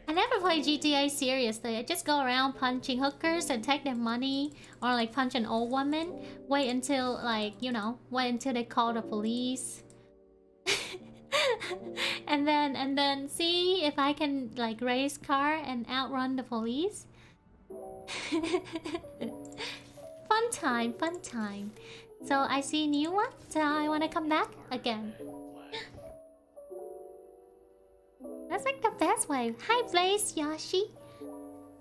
I never play GTA seriously. I just go around punching hookers and take their money, or like punch an old woman. Wait until like, you know, wait until they call the police. and then see if I can like race car and outrun the police. Fun time. So I see a new one, so I want to come back again. That's like the best way. Hi Blaze, Yoshi.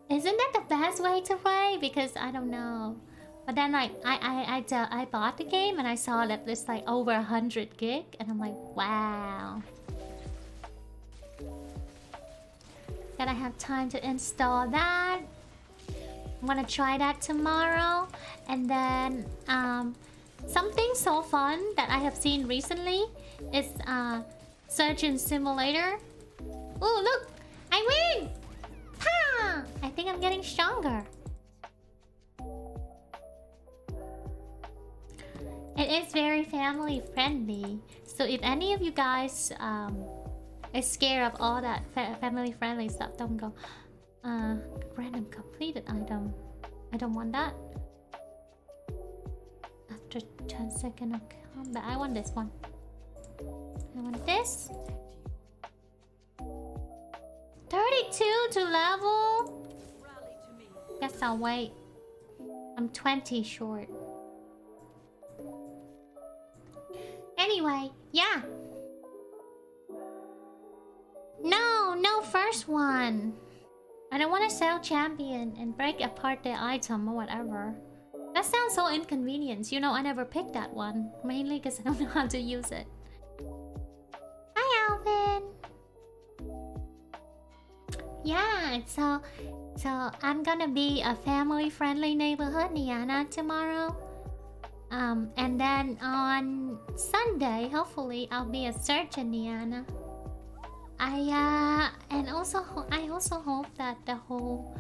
Isn't that the best way to play? Because I don't know. But then like I bought the game and I saw that it's like over 100 gig, and I'm like, wow. Gotta have time to install that. I'm gonna try that tomorrow. And then something so fun that I have seen recently is Surgeon Simulator. Oh look! I win! Ha! I think I'm getting stronger. It is very family friendly. So if any of you guys is scared of all that family friendly stuff, don't go. Random completed item. I don't want that. After 10 seconds of combat, I want this one. I want this. 32 to level. Guess I'll wait. I'm 20 short. Anyway, yeah. No first one. I don't want to sell champion and break apart the item or whatever. That sounds so inconvenient. You know, I never picked that one. Mainly because I don't know how to use it. Hi, Alvin. Yeah, so I'm gonna be a family-friendly neighborhood Niana tomorrow. And then on Sunday, hopefully, I'll be a surgeon Niana. I also hope that the whole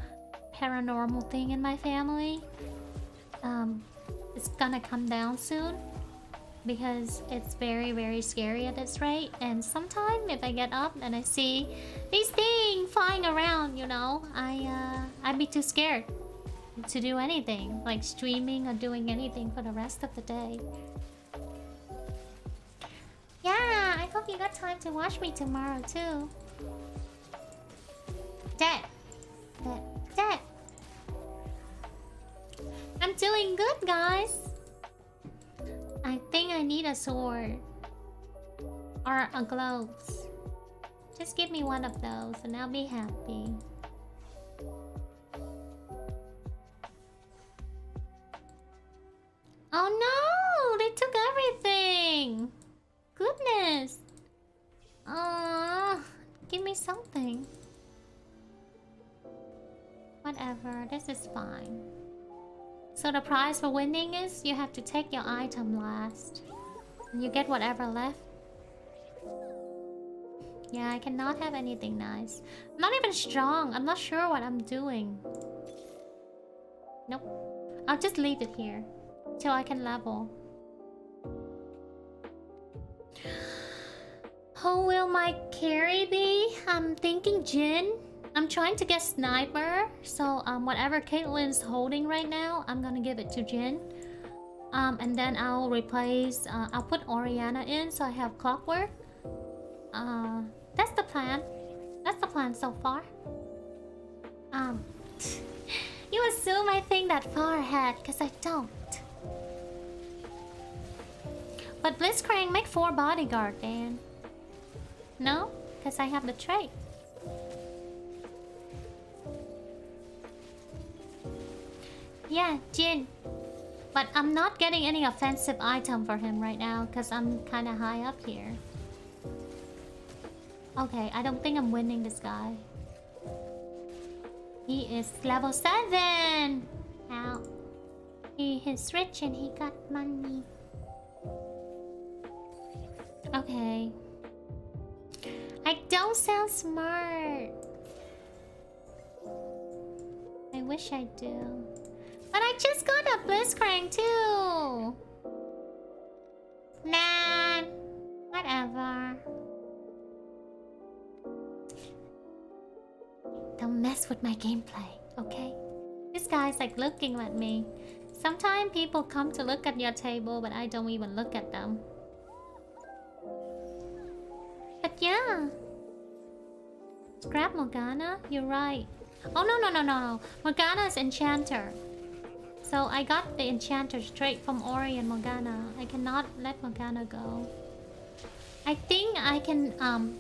paranormal thing in my family is gonna come down soon, because it's very, very scary at this rate. And sometimes if I get up and I see these things flying around, you know, I'd be too scared to do anything, like streaming or doing anything for the rest of the day. Yeah, I hope you got time to watch me tomorrow too. Dead. I'm doing good, guys. I think I need a sword. Or a gloves. Just give me one of those and I'll be happy. Oh no! They took everything! Goodness! Give me something. Whatever, this is fine. So the prize for winning is you have to take your item last. And you get whatever left. Yeah, I cannot have anything nice. I'm not even strong. I'm not sure what I'm doing. Nope. I'll just leave it here till I can level. Who will my carry be? I'm thinking Jin. I'm trying to get sniper. So whatever Caitlyn's holding right now, I'm gonna give it to Jin. And then I'll replace I'll put Oriana in so I have clockwork. That's the plan. That's the plan so far. You assume I think that far ahead, because I don't. But Blitzcrank, make 4 bodyguard, Dan. No? Because I have the trait. Yeah, Jin. But I'm not getting any offensive item for him right now, because I'm kind of high up here. Okay, I don't think I'm winning this guy. He is level 7! Ow. He is rich and he got money. Okay. I don't sound smart. I wish I do. But I just got a Blitzcrank too! Nah. Whatever. Don't mess with my gameplay, okay? This guy's like looking at me. Sometimes people come to look at your table, but I don't even look at them. But yeah. Scrap Morgana? You're right. Oh, no. Morgana is Enchanter. So I got the Enchanter straight from Ori and Morgana. I cannot let Morgana go. I think I can,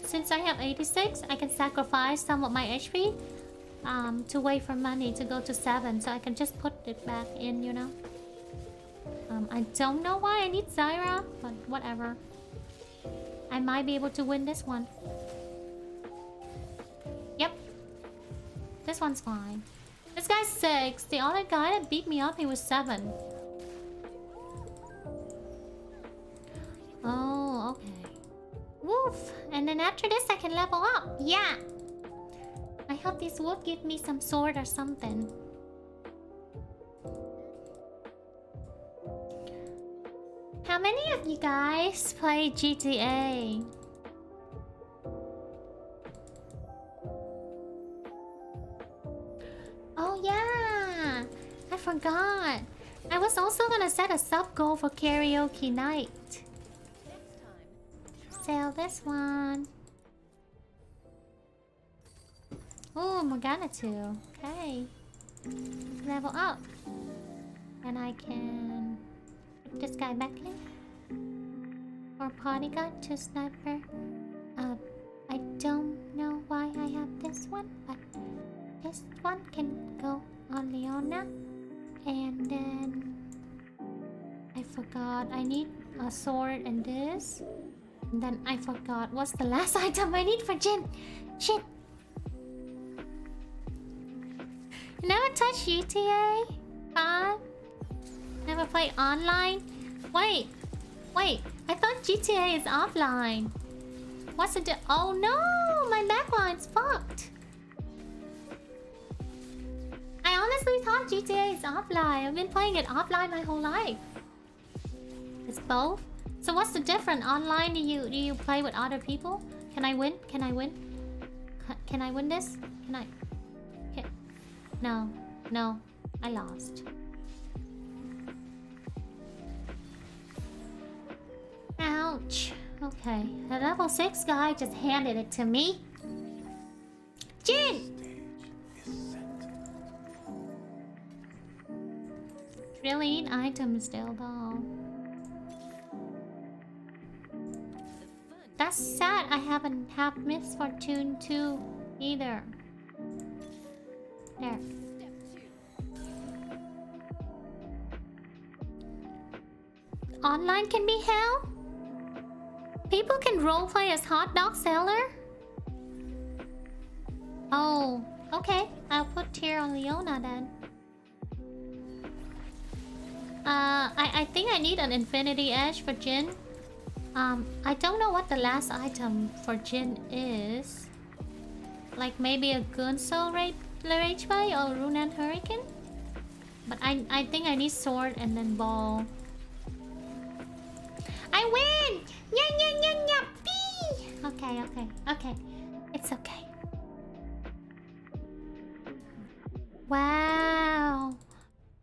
since I have 86, I can sacrifice some of my HP to wait for money to go to 7, so I can just put it back in, you know? I don't know why I need Zyra, but whatever. I might be able to win this one. Yep. This one's fine. This guy's 6. The other guy that beat me up, he was 7. Oh, okay. Woof! And then after this, I can level up. Yeah! I hope this wolf give me some sword or something. How many of you guys play GTA? Oh yeah! I forgot. I was also gonna set a sub goal for karaoke night. Sell this one. Oh, Morgana 2. Okay. Level up. And I can put this guy back in. Or bodyguard to sniper. I don't know why I have this one, but this one can go on Leona. And then I forgot I need a sword and this. And then I forgot what's the last item I need for Jin. Shit. You never touched GTA 5? Never play online? Wait. I thought GTA is offline. What's it do? Oh no! My backline's fucked. I honestly thought GTA is offline. I've been playing it offline my whole life. It's both? So what's the difference? Online, do you play with other people? Can I win? Can I win? Can I win this? Can I? No. I lost. Ouch. Okay. The level 6 guy just handed it to me. Jin! Really need items still though. That's sad I haven't had Miss Fortune 2 either. There. Online can be hell? People can roleplay as hot dog seller? Oh, okay. I'll put tier on Leona then. I think I need an Infinity Edge for Jin. I don't know what the last item for Jin is. Like maybe a Gunso Rage Bay or Runan Hurricane? But I think I need sword and then ball. I win! Yeah, bee! Okay. It's okay. Wow.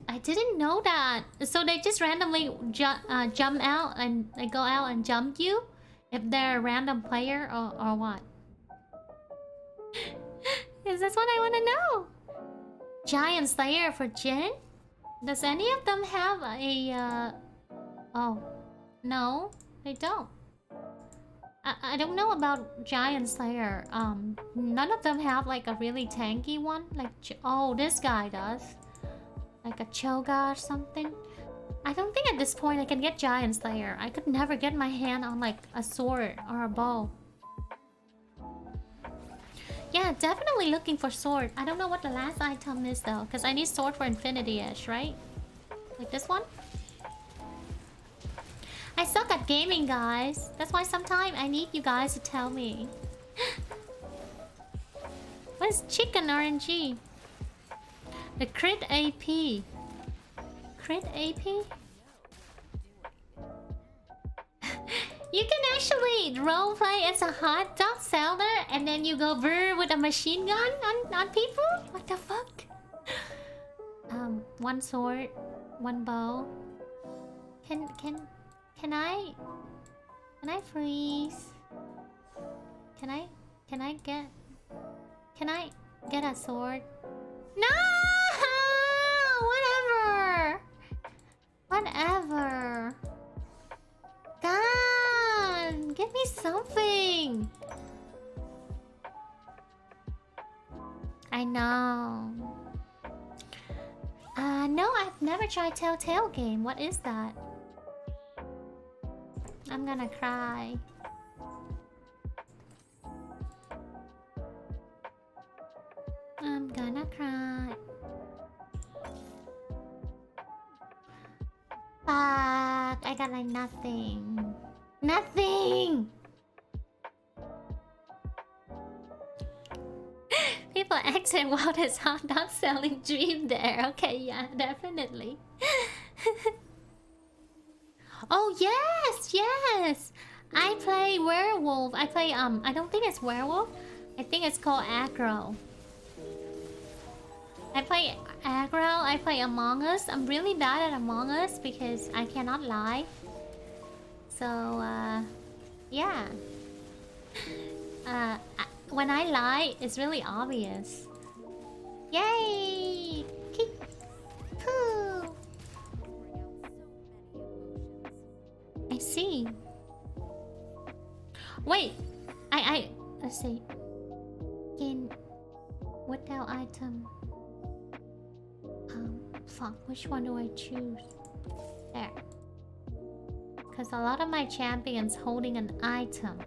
I didn't know that. So they just randomly jump out and they go out and jump you? If they're a random player or what? Is this what I want to know? Giant Slayer for Jin? Does any of them have a oh, no, they don't. I don't know about Giant Slayer. None of them have like a really tanky one. Like, oh, this guy does. Like a Choga or something. I don't think at this point I can get Giant Slayer. I could never get my hand on like a sword or a bow. Yeah, definitely looking for sword. I don't know what the last item is though, because I need sword for Infinity Edge, right? Like this one? I suck at gaming, guys. That's why sometimes I need you guys to tell me. What is chicken RNG? The crit AP. Crit AP? You can actually roleplay as a hot dog seller and then you go brr with a machine gun on people? What the fuck? One sword, one bow. Can I freeze? Can I get a sword? No! Whatever. God, give me something. I know. No, I've never tried Telltale game. What is that? I'm gonna cry. I'm gonna cry. Fuck, I got like nothing. Nothing! People accent wild as hot dog selling dream there. Okay, yeah, definitely. Oh, yes! I play werewolf. I play, I don't think it's werewolf. I think it's called aggro. I play aggro. I play Among Us. I'm really bad at Among Us because I cannot lie. So, yeah. When I lie, it's really obvious. Yay! Kick. Poo. I see. Wait, let's see. In without item. Fuck, which one do I choose? There. Because a lot of my champions holding an item.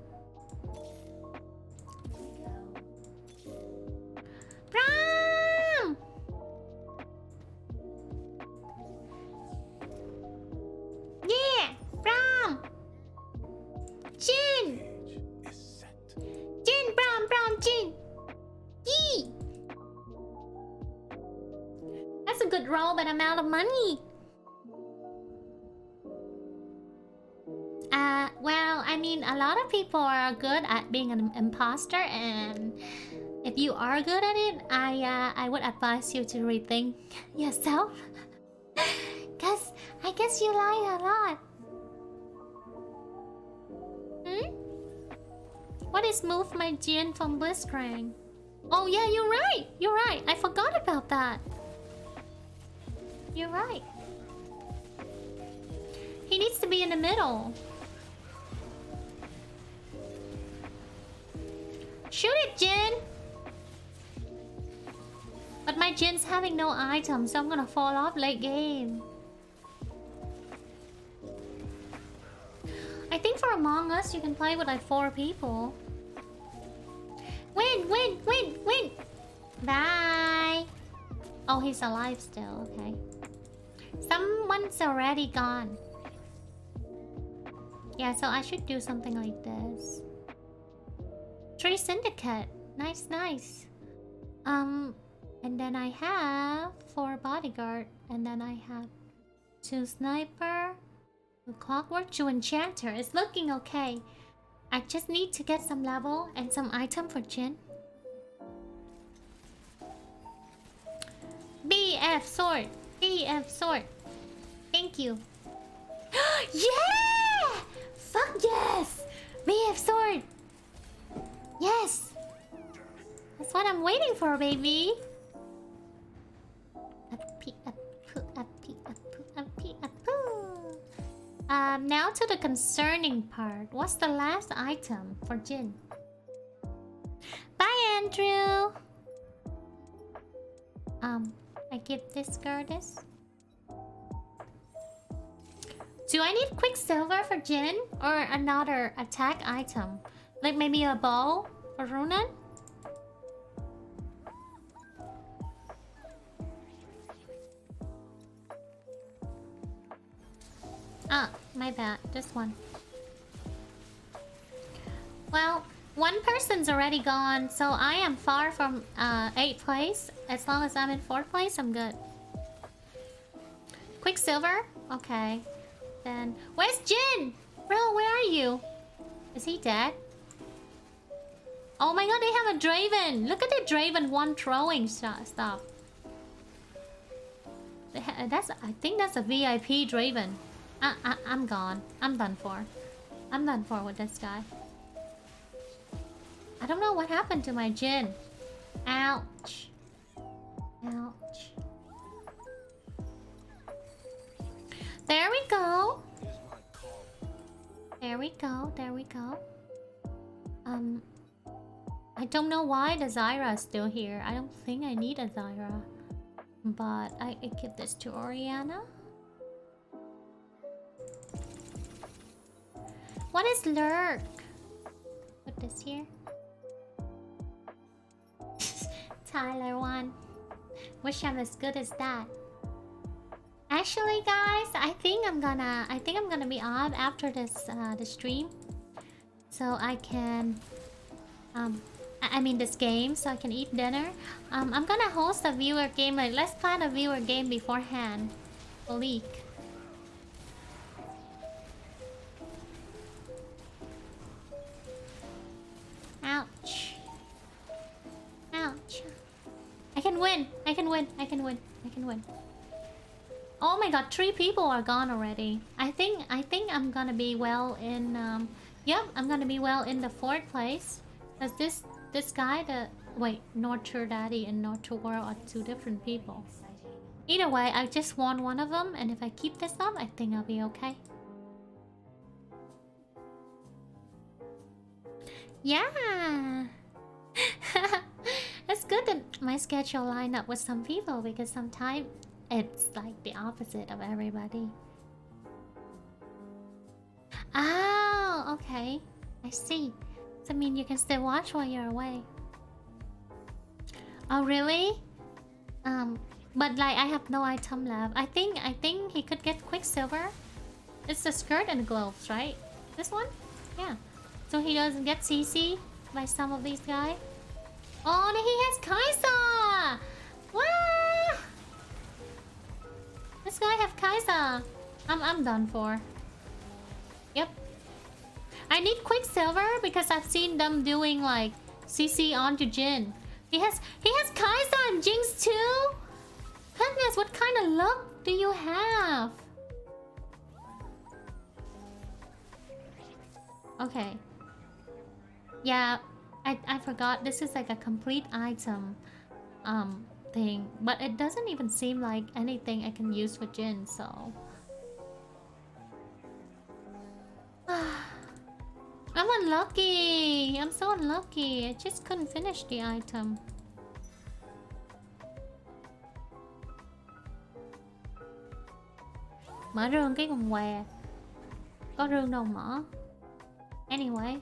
Bram! Yeah! Bram! Jin! Jin! Bram! Jin! Yee! That's a good roll, but I'm out of money. Well, I mean, a lot of people are good at being an imposter, and if you are good at it, I would advise you to rethink yourself. Cause I guess you lie a lot. What is move my Jin from Blitzcrank? Oh yeah, you're right. You're right. I forgot about that. You're right. He needs to be in the middle. Shoot it, Jin! But my Jin's having no items, so I'm gonna fall off late game. I think for Among Us, you can play with like 4 people. Win! Bye! Oh, he's alive still, okay. Someone's already gone. Yeah, so I should do something like this. 3 syndicate. Nice. And then I have 4 bodyguard. And then I have 2 sniper, 2 clockwork, 2 enchanter. It's looking okay. I just need to get some level and some item for Jin. BF sword. BF sword. Thank you. Yeah! Fuck yes! BF sword. Yes! That's what I'm waiting for, baby. Now to the concerning part. What's the last item for Jin? Bye, Andrew. I give this girl this. Do I need Quicksilver for Jin or another attack item? Like maybe a bow for Runan? Ah, my bad. This one. Well, one person's already gone, so I am far from 8th place. As long as I'm in 4th place, I'm good. Quicksilver? Okay. Then... Where's Jin? Bro, where are you? Is he dead? Oh my god, they have a Draven! Look at the Draven one throwing stuff. I think that's a VIP Draven. I'm gone. I'm done for. I'm done for with this guy. I don't know what happened to my Jin. Ouch. Ouch. There we go. There we go. There we go. I don't know why the Zyra is still here. I don't think I need a Zyra. But I give this to Oriana. What is lurk? Put this here. Tyler won. Wish I'm as good as that. Actually, guys, I think I'm gonna be on after this the stream, so I can I mean this game, so I can eat dinner. I'm gonna host a viewer game. Like, let's plan a viewer game beforehand. A leak. Ouch. Ouch. I can win. I can win. I can win. I can win. Oh my god, 3 people are gone already. I think I'm gonna be well in yep, I'm gonna be well in the 4th place. Cause this guy, wait, Norture Daddy and Norture World are 2 different people. Either way, I just won one of them, and if I keep this up, I think I'll be okay. Yeah. It's good that my schedule lined up with some people, because sometimes it's like the opposite of everybody. Oh, okay. I see. So, I mean, you can still watch while you're away. Oh, really? But like, I have no item left. I think he could get Quicksilver. It's the skirt and the gloves, right? This one? Yeah. So he doesn't get CC by some of these guys. Oh, he has Kaisa! Wow! This guy have Kaisa. I'm done for. Yep. I need Quicksilver because I've seen them doing like CC onto Jin. He has Kaisa and Jinx too? Goodness, what kind of luck do you have? Okay. Yeah, I forgot. This is like a complete item thing. But it doesn't even seem like anything I can use for Jin, so... I'm unlucky! I'm so unlucky. I just couldn't finish the item. Mở rương cái quần què. Có rương đâu mở. Anyway.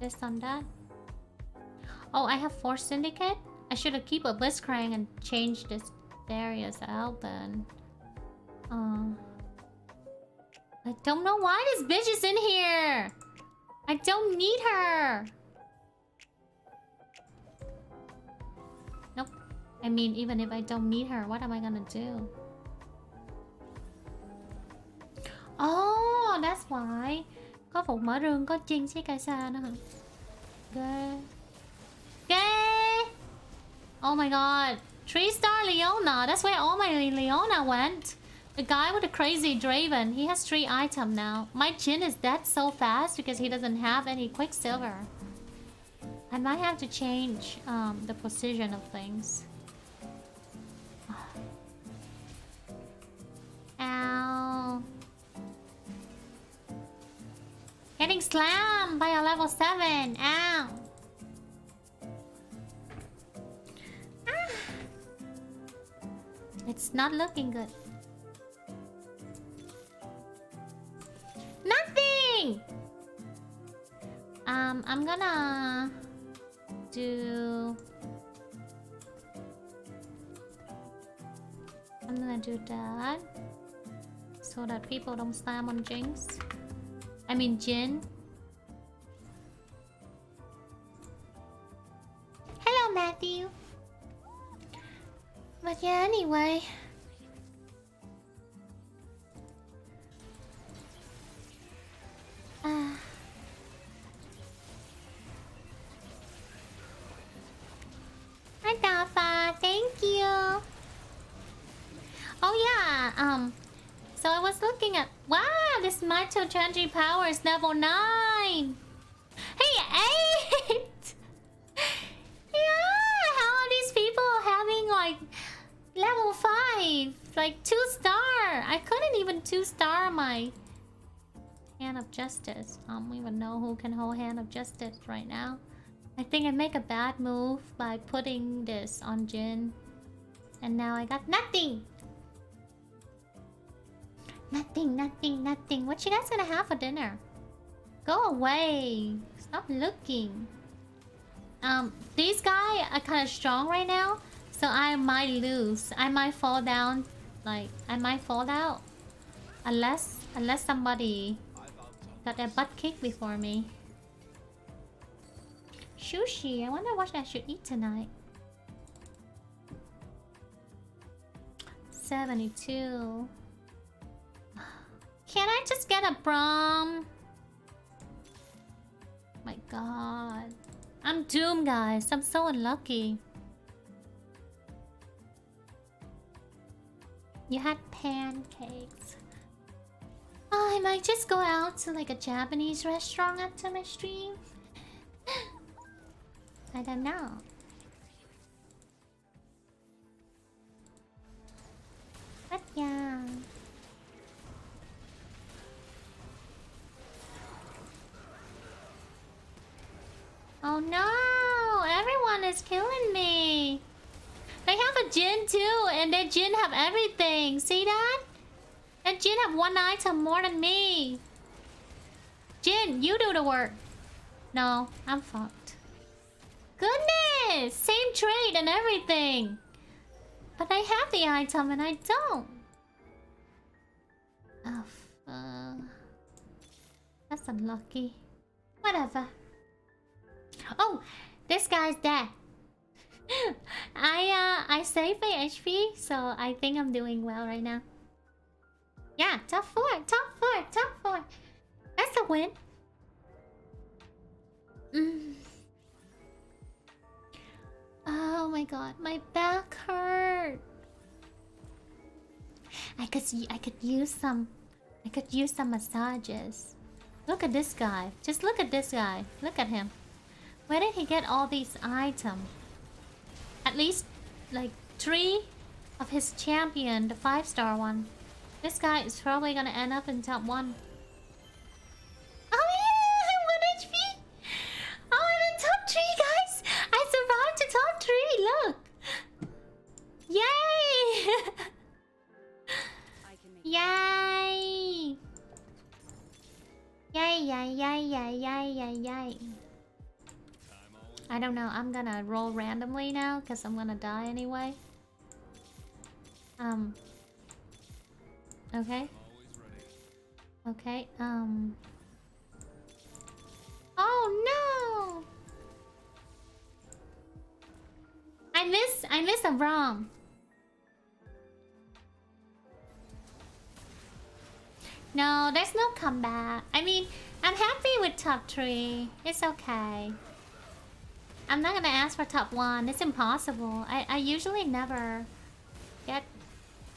This on that. Oh, I have 4 syndicate? I should have keep a Blitzcrank and changed this Darius out then. I don't know why this bitch is in here! I don't need her! Nope. I mean, even if I don't need her, what am I gonna do? Oh, that's why. Có phục mở rương có Jin với Kaisa nữa hả? Ghê. Ghê! Oh my god. 3-star Leona. That's where all my Leona went. The guy with the crazy Draven. He has 3 items now. My Jin is dead so fast because he doesn't have any Quicksilver. I might have to change the position of things. Ow. Getting slammed by a level 7. Ow. Ah. It's not looking good. Nothing! I'm gonna do... I'm gonna do that so that people don't slam on Jinx. I mean Jin. Hello, Matthew. But yeah, anyway. Hi, Dafa. Thank you. Oh yeah. So I was looking at. Wow, this mitochondria power is level 9. Hey, 8. Yeah. How are these people having like level 5, like 2-star? I couldn't even 2-star my Hand of Justice. I don't even know who can hold Hand of Justice right now. I think I make a bad move by putting this on Jin. And now I got nothing. Nothing. What you guys gonna have for dinner? Go away. Stop looking. These guys are kind of strong right now. So I might lose. I might fall down. Like, I might fall out. Unless somebody got their butt kicked before me. Sushi. I wonder what I should eat tonight. 72. Can I just get a prom? My god. I'm doomed, guys. I'm so unlucky. You had pancakes. Oh, I might just go out to like a Japanese restaurant after my stream. I don't know. But yeah. Oh no! Everyone is killing me! They have a Jin too, and their Jin have everything. See that? And Jin have one item more than me. Jin, you do the work. No, I'm fucked. Goodness! Same trade and everything. But I have the item and I don't. Oh, that's unlucky. Whatever. Oh, this guy's dead. I saved my HP, so I think I'm doing well right now. Yeah, top 4. That's a win. Oh my god, my back hurt. I could use some massages. Look at this guy. Just look at this guy. Look at him. Where did he get all these items? At least like 3 of his champion, the 5-star one. This guy is probably gonna end up in top 1. Oh yeah, I'm 1 HP. Oh, I'm in top 3, guys. I survived to top 3. Look. Yay! Yay! Yay! I don't know. I'm gonna roll randomly now because I'm gonna die anyway. Okay. Okay. Oh no! I miss a ROM. No, there's no comeback. I mean, I'm happy with top 3. It's okay. I'm not gonna ask for top 1. It's impossible. I usually never get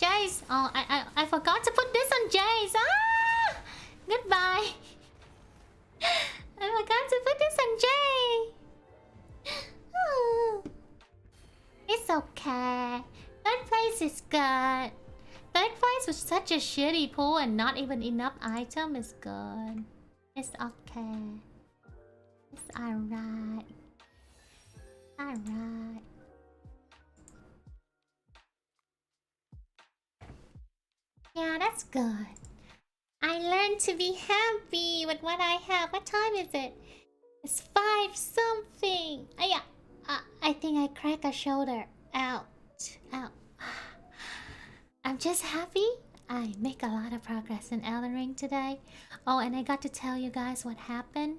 Jace. Oh, I forgot to put this on Jace. Ah! Goodbye. I forgot to put this on Jay. Oh. It's okay. 3rd place is good. 3rd place guys with such a shitty pool and not even enough item is good. It's okay. It's alright. Alright. Yeah, that's good. I learned to be happy with what I have. What time is it? It's 5 something. Yeah. I think I cracked a shoulder. Ouch. Ow. I'm just happy I make a lot of progress in Elden Ring today. Oh, and I got to tell you guys what happened.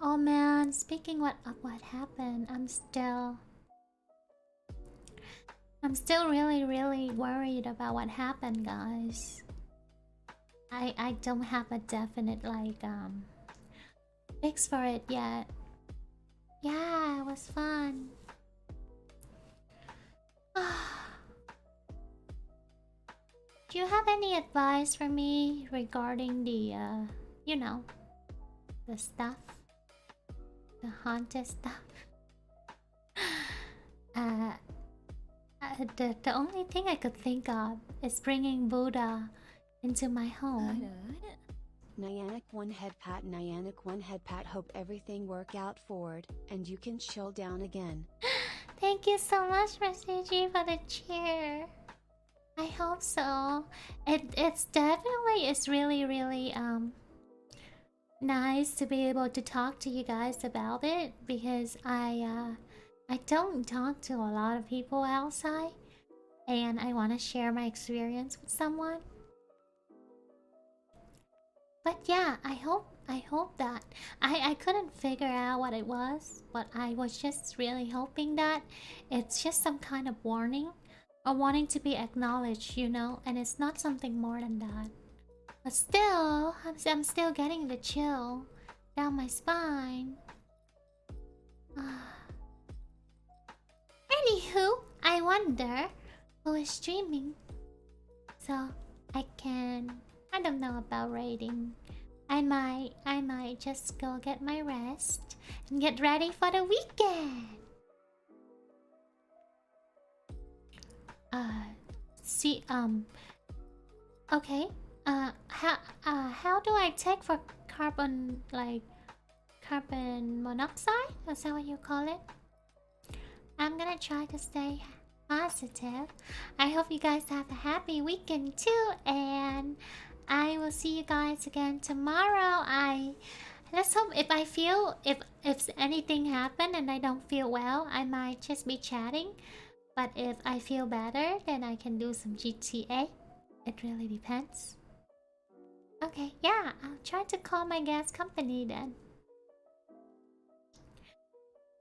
Oh man, speaking of what happened, I'm still really worried about what happened, guys. I don't have a definite fix for it yet. Yeah, it was fun. Do you have any advice for me regarding the you know, the stuff? The haunted stuff? The only thing I could think of is bringing Buddha into my home. Nyanik one head pat, hope everything work out forward, and you can chill down again. Thank you so much, Message, for the cheer. I hope so. It's definitely really nice to be able to talk to you guys about it, because I don't talk to a lot of people outside, and I want to share my experience with someone. But yeah, I hope that I couldn't figure out what it was, but I was just really hoping that it's just some kind of warning or wanting to be acknowledged, you know, and it's not something more than that. But still, I'm still getting the chill down my spine. Anywho, I wonder who is streaming, so I don't know about rating. I might just go get my rest and get ready for the weekend. Okay. How do I take for carbon monoxide? Is that what you call it? I'm gonna try to stay positive. I hope you guys have a happy weekend too, and I will see you guys again tomorrow. Let's hope if anything happened and I don't feel well, I might just be chatting. But if I feel better, then I can do some GTA. It really depends. Okay, yeah, I'll try to call my gas company then.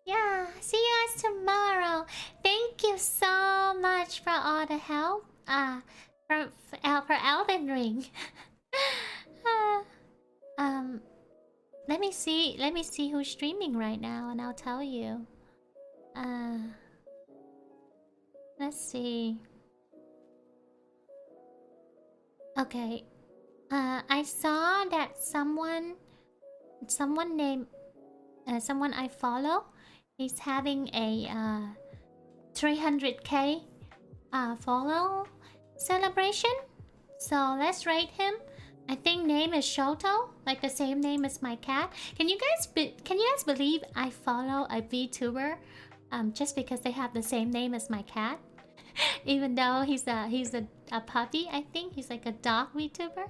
Yeah, see you guys tomorrow. Thank you so much for all the help. For Elden Ring. Let me see who's streaming right now, and I'll tell you. Let's see. Okay. I saw that someone named someone I follow, he's having a 300k follow celebration. So let's rate him. I think name is Shoto, like the same name as my cat. Can you guys believe I follow a VTuber just because they have the same name as my cat? Even though he's a puppy, I think he's like a dog VTuber,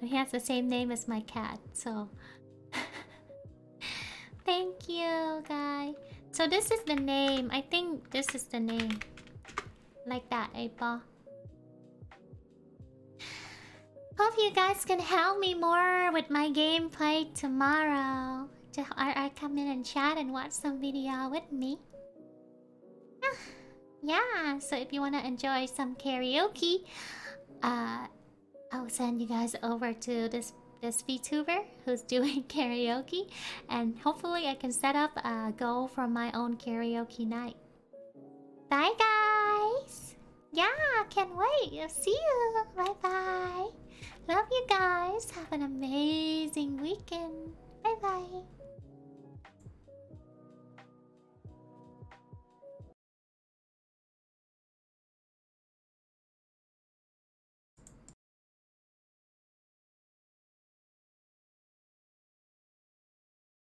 but he has the same name as my cat. So thank you, guy. So this is the name. I think this is the name. Like that, April. Hope you guys can help me more with my gameplay tomorrow. I come in and chat and watch some video with me. Yeah, so if you want to enjoy some karaoke, I'll send you guys over to this VTuber who's doing karaoke, and hopefully I can set up a goal for my own karaoke night. Bye guys! Yeah, can't wait. I'll see you. Bye bye. Love you guys. Have an amazing weekend. Bye bye.